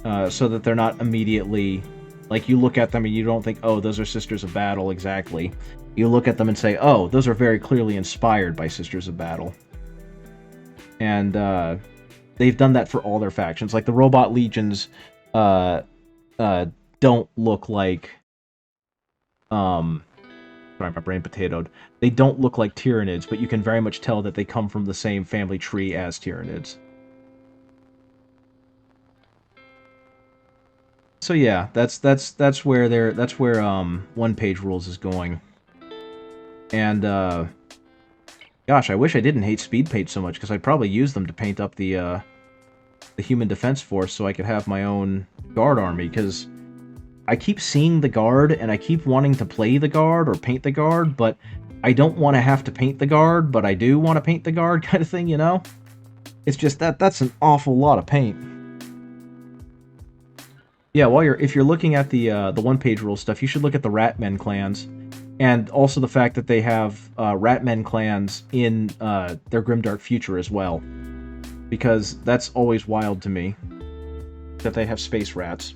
So that they're not immediately... Like, you look at them and you don't think, oh, those are Sisters of Battle exactly. You look at them and say, oh, those are very clearly inspired by Sisters of Battle. And they've done that for all their factions. Like, the Robot Legions don't look like... Sorry, my brain potatoed. They don't look like Tyranids, but you can very much tell that they come from the same family tree as Tyranids. So yeah, that's where One Page Rules is going. And gosh, I wish I didn't hate Speed Page so much, because I'd probably use them to paint up the Human Defense Force so I could have my own Guard army, because I keep seeing the Guard, and I keep wanting to play the Guard or paint the Guard, but I don't want to have to paint the Guard, but I do want to paint the Guard, kind of thing, you know? It's just that's an awful lot of paint. Yeah, if you're looking at the One-Page Rule stuff, you should look at the Ratmen clans, and also the fact that they have Ratmen clans in their Grimdark Future as well, because that's always wild to me that they have space rats.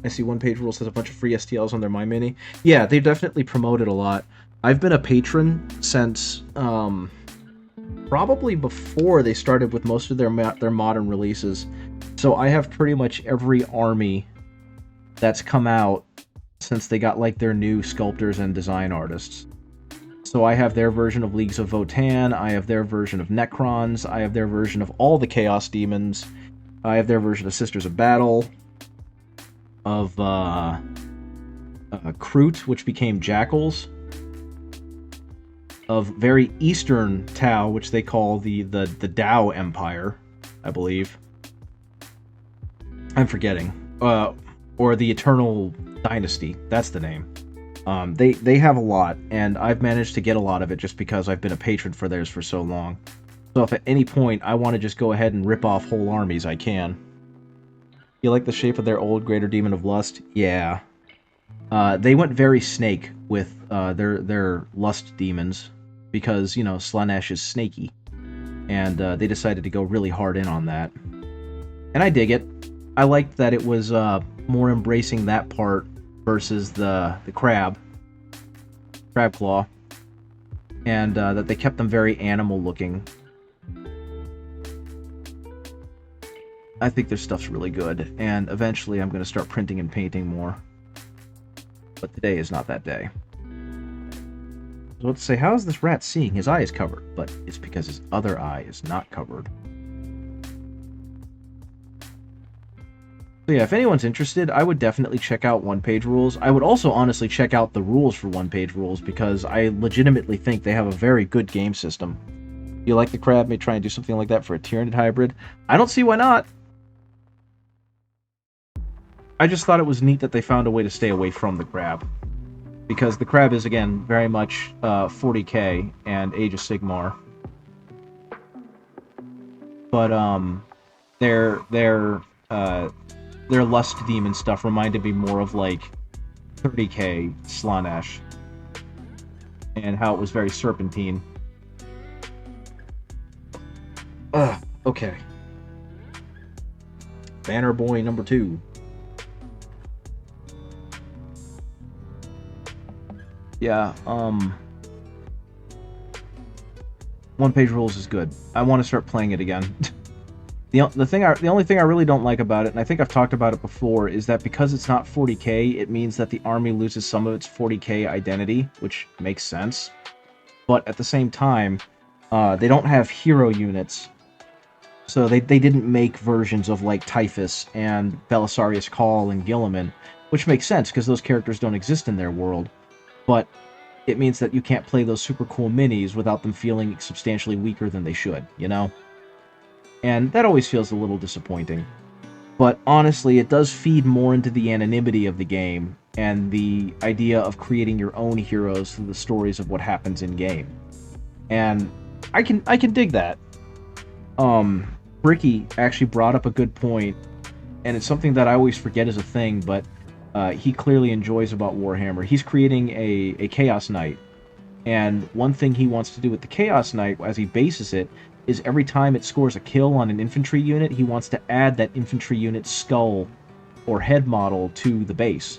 I see One Page Rules has a bunch of free STLs on their My Mini. Yeah, they definitely promote it a lot. I've been a patron since probably before they started with most of their modern releases. So I have pretty much every army that's come out since they got like their new sculptors and design artists. So I have their version of Leagues of Votann, I have their version of Necrons, I have their version of all the Chaos Demons, I have their version of Sisters of Battle, of Kroot, which became Jackals, of very Eastern Tau, which they call the Dao Empire, I believe. I'm forgetting. Or the Eternal Dynasty, that's the name. They have a lot, and I've managed to get a lot of it just because I've been a patron for theirs for so long. So if at any point I want to just go ahead and rip off whole armies, I can. You like the shape of their old Greater Demon of Lust? Yeah. They went very snake with their Lust demons, because, you know, Slaanesh is snaky. And they decided to go really hard in on that. And I dig it. I liked that it was more embracing that part versus the crab claw, and that they kept them very animal looking. I think their stuff's really good, and eventually I'm going to start printing and painting more. But today is not that day. was about to say, how is this rat seeing? His eye is covered, but it's because his other eye is not covered. So yeah, if anyone's interested, I would definitely check out One Page Rules. I would also honestly check out the rules for One Page Rules, because I legitimately think they have a very good game system. You like the crab, may try and do something like that for a Tyranid hybrid. I don't see why not. I just thought it was neat that they found a way to stay away from the crab. Because the crab is, again, very much 40k and Age of Sigmar. But, their Lust Demon stuff reminded me more of, like, 30k Slaanesh. And how it was very serpentine. Okay. Banner Boy number 2. Yeah, One Page Rules is good. I want to start playing it again. The only thing I really don't like about it, and I think I've talked about it before, is that because it's not 40k, it means that the army loses some of its 40k identity, which makes sense. But at the same time, they don't have hero units. So they didn't make versions of, like, Typhus and Belisarius Cawl and Guilliman, which makes sense, because those characters don't exist in their world. But it means that you can't play those super cool minis without them feeling substantially weaker than they should, you know? And that always feels a little disappointing. But honestly, it does feed more into the anonymity of the game, and the idea of creating your own heroes through the stories of what happens in-game. And I can dig that. Bricky actually brought up a good point, and it's something that I always forget is a thing, but he clearly enjoys about Warhammer. He's creating a Chaos Knight, and one thing he wants to do with the Chaos Knight, as he bases it, is every time it scores a kill on an infantry unit, he wants to add that infantry unit's skull or head model to the base.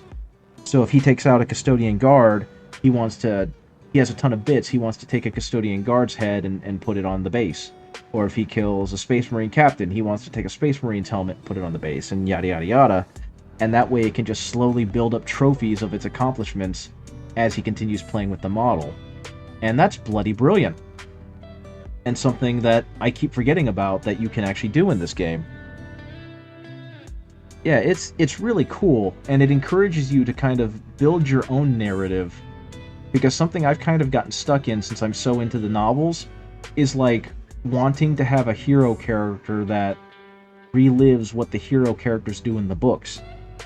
So if he takes out a Custodian Guard, he has a ton of bits, he wants to take a Custodian Guard's head and put it on the base. Or if he kills a Space Marine Captain, he wants to take a Space Marine's helmet and put it on the base, and yada yada yada. And that way it can just slowly build up trophies of its accomplishments as he continues playing with the model. And that's bloody brilliant. And something that I keep forgetting about that you can actually do in this game. Yeah, it's really cool, and it encourages you to kind of build your own narrative, because something I've kind of gotten stuck in since I'm so into the novels is, like, wanting to have a hero character that relives what the hero characters do in the books.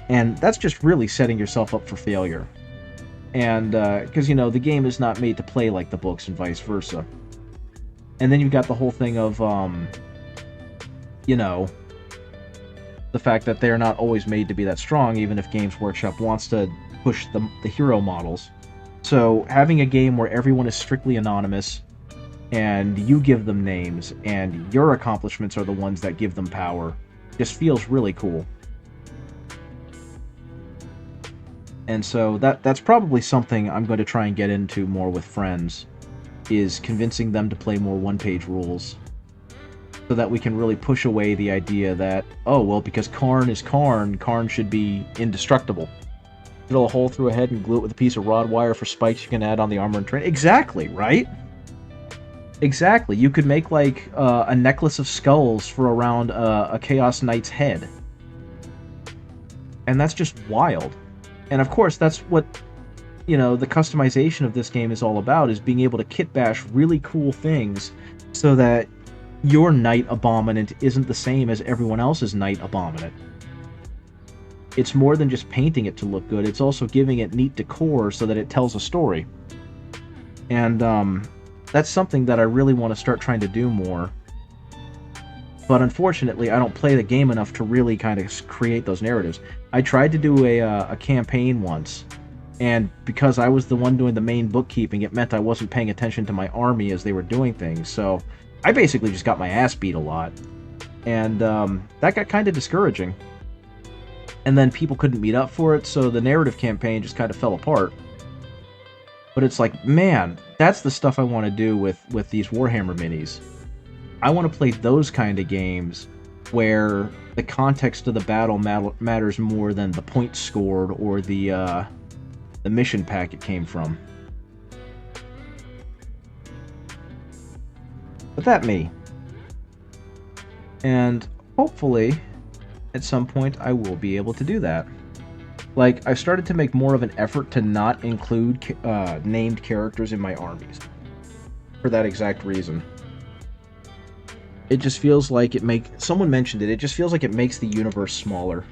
And that's just really setting yourself up for failure. And, because, you know, the game is not made to play like the books and vice versa. And then you've got the whole thing of, you know, the fact that they're not always made to be that strong, even if Games Workshop wants to push the hero models. So having a game where everyone is strictly anonymous, and you give them names, and your accomplishments are the ones that give them power, just feels really cool. And so that's probably something I'm going to try and get into more with friends, is convincing them to play more one-page rules, so that we can really push away the idea that, oh, well, because Karn is Karn, Karn should be indestructible. Drill a hole through a head and glue it with a piece of rod wire for spikes you can add on the armor and train. Exactly, right? Exactly. You could make, like, a necklace of skulls for around a Chaos Knight's head. And that's just wild. And of course, that's what, you know, the customization of this game is all about, is being able to kit bash really cool things so that your Knight Abominant isn't the same as everyone else's Knight Abominant. It's more than just painting it to look good, it's also giving it neat decor so that it tells a story. And, that's something that I really want to start trying to do more. But unfortunately, I don't play the game enough to really kind of create those narratives. I tried to do a campaign once, and because I was the one doing the main bookkeeping, it meant I wasn't paying attention to my army as they were doing things, so I basically just got my ass beat a lot. And that got kind of discouraging. And then people couldn't meet up for it, so the narrative campaign just kind of fell apart. But it's like, man, that's the stuff I want to do with these Warhammer minis. I want to play those kind of games where the context of the battle matters more than the points scored or the mission pack it came from. But that me. And hopefully, at some point, I will be able to do that. Like, I've started to make more of an effort to not include named characters in my armies. For that exact reason. It just feels like someone mentioned it, it just feels like it makes the universe smaller.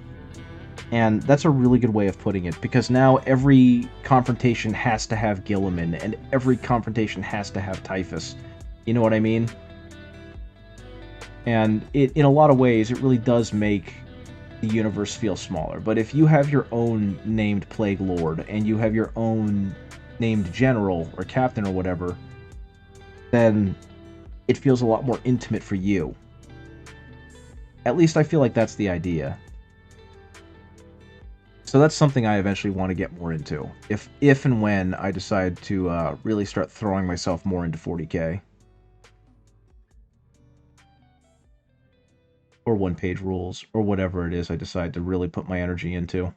And that's a really good way of putting it, because now every confrontation has to have Gilliman, and every confrontation has to have Typhus. You know what I mean? And in a lot of ways, it really does make the universe feel smaller. But if you have your own named Plague Lord, and you have your own named General, or Captain, or whatever, then it feels a lot more intimate for you. At least I feel like that's the idea. So that's something I eventually want to get more into, if and when I decide to really start throwing myself more into 40k. Or one-page rules, or whatever it is I decide to really put my energy into.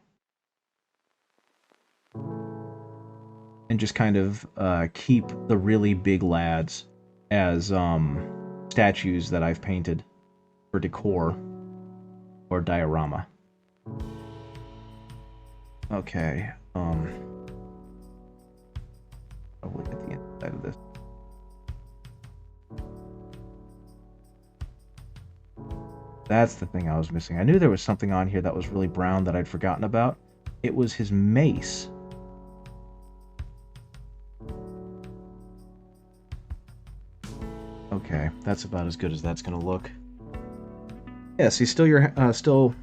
And just kind of keep the really big lads as statues that I've painted for decor or diorama. Okay, I'll look at the inside of this. That's the thing I was missing. I knew there was something on here that was really brown that I'd forgotten about. It was his mace. Okay, that's about as good as that's gonna look. Yes, he's still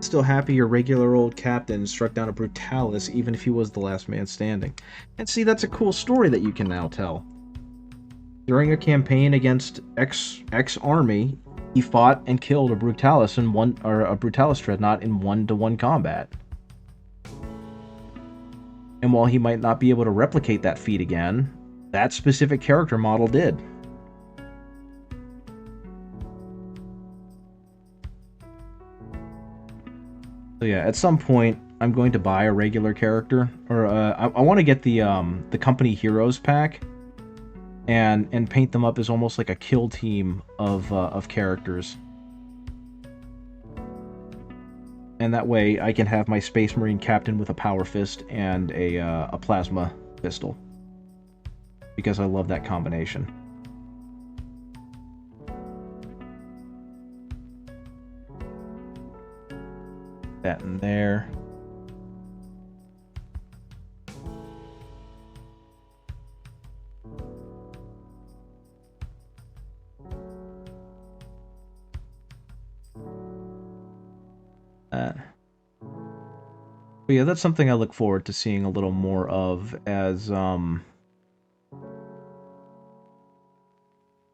still happy your regular old captain struck down a Brutalis, even if he was the last man standing. And see, that's a cool story that you can now tell. During a campaign against X army, he fought and killed a Brutalis a Brutalis dreadnought in 1-to-1 combat. And while he might not be able to replicate that feat again, that specific character model did. So yeah, at some point, I'm going to buy a regular character, or I want to get the company heroes pack, and paint them up as almost like a kill team of characters. And that way, I can have my Space Marine captain with a power fist and a plasma pistol, because I love that combination. That in there. But yeah, that's something I look forward to seeing a little more of as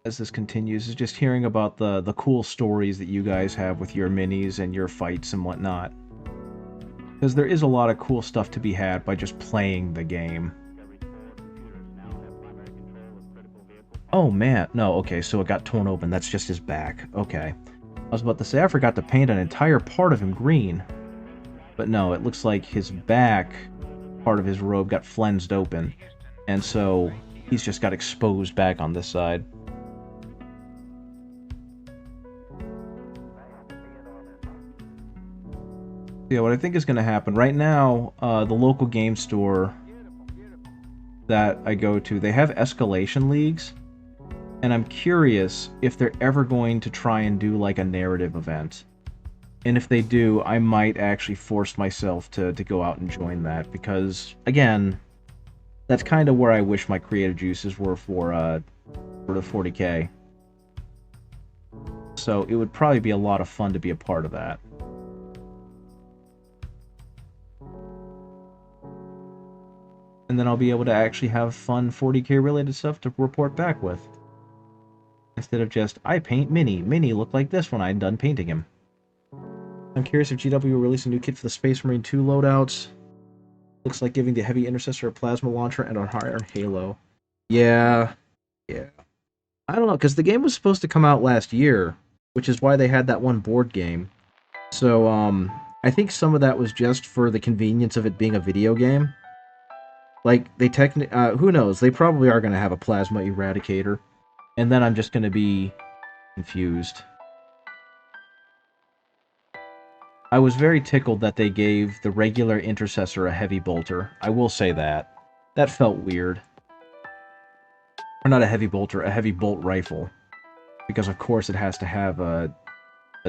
this continues, is just hearing about the cool stories that you guys have with your minis and your fights and whatnot. Because there is a lot of cool stuff to be had by just playing the game. Oh man, no, okay, so it got torn open, that's just his back. Okay. I was about to say, I forgot to paint an entire part of him green. But no, it looks like his back part of his robe got flensed open. And so he's just got exposed back on this side. Yeah, what I think is going to happen right now, the local game store that I go to, they have escalation leagues, and I'm curious if they're ever going to try and do like a narrative event. And if they do, I might actually force myself to go out and join that, because again, that's kind of where I wish my creative juices were for the 40k. So it would probably be a lot of fun to be a part of that. And then I'll be able to actually have fun 40k related stuff to report back with. Instead of just, I paint Mini. Mini looked like this when I'm done painting him. I'm curious if GW will release a new kit for the Space Marine 2 loadouts. Looks like giving the Heavy Intercessor a plasma launcher and a Iron Halo. Yeah. I don't know, because the game was supposed to come out last year, which is why they had that one board game. So, I think some of that was just for the convenience of it being a video game. Like, they who knows, they probably are going to have a Plasma Eradicator. And then I'm just going to be confused. I was very tickled that they gave the regular intercessor a heavy bolter. I will say that. That felt weird. Or not a heavy bolter, a heavy bolt rifle. Because of course it has to have a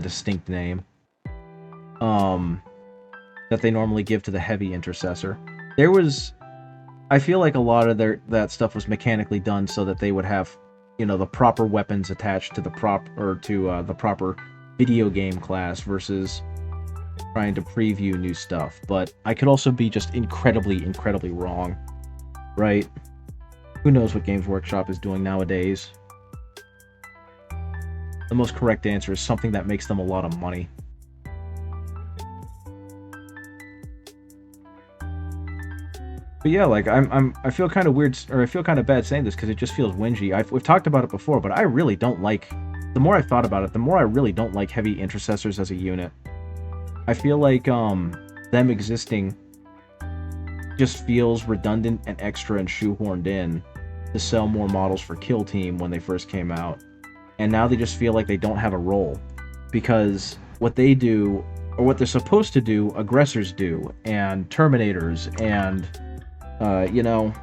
distinct name. That they normally give to the heavy intercessor. There was... I feel like a lot of that stuff was mechanically done so that they would have, you know, the proper weapons attached to the the proper video game class versus trying to preview new stuff. But I could also be just incredibly, incredibly wrong, right? Who knows what Games Workshop is doing nowadays? The most correct answer is something that makes them a lot of money. But yeah, like I feel kind of weird, or I feel kind of bad saying this because it just feels whingy. We've talked about it before, but I really don't like. The more I've thought about it, the more I really don't like heavy intercessors as a unit. I feel like them existing just feels redundant and extra and shoehorned in to sell more models for Kill Team when they first came out, and now they just feel like they don't have a role because what they do or what they're supposed to do, aggressors do, and Terminators and you know,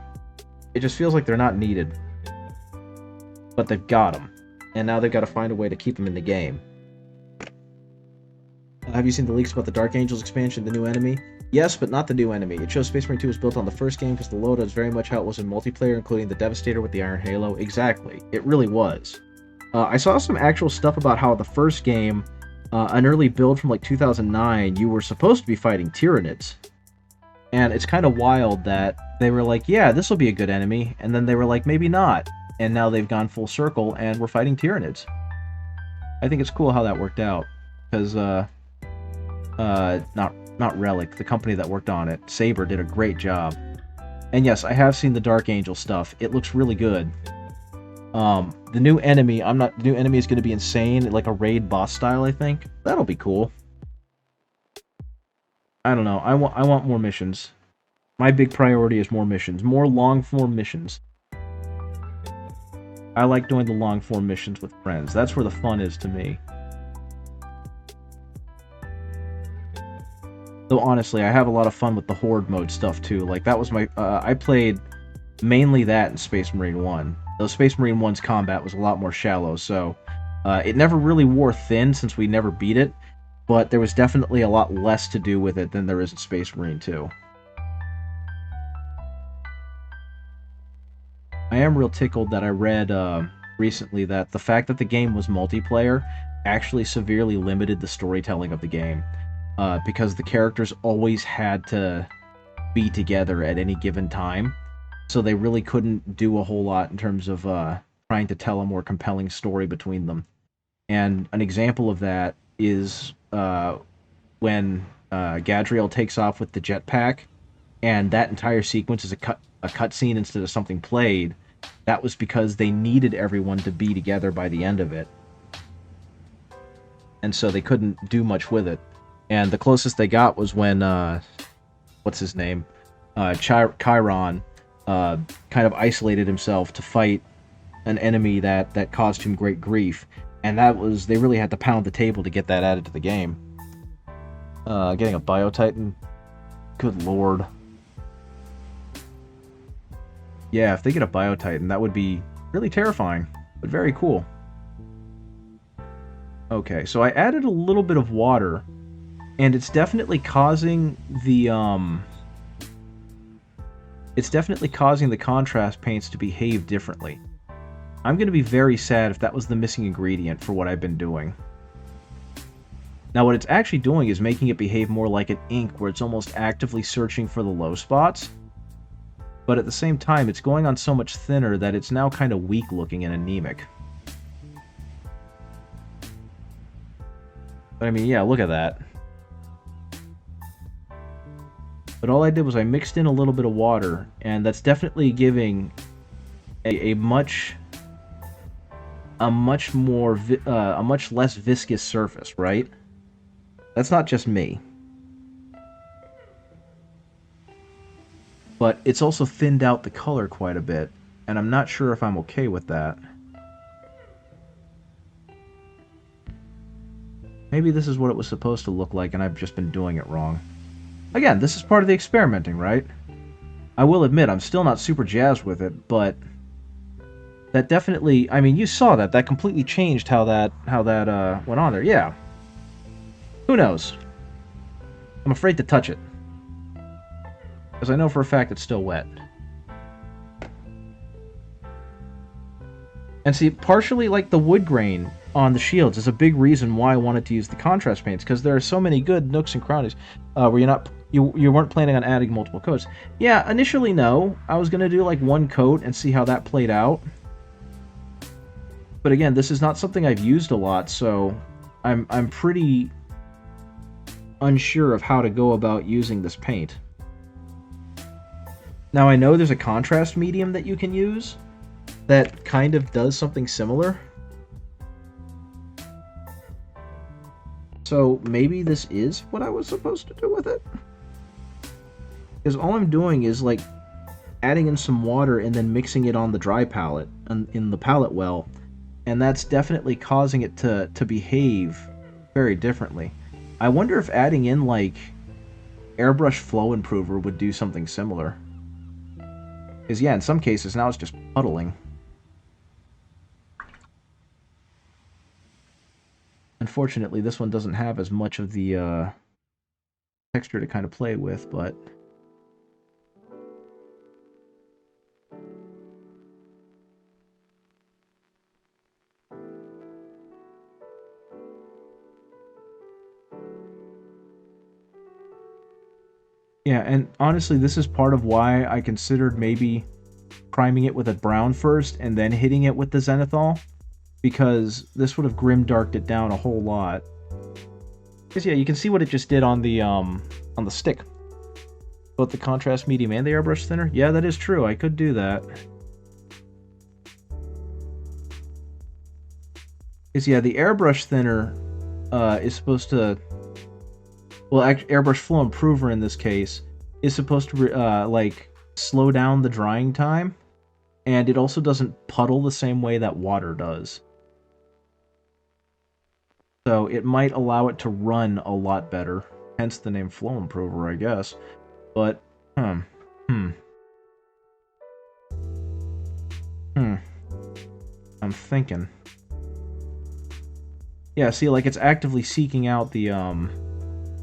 it just feels like they're not needed. But they've got them. And now they've got to find a way to keep them in the game. Have you seen the leaks about the Dark Angels expansion, the new enemy? Yes, but not the new enemy. It shows Space Marine 2 was built on the first game because the loadout is very much how it was in multiplayer, including the Devastator with the Iron Halo. Exactly. It really was. I saw some actual stuff about how the first game, an early build from like 2009, you were supposed to be fighting Tyranids. And it's kind of wild that they were like, yeah, this will be a good enemy, and then they were like, maybe not. And now they've gone full circle, and we're fighting Tyranids. I think it's cool how that worked out. Because, not Relic, the company that worked on it, Saber, did a great job. And yes, I have seen the Dark Angel stuff. It looks really good. The new enemy, the new enemy is going to be insane, like a raid boss style, I think. That'll be cool. I don't know. I want more missions. My big priority is more missions. More long-form missions. I like doing the long-form missions with friends. That's where the fun is to me. Though honestly, I have a lot of fun with the Horde mode stuff too. Like that was my... I played mainly that in Space Marine 1. Though Space Marine 1's combat was a lot more shallow, so... it never really wore thin since we never beat it. But there was definitely a lot less to do with it than there is in Space Marine 2. I am real tickled that I read recently that the fact that the game was multiplayer actually severely limited the storytelling of the game. Because the characters always had to be together at any given time. So they really couldn't do a whole lot in terms of trying to tell a more compelling story between them. And an example of that is when Gadriel takes off with the jetpack, and that entire sequence is a cutscene instead of something played. That was because they needed everyone to be together by the end of it. And so they couldn't do much with it. And the closest they got was when, what's his name? Chiron kind of isolated himself to fight an enemy that caused him great grief. And they really had to pound the table to get that added to the game. Getting a Biotitan? Good lord. Yeah, if they get a Biotitan, that would be really terrifying, but very cool. Okay, so I added a little bit of water, and it's definitely causing the contrast paints to behave differently. I'm going to be very sad if that was the missing ingredient for what I've been doing. Now what it's actually doing is making it behave more like an ink, where it's almost actively searching for the low spots. But at the same time, it's going on so much thinner that it's now kind of weak looking and anemic. But I mean, yeah, look at that. But all I did was I mixed in a little bit of water, and that's definitely giving a much less viscous surface, right? That's not just me. But it's also thinned out the color quite a bit, and I'm not sure if I'm okay with that. Maybe this is what it was supposed to look like and I've just been doing it wrong. Again, this is part of the experimenting, right? I will admit, I'm still not super jazzed with it, but that definitely, I mean, you saw that. That completely changed how that went on there. Yeah. Who knows? I'm afraid to touch it. Because I know for a fact it's still wet. And see, partially, like, the wood grain on the shields is a big reason why I wanted to use the contrast paints, because there are so many good nooks and crannies where you weren't planning on adding multiple coats. Yeah, initially, no. I was going to do, like, one coat and see how that played out. But again, this is not something I've used a lot, so I'm pretty unsure of how to go about using this paint. Now, I know there's a contrast medium that you can use that kind of does something similar. So maybe this is what I was supposed to do with it? Because all I'm doing is, like, adding in some water and then mixing it on the dry palette, in the palette well, and that's definitely causing it to behave very differently. I wonder if adding in, like, airbrush flow improver would do something similar. Because, yeah, in some cases, now it's just puddling. Unfortunately, this one doesn't have as much of the texture to kind of play with, but... Yeah, and honestly, this is part of why I considered maybe priming it with a brown first and then hitting it with the zenithal, because this would have grimdarked it down a whole lot. Because yeah, you can see what it just did on the stick. Both the contrast medium and the airbrush thinner. Yeah, that is true. I could do that. Because yeah, the airbrush thinner is supposed to... Well, airbrush flow improver in this case is supposed to like slow down the drying time, and it also doesn't puddle the same way that water does. So it might allow it to run a lot better, hence the name flow improver, I guess. But I'm thinking. Yeah, see, like, it's actively seeking out the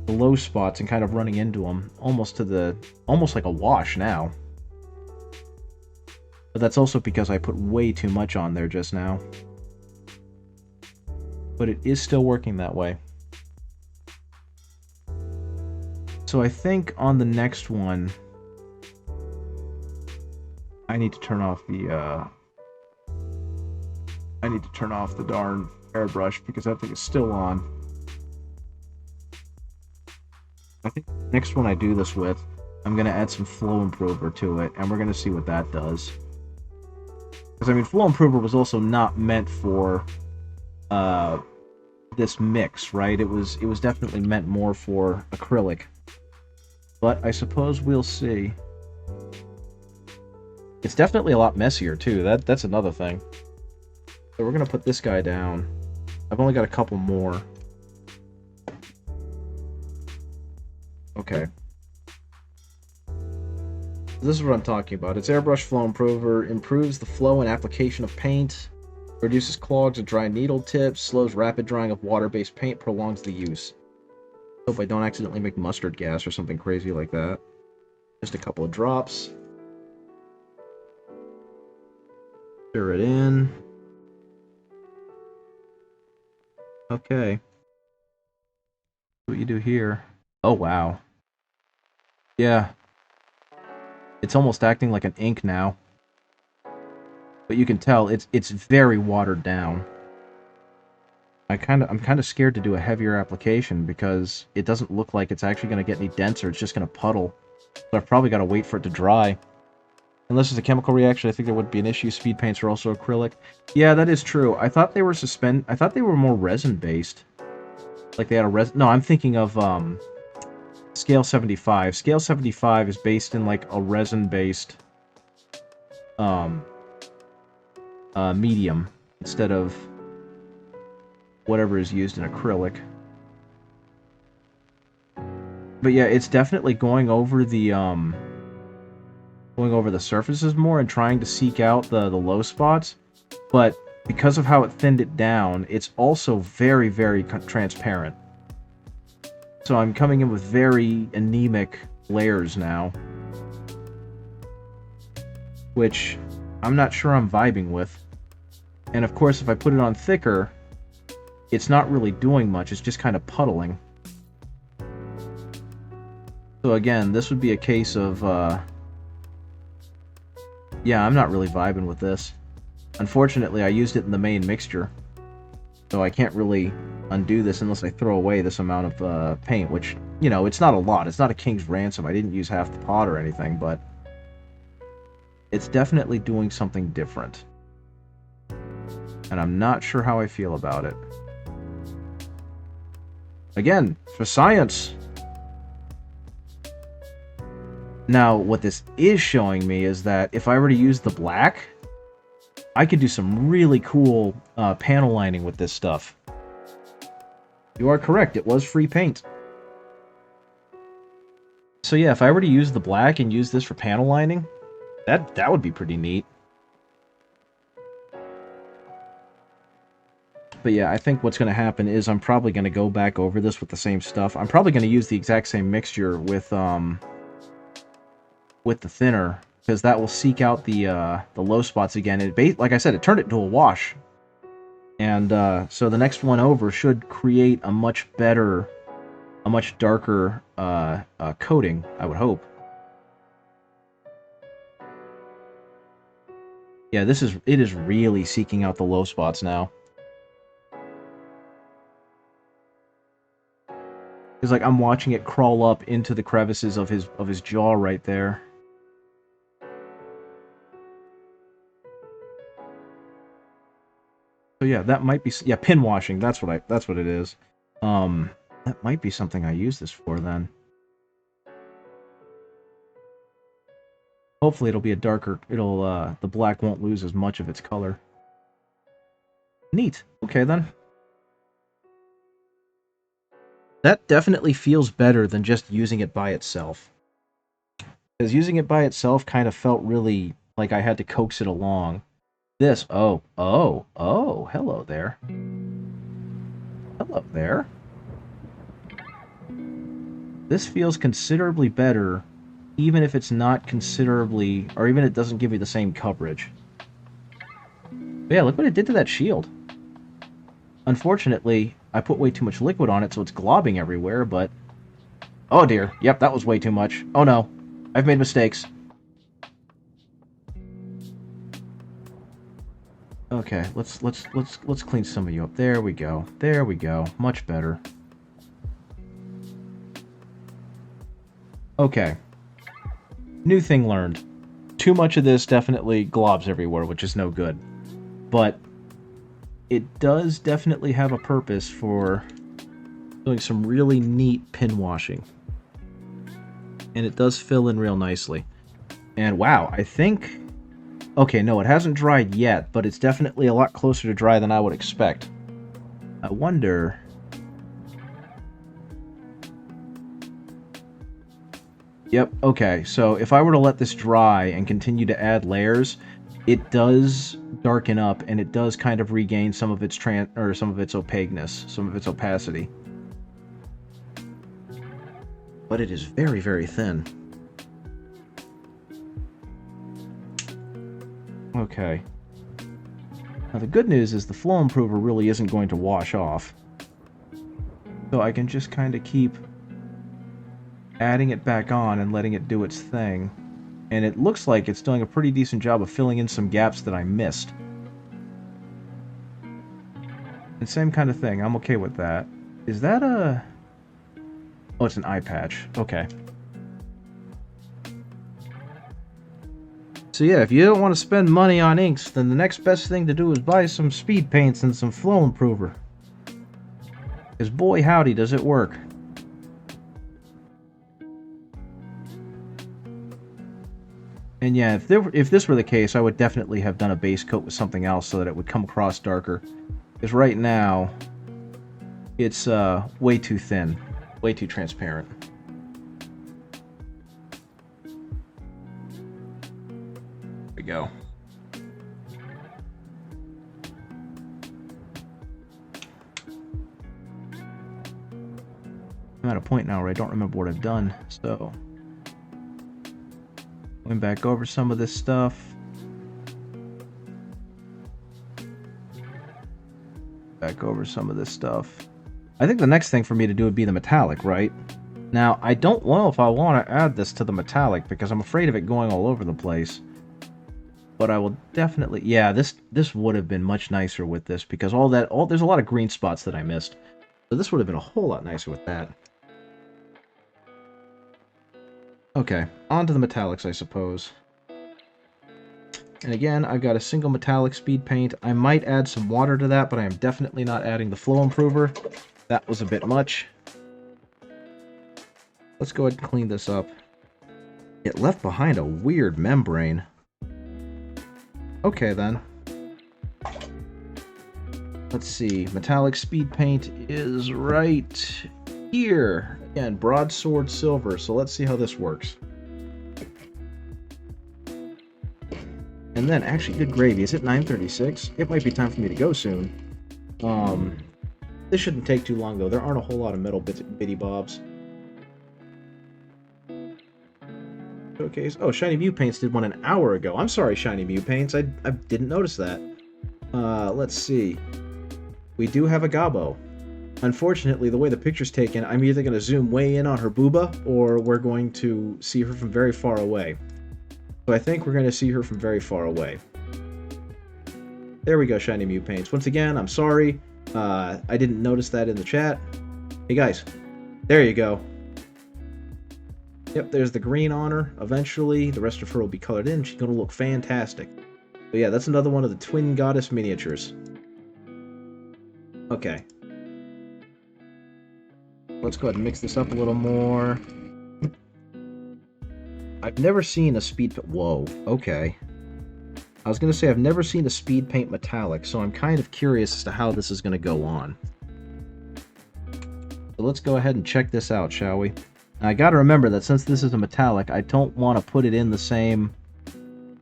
low spots and kind of running into them, almost like a wash now. But that's also because I put way too much on there just now. But it is still working that way. So I think on the next one, I need to turn off the darn airbrush because that thing is still on. I think the next one I do this with, I'm going to add some flow improver to it, and we're going to see what that does. Because, I mean, flow improver was also not meant for this mix, right? It was definitely meant more for acrylic. But I suppose we'll see. It's definitely a lot messier, too. That's another thing. So we're going to put this guy down. I've only got a couple more. Okay. This is what I'm talking about. It's airbrush flow improver, improves the flow and application of paint, reduces clogs of dry needle tips, slows rapid drying of water-based paint, prolongs the use. Hope I don't accidentally make mustard gas or something crazy like that. Just a couple of drops. Stir it in. Okay. What you do here. Oh, wow. Yeah. It's almost acting like an ink now. But you can tell it's very watered down. I'm kind of scared to do a heavier application because it doesn't look like it's actually going to get any denser. It's just going to puddle. So I've probably got to wait for it to dry. Unless it's a chemical reaction, I think there would be an issue. Speed paints are also acrylic. Yeah, that is true. I thought they were I thought they were more resin-based. Like they had a resin... No, I'm thinking of Scale 75. Scale 75 is based in like a resin-based medium instead of whatever is used in acrylic. But yeah, it's definitely going over the surfaces more and trying to seek out the low spots. But because of how it thinned it down, it's also very, very transparent. So I'm coming in with very anemic layers now, which I'm not sure I'm vibing with. And of course, if I put it on thicker, it's not really doing much, it's just kind of puddling. So again, this would be a case of, yeah, I'm not really vibing with this. Unfortunately, I used it in the main mixture, so I can't really undo this unless I throw away this amount of paint, which, you know, it's not a lot. It's not a king's ransom. I didn't use half the pot or anything, but it's definitely doing something different. And I'm not sure how I feel about it. Again, for science. Now, what this is showing me is that if I were to use the black, I could do some really cool panel lining with this stuff. You are correct, it was free paint. So yeah, if I were to use the black and use this for panel lining, that would be pretty neat. But yeah, I think what's going to happen is I'm probably going to go back over this with the same stuff. I'm probably going to use the exact same mixture with the thinner, because that will seek out the low spots again. Like I said, it turned it into a wash. And so the next one over should create a much better, a much darker coating, I would hope. Yeah, it is really seeking out the low spots now. It's like I'm watching it crawl up into the crevices of his jaw right there. So yeah, that might be, yeah, pin washing. That's what it is. That might be something I use this for then. Hopefully it'll be a darker, the black won't lose as much of its color. Neat. Okay then. That definitely feels better than just using it by itself. Because using it by itself kind of felt really like I had to coax it along. This, oh, hello there. Hello there. This feels considerably better, even if it's not considerably, or even if it doesn't give you the same coverage. But yeah, look what it did to that shield. Unfortunately, I put way too much liquid on it, so it's globbing everywhere, but... Oh dear, yep, that was way too much. Oh no, I've made mistakes. Okay, let's clean some of you up. There we go. There we go. Much better. Okay. New thing learned. Too much of this definitely globs everywhere, which is no good. But it does definitely have a purpose for doing some really neat pin washing. And it does fill in real nicely. And wow, I think... Okay, no, it hasn't dried yet, but it's definitely a lot closer to dry than I would expect. I wonder... Yep, okay, so if I were to let this dry and continue to add layers, it does darken up, and it does kind of regain some of its opaqueness, some of its opacity. But it is very, very thin. Okay. Now the good news is the flow improver really isn't going to wash off. So I can just kind of keep adding it back on and letting it do its thing. And it looks like it's doing a pretty decent job of filling in some gaps that I missed. And same kind of thing, I'm okay with that. Is that a... Oh, it's an eye patch. Okay. So yeah, if you don't want to spend money on inks, then the next best thing to do is buy some speed paints and some flow improver. Because boy howdy does it work. And yeah, if this were the case, I would definitely have done a base coat with something else so that it would come across darker. Because right now, it's way too thin, way too transparent. go. I'm at a point now where I don't remember what I've done, so going back over some of this stuff. Back over some of this stuff. I think the next thing for me to do would be the metallic, right? Now, I don't know if I want to add this to the metallic because I'm afraid of it going all over the place. But I will definitely... Yeah, this would have been much nicer with this because there's a lot of green spots that I missed. So this would have been a whole lot nicer with that. Okay, on to the metallics, I suppose. And again, I've got a single metallic speed paint. I might add some water to that, but I am definitely not adding the flow improver. That was a bit much. Let's go ahead and clean this up. It left behind a weird membrane. Okay, then. Let's see. Metallic speed paint is right here. Again, broadsword silver. So let's see how this works. And then, actually, good gravy. Is it 9:36? It might be time for me to go soon. This shouldn't take too long, though. There aren't a whole lot of metal bitty bobs. Showcase. Oh, Shiny Mew Paints did one an hour ago. I'm sorry, Shiny Mew Paints. I didn't notice that. Let's see. We do have a Gabo. Unfortunately, the way the picture's taken, I'm either going to zoom way in on her booba, or we're going to see her from very far away. So I think we're going to see her from very far away. There we go, Shiny Mew Paints. Once again, I'm sorry. I didn't notice that in the chat. Hey guys, there you go. Yep, there's the green on her. Eventually, the rest of her will be colored in. She's going to look fantastic. But yeah, that's another one of the Twin Goddess miniatures. Okay. Let's go ahead and mix this up a little more. I've never seen a speed... Whoa, okay. I was going to say I've never seen a speed paint metallic, so I'm kind of curious as to how this is going to go on. So let's go ahead and check this out, shall we? Now, I got to remember that since this is a metallic, I don't want to put it in the same...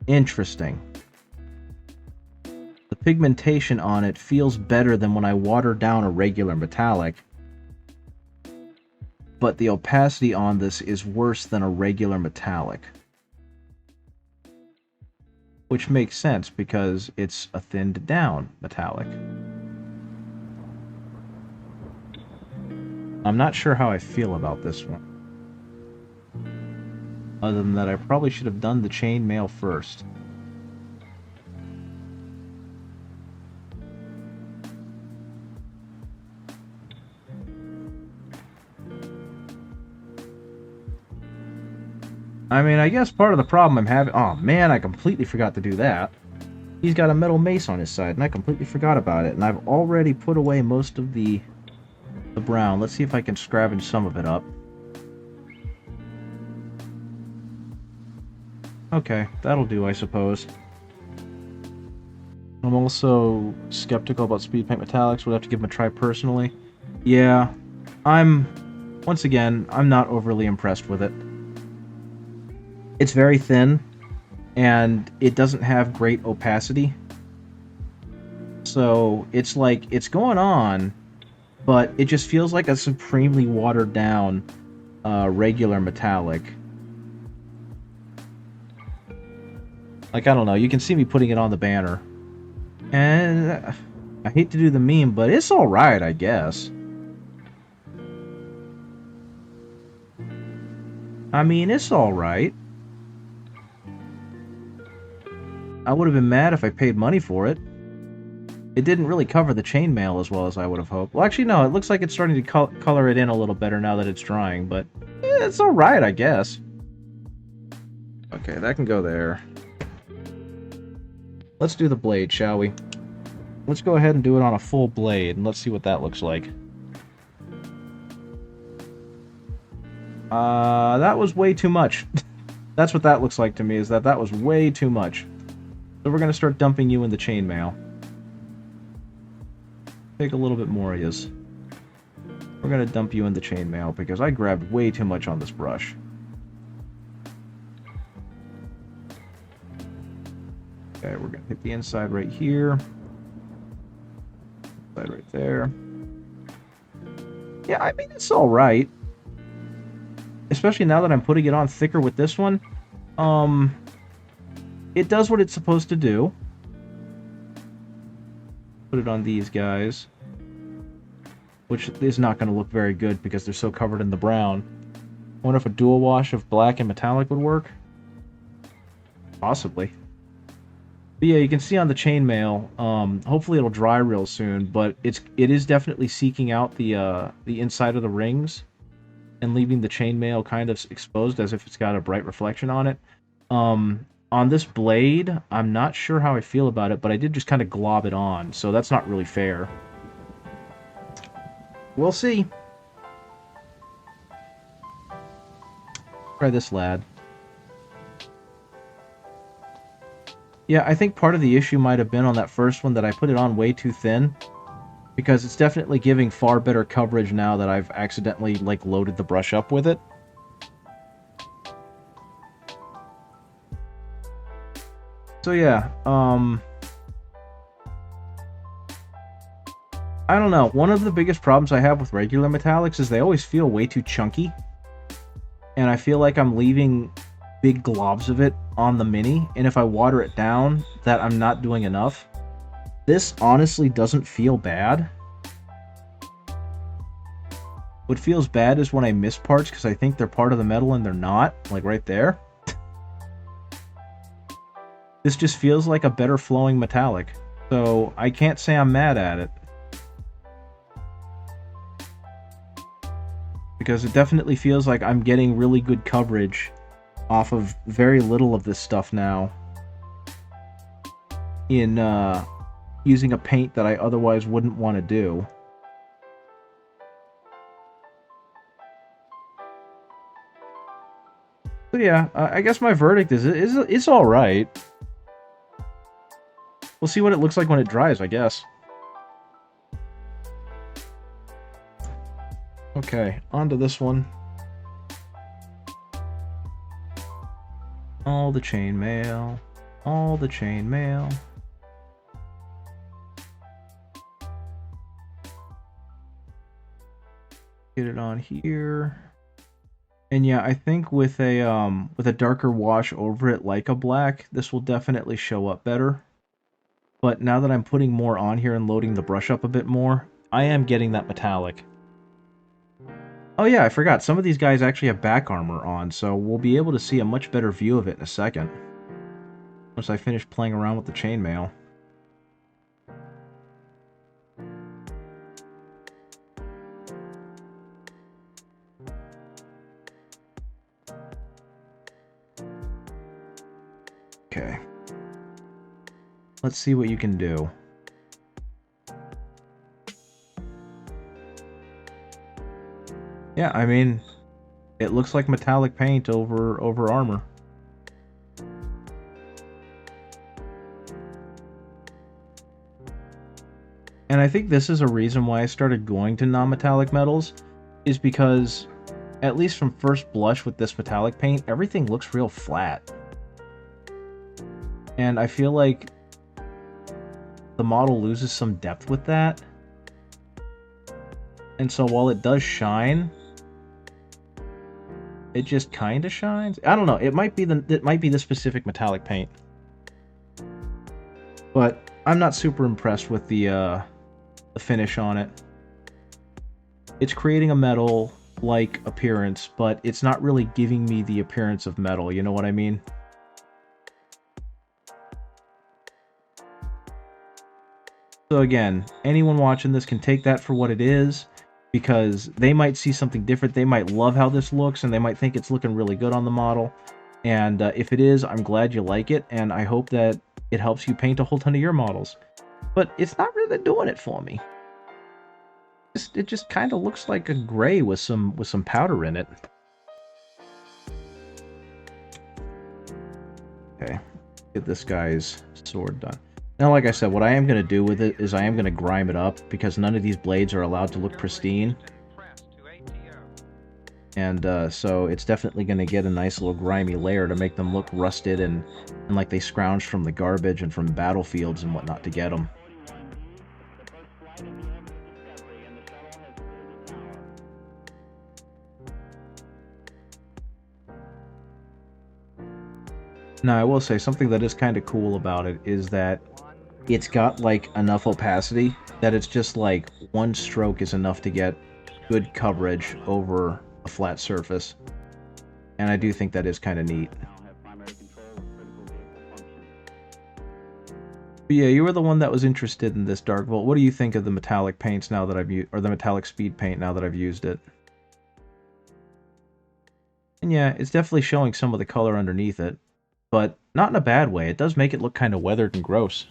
Interesting. The pigmentation on it feels better than when I water down a regular metallic. But the opacity on this is worse than a regular metallic. Which makes sense because it's a thinned down metallic. I'm not sure how I feel about this one. Other than that, I probably should have done the chainmail first. I mean, I guess part of the problem I'm having... Oh, man, I completely forgot to do that. He's got a metal mace on his side, and I completely forgot about it. And I've already put away most of the brown. Let's see if I can scavenge some of it up. Okay, that'll do, I suppose. I'm also skeptical about speed paint metallics. We'll have to give them a try personally. Yeah, once again, I'm not overly impressed with it. It's very thin, and it doesn't have great opacity. So, it's like, it's going on, but it just feels like a supremely watered down regular metallic. Like, I don't know, you can see me putting it on the banner. And I hate to do the meme, but it's alright, I guess. I mean, it's alright. I would have been mad if I paid money for it. It didn't really cover the chainmail as well as I would have hoped. Well, actually, no, it looks like it's starting to color it in a little better now that it's drying, but it's alright, I guess. Okay, that can go there. Let's do the blade, shall we? Let's go ahead and do it on a full blade, and let's see what that looks like. That was way too much. That's what that looks like to me, is that was way too much. So we're going to start dumping you in the chainmail. Take a little bit more of yous. We're going to dump you in the chainmail because I grabbed way too much on this brush. Okay, we're gonna hit the inside right here. Inside right there. Yeah, I mean, it's alright. Especially now that I'm putting it on thicker with this one. It does what it's supposed to do. Put it on these guys. Which is not going to look very good because they're so covered in the brown. I wonder if a dual wash of black and metallic would work? Possibly. But yeah, you can see on the chainmail, hopefully it'll dry real soon, but it is definitely seeking out the inside of the rings and leaving the chainmail kind of exposed as if it's got a bright reflection on it. On this blade, I'm not sure how I feel about it, but I did just kind of glob it on, so that's not really fair. We'll see. Try this, lad. Yeah, I think part of the issue might have been on that first one that I put it on way too thin. Because it's definitely giving far better coverage now that I've accidentally, like, loaded the brush up with it. So yeah, I don't know. One of the biggest problems I have with regular metallics is they always feel way too chunky. And I feel like I'm leaving big globs of it on the Mini, and if I water it down, that I'm not doing enough. This honestly doesn't feel bad. What feels bad is when I miss parts because I think they're part of the metal and they're not, like right there. This just feels like a better flowing metallic, so I can't say I'm mad at it. Because it definitely feels like I'm getting really good coverage off of very little of this stuff now. In using a paint that I otherwise wouldn't want to do. So yeah, I guess my verdict is it's all right. We'll see what it looks like when it dries, I guess. Okay, on to this one. All the chainmail. All the chainmail. Get it on here. And yeah, I think with a darker wash over it like a black, this will definitely show up better. But now that I'm putting more on here and loading the brush up a bit more, I am getting that metallic. Oh yeah, I forgot. Some of these guys actually have back armor on, so we'll be able to see a much better view of it in a second. Once I finish playing around with the chainmail. Okay. Let's see what you can do. Yeah, I mean, it looks like metallic paint over armor. And I think this is a reason why I started going to non-metallic metals, is because, at least from first blush with this metallic paint, everything looks real flat. And I feel like the model loses some depth with that. And so while it does shine, it just kind of shines. I don't know. It might be the specific metallic paint. But I'm not super impressed with the finish on it. It's creating a metal-like appearance, but it's not really giving me the appearance of metal. You know what I mean? So again, anyone watching this can take that for what it is, because they might see something different. They might love how this looks, and they might think it's looking really good on the model. And if it is, I'm glad you like it, and I hope that it helps you paint a whole ton of your models. But it's not really doing it for me. It just kind of looks like a gray with some powder in it. Okay, get this guy's sword done. Now, like I said, what I am going to do with it is I am going to grime it up, because none of these blades are allowed to look pristine. And so it's definitely going to get a nice little grimy layer to make them look rusted and like they scrounged from the garbage and from battlefields and whatnot to get them. Now, I will say something that is kind of cool about it is that it's got like enough opacity that it's just like one stroke is enough to get good coverage over a flat surface. And I do think that is kind of neat. But yeah, you were the one that was interested in this Dark Vault. What do you think of the metallic paints now that I've used, or the metallic speed paint now that I've used it? And yeah, it's definitely showing some of the color underneath it, but not in a bad way. It does make it look kind of weathered and gross.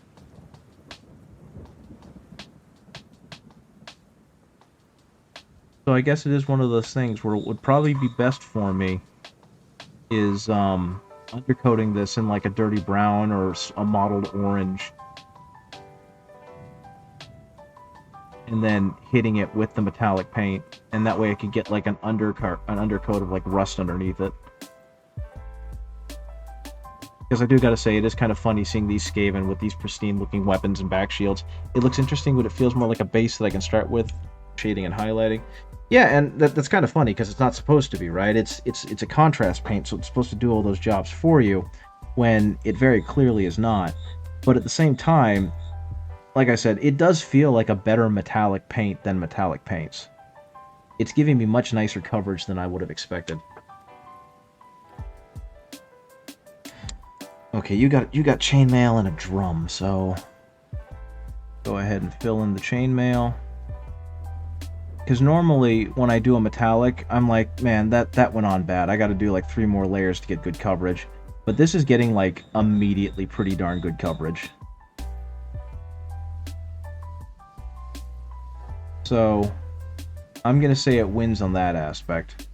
So I guess it is one of those things where it would probably be best for me is undercoating this in like a dirty brown or a mottled orange, and then hitting it with the metallic paint, and that way I could get like an undercoat of like rust underneath it. Because I do gotta say, it is kind of funny seeing these Skaven with these pristine looking weapons and back shields. It looks interesting, but it feels more like a base that I can start with, shading and highlighting. Yeah, and that's kind of funny because it's not supposed to be, right? It's a contrast paint, so it's supposed to do all those jobs for you, when it very clearly is not. But at the same time, like I said, it does feel like a better metallic paint than metallic paints. It's giving me much nicer coverage than I would have expected. Okay, you got chainmail and a drum, so go ahead and fill in the chainmail. Because normally when I do a metallic, I'm like, man, that went on bad. I got to do like 3 more layers to get good coverage. But this is getting like immediately pretty darn good coverage. So I'm gonna say it wins on that aspect.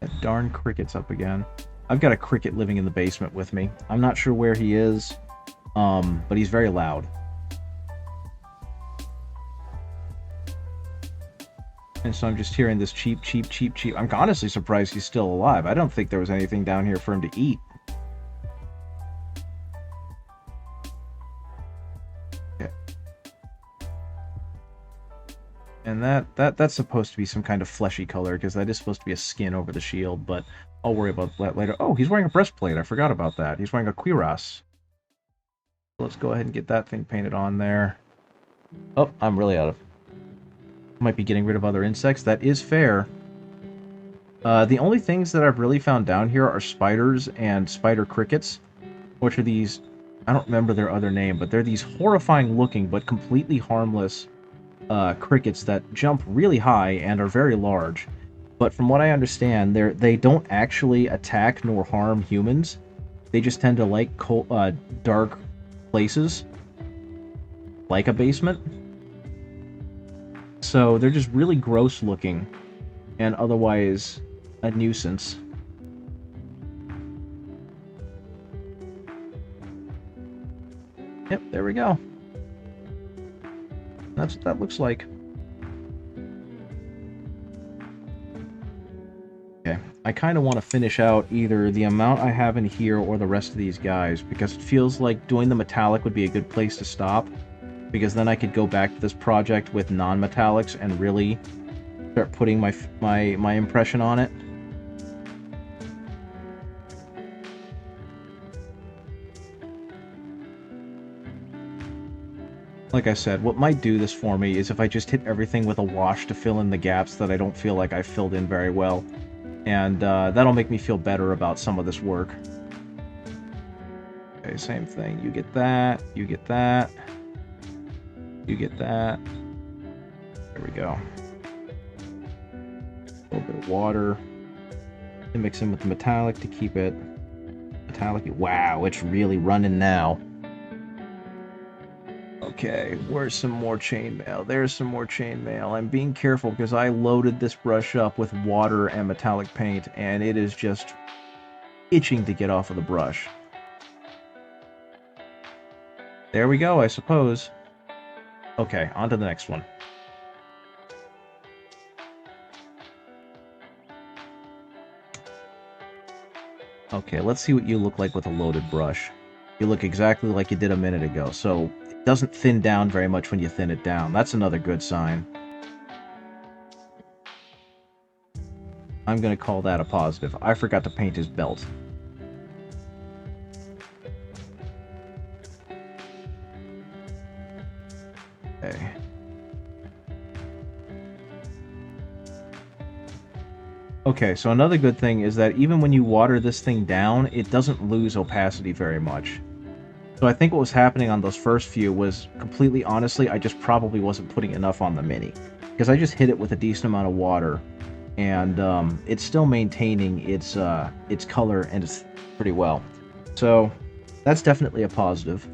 That darn cricket's up again. I've got a cricket living in the basement with me. I'm not sure where he is, but he's very loud. And so I'm just hearing this cheep, cheep, cheep, cheep. I'm honestly surprised he's still alive. I don't think there was anything down here for him to eat. Okay. And that's supposed to be some kind of fleshy color, because that is supposed to be a skin over the shield, but I'll worry about that later. Oh, he's wearing a breastplate. I forgot about that. He's wearing a cuirass. Let's go ahead and get that thing painted on there. Oh, I'm really out of... Might be getting rid of other insects. That is fair. The only things that I've really found down here are spiders and spider crickets, which are these... I don't remember their other name, but they're these horrifying looking but completely harmless crickets that jump really high and are very large. But from what I understand, they don't actually attack nor harm humans. They just tend to like dark places, like a basement. So they're just really gross looking, and otherwise a nuisance. Yep, there we go. That's what that looks like. Okay, I kind of want to finish out either the amount I have in here or the rest of these guys, because it feels like doing the metallic would be a good place to stop, because then I could go back to this project with non-metallics and really start putting my impression on it. Like I said, what might do this for me is if I just hit everything with a wash to fill in the gaps that I don't feel like I filled in very well. And that'll make me feel better about some of this work. Okay, same thing. You get that, you get that, you get that. There we go. A little bit of water to mix in with the metallic to keep it metallic. Wow, it's really running now. Okay, where's some more chainmail? There's some more chainmail. I'm being careful because I loaded this brush up with water and metallic paint, and it is just itching to get off of the brush. There we go, I suppose. Okay, on to the next one. Okay, let's see what you look like with a loaded brush. You look exactly like you did a minute ago, so it doesn't thin down very much when you thin it down. That's another good sign. I'm going to call that a positive. I forgot to paint his belt. Okay. Okay, so another good thing is that even when you water this thing down, it doesn't lose opacity very much. So I think what was happening on those first few was, completely honestly, I just probably wasn't putting enough on the Mini. Because I just hit it with a decent amount of water, and it's still maintaining its color and it's pretty well. So that's definitely a positive.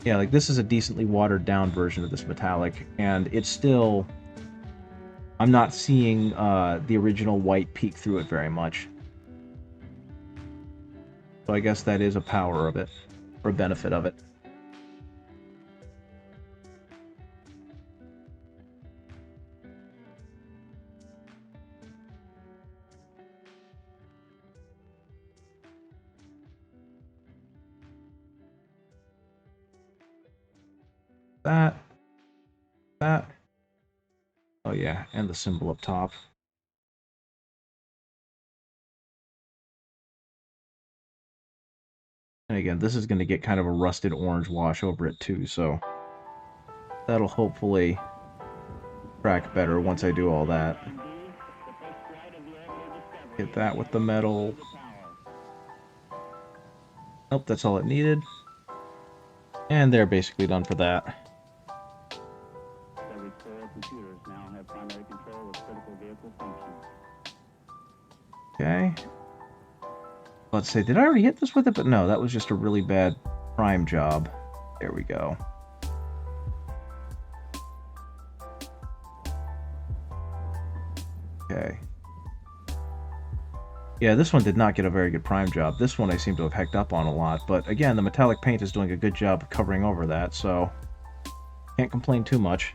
Yeah, like this is a decently watered down version of this metallic, and it's still... I'm not seeing the original white peek through it very much. So I guess that is a power of it, or a benefit of it. That. Oh yeah, and the symbol up top. And again, this is going to get kind of a rusted orange wash over it too, so that'll hopefully track better once I do all that. Hit that with the metal. Nope, that's all it needed. And they're basically done for that. Okay. Let's see, did I already hit this with it? But no, that was just a really bad prime job. There we go. Okay. Yeah, this one did not get a very good prime job. This one I seem to have hecked up on a lot, but again, the metallic paint is doing a good job of covering over that, so can't complain too much.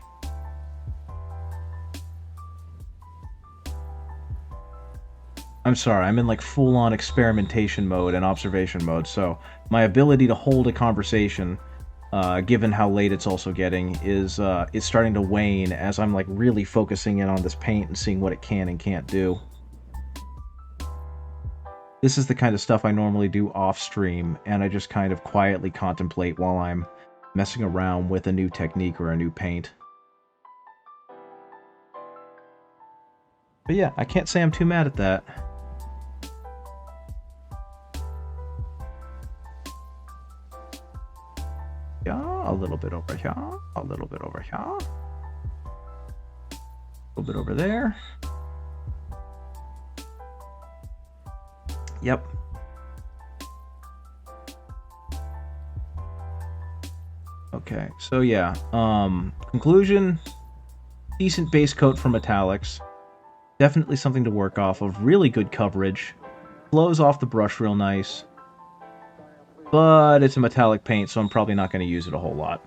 I'm sorry, I'm in like full-on experimentation mode and observation mode, so my ability to hold a conversation, given how late it's also getting, is starting to wane as I'm like really focusing in on this paint and seeing what it can and can't do. This is the kind of stuff I normally do off-stream, and I just kind of quietly contemplate while I'm messing around with a new technique or a new paint. But yeah, I can't say I'm too mad at that. Yeah, a little bit over here, a little bit over here, a little bit over there. Yep. Okay, so yeah, conclusion, decent base coat for metallics, definitely something to work off of, really good coverage, flows off the brush real nice, but it's a metallic paint, so I'm probably not going to use it a whole lot.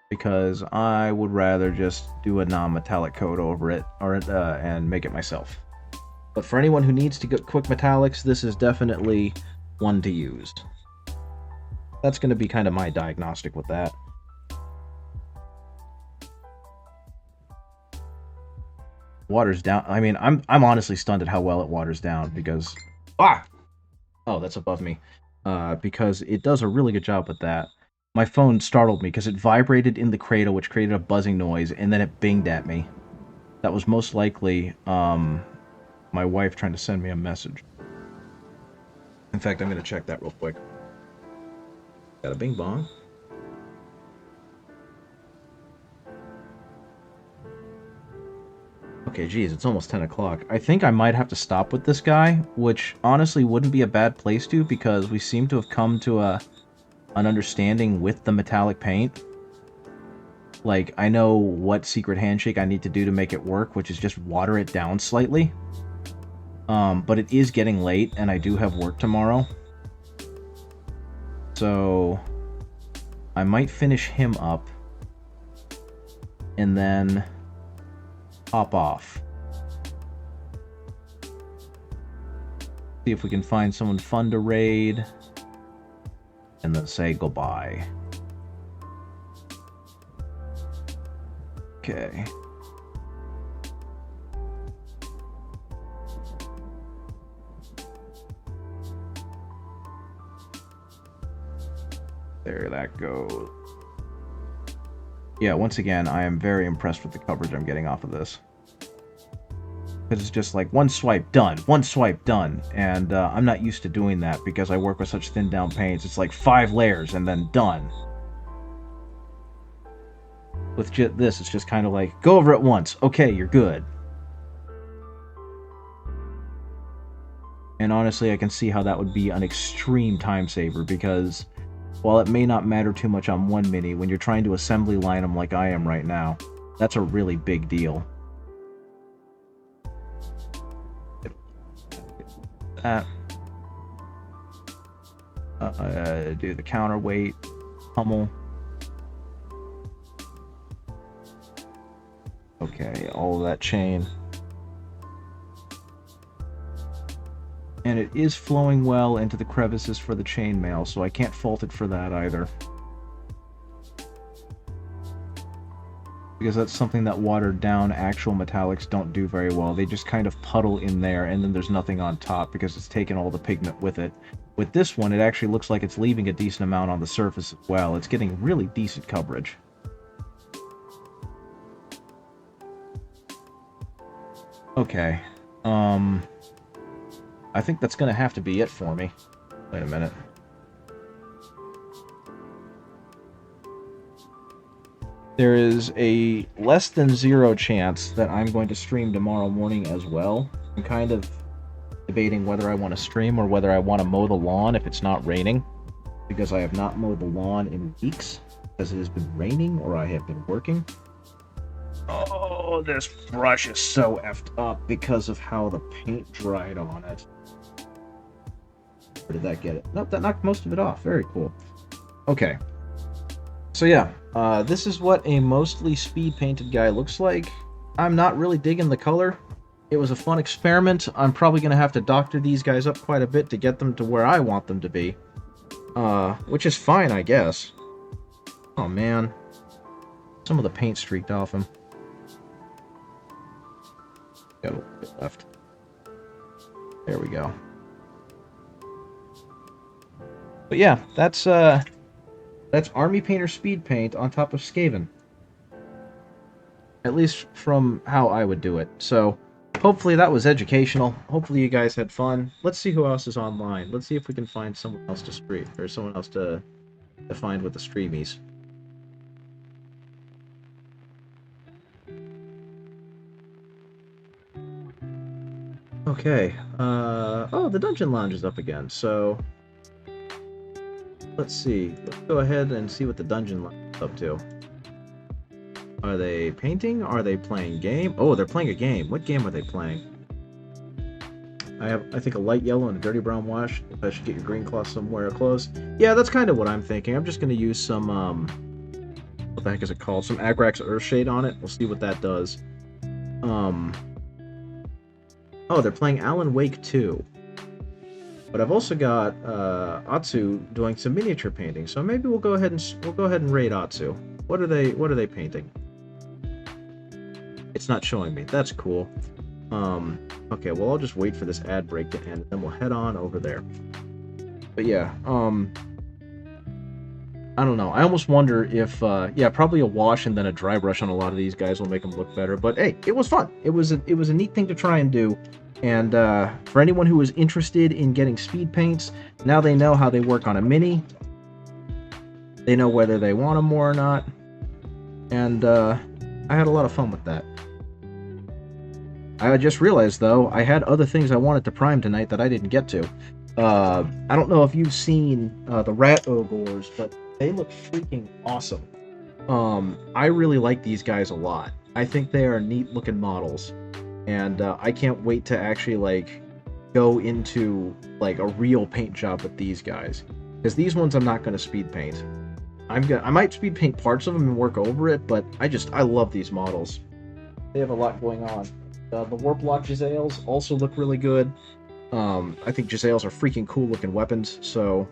Because I would rather just do a non-metallic coat over it, or and make it myself. But for anyone who needs to get quick metallics, this is definitely one to use. That's going to be kind of my diagnostic with that. Waters down. I mean, I'm honestly stunned at how well it waters down because... Ah! Oh, that's above me. Because it does a really good job with that. My phone startled me because it vibrated in the cradle, which created a buzzing noise, and then it binged at me. That was most likely my wife trying to send me a message. In fact, I'm going to check that real quick. Got a bing bong. Okay, geez, it's almost 10 o'clock. I think I might have to stop with this guy, which honestly wouldn't be a bad place to, because we seem to have come to an understanding with the metallic paint. Like, I know what secret handshake I need to do to make it work, which is just water it down slightly. But it is getting late, and I do have work tomorrow. So I might finish him up and then hop off. See if we can find someone fun to raid and then say goodbye. Okay. There that goes. Yeah, once again, I am very impressed with the coverage I'm getting off of this. Because it's just like, one swipe, done. One swipe, done. And I'm not used to doing that because I work with such thin down paints. It's like 5 layers and then done. With this, it's just kind of like, go over it once. Okay, you're good. And honestly, I can see how that would be an extreme time saver because while it may not matter too much on one mini, when you're trying to assembly line them like I am right now, that's a really big deal. That. Do the counterweight, pummel. Okay, all of that chain. And it is flowing well into the crevices for the chainmail, so I can't fault it for that either. Because that's something that watered down actual metallics don't do very well. They just kind of puddle in there, and then there's nothing on top because it's taken all the pigment with it. With this one, it actually looks like it's leaving a decent amount on the surface as well. It's getting really decent coverage. Okay. I think that's going to have to be it for me. Wait a minute. There is a less than 0 chance that I'm going to stream tomorrow morning as well. I'm kind of debating whether I want to stream or whether I want to mow the lawn if it's not raining. Because I have not mowed the lawn in weeks. Because it has been raining or I have been working. Oh, this brush is so effed up because of how the paint dried on it. Where did that get it? Nope, that knocked most of it off. Very cool. Okay. So yeah, this is what a mostly speed painted guy looks like. I'm not really digging the color. It was a fun experiment. I'm probably going to have to doctor these guys up quite a bit to get them to where I want them to be. Which is fine, I guess. Oh man. Some of the paint streaked off him. Got a little bit left. There we go. But yeah, that's Army Painter Speed Paint on top of Skaven. At least from how I would do it. So, hopefully that was educational. Hopefully you guys had fun. Let's see who else is online. Let's see if we can find someone else to stream, or someone else to find with the streamies. Okay, oh, the Dungeon Lounge is up again, so let's see. Let's go ahead and see what the Dungeon Lounge is up to. Are they painting? Are they playing game? Oh, they're playing a game. What game are they playing? I think, a light yellow and a dirty brown wash. I should get your green cloth somewhere close. Yeah, that's kind of what I'm thinking. I'm just going to use some, what the heck is it called? Some Agrax Earthshade on it. We'll see what that does. Oh, they're playing Alan Wake 2. But I've also got Atsu doing some miniature painting, so maybe we'll go ahead and raid Atsu. What are they painting? It's not showing me. That's cool. Okay, well, I'll just wait for this ad break to end, and then we'll head on over there. But yeah, I don't know. I almost wonder if, yeah, probably a wash and then a dry brush on a lot of these guys will make them look better. But hey, it was fun. It was a neat thing to try and do. And for anyone who is interested in getting speed paints, now they know how they work on a mini. They know whether they want them more or not. And I had a lot of fun with that. I just realized, though, I had other things I wanted to prime tonight that I didn't get to. I don't know if you've seen the Rat Ogres, but they look freaking awesome. I really like these guys a lot. I think they are neat looking models, and I can't wait to actually like go into like a real paint job with these guys, because these ones I'm not going to speed paint. I might speed paint parts of them and work over it, but I love these models. They have a lot going on. The Warplock Giselles also look really good. I think Giselles are freaking cool looking weapons, so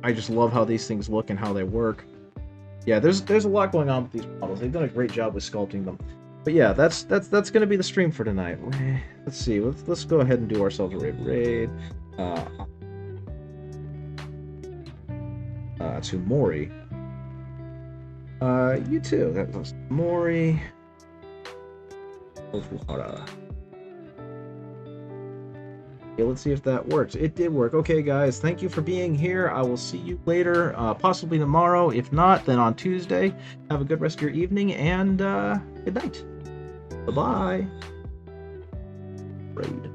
I just love how these things look and how they work. Yeah, there's a lot going on with these models. They've done a great job with sculpting them. But yeah, that's gonna be the stream for tonight. Let's see. Let's go ahead and do ourselves a raid. To Mori. You too. That was Mori. Ofuhara. Okay, let's see if that works. It did work. Okay, guys, thank you for being here. I will see you later, possibly tomorrow. If not, then on Tuesday. Have a good rest of your evening, and good night. Bye-bye. Raid.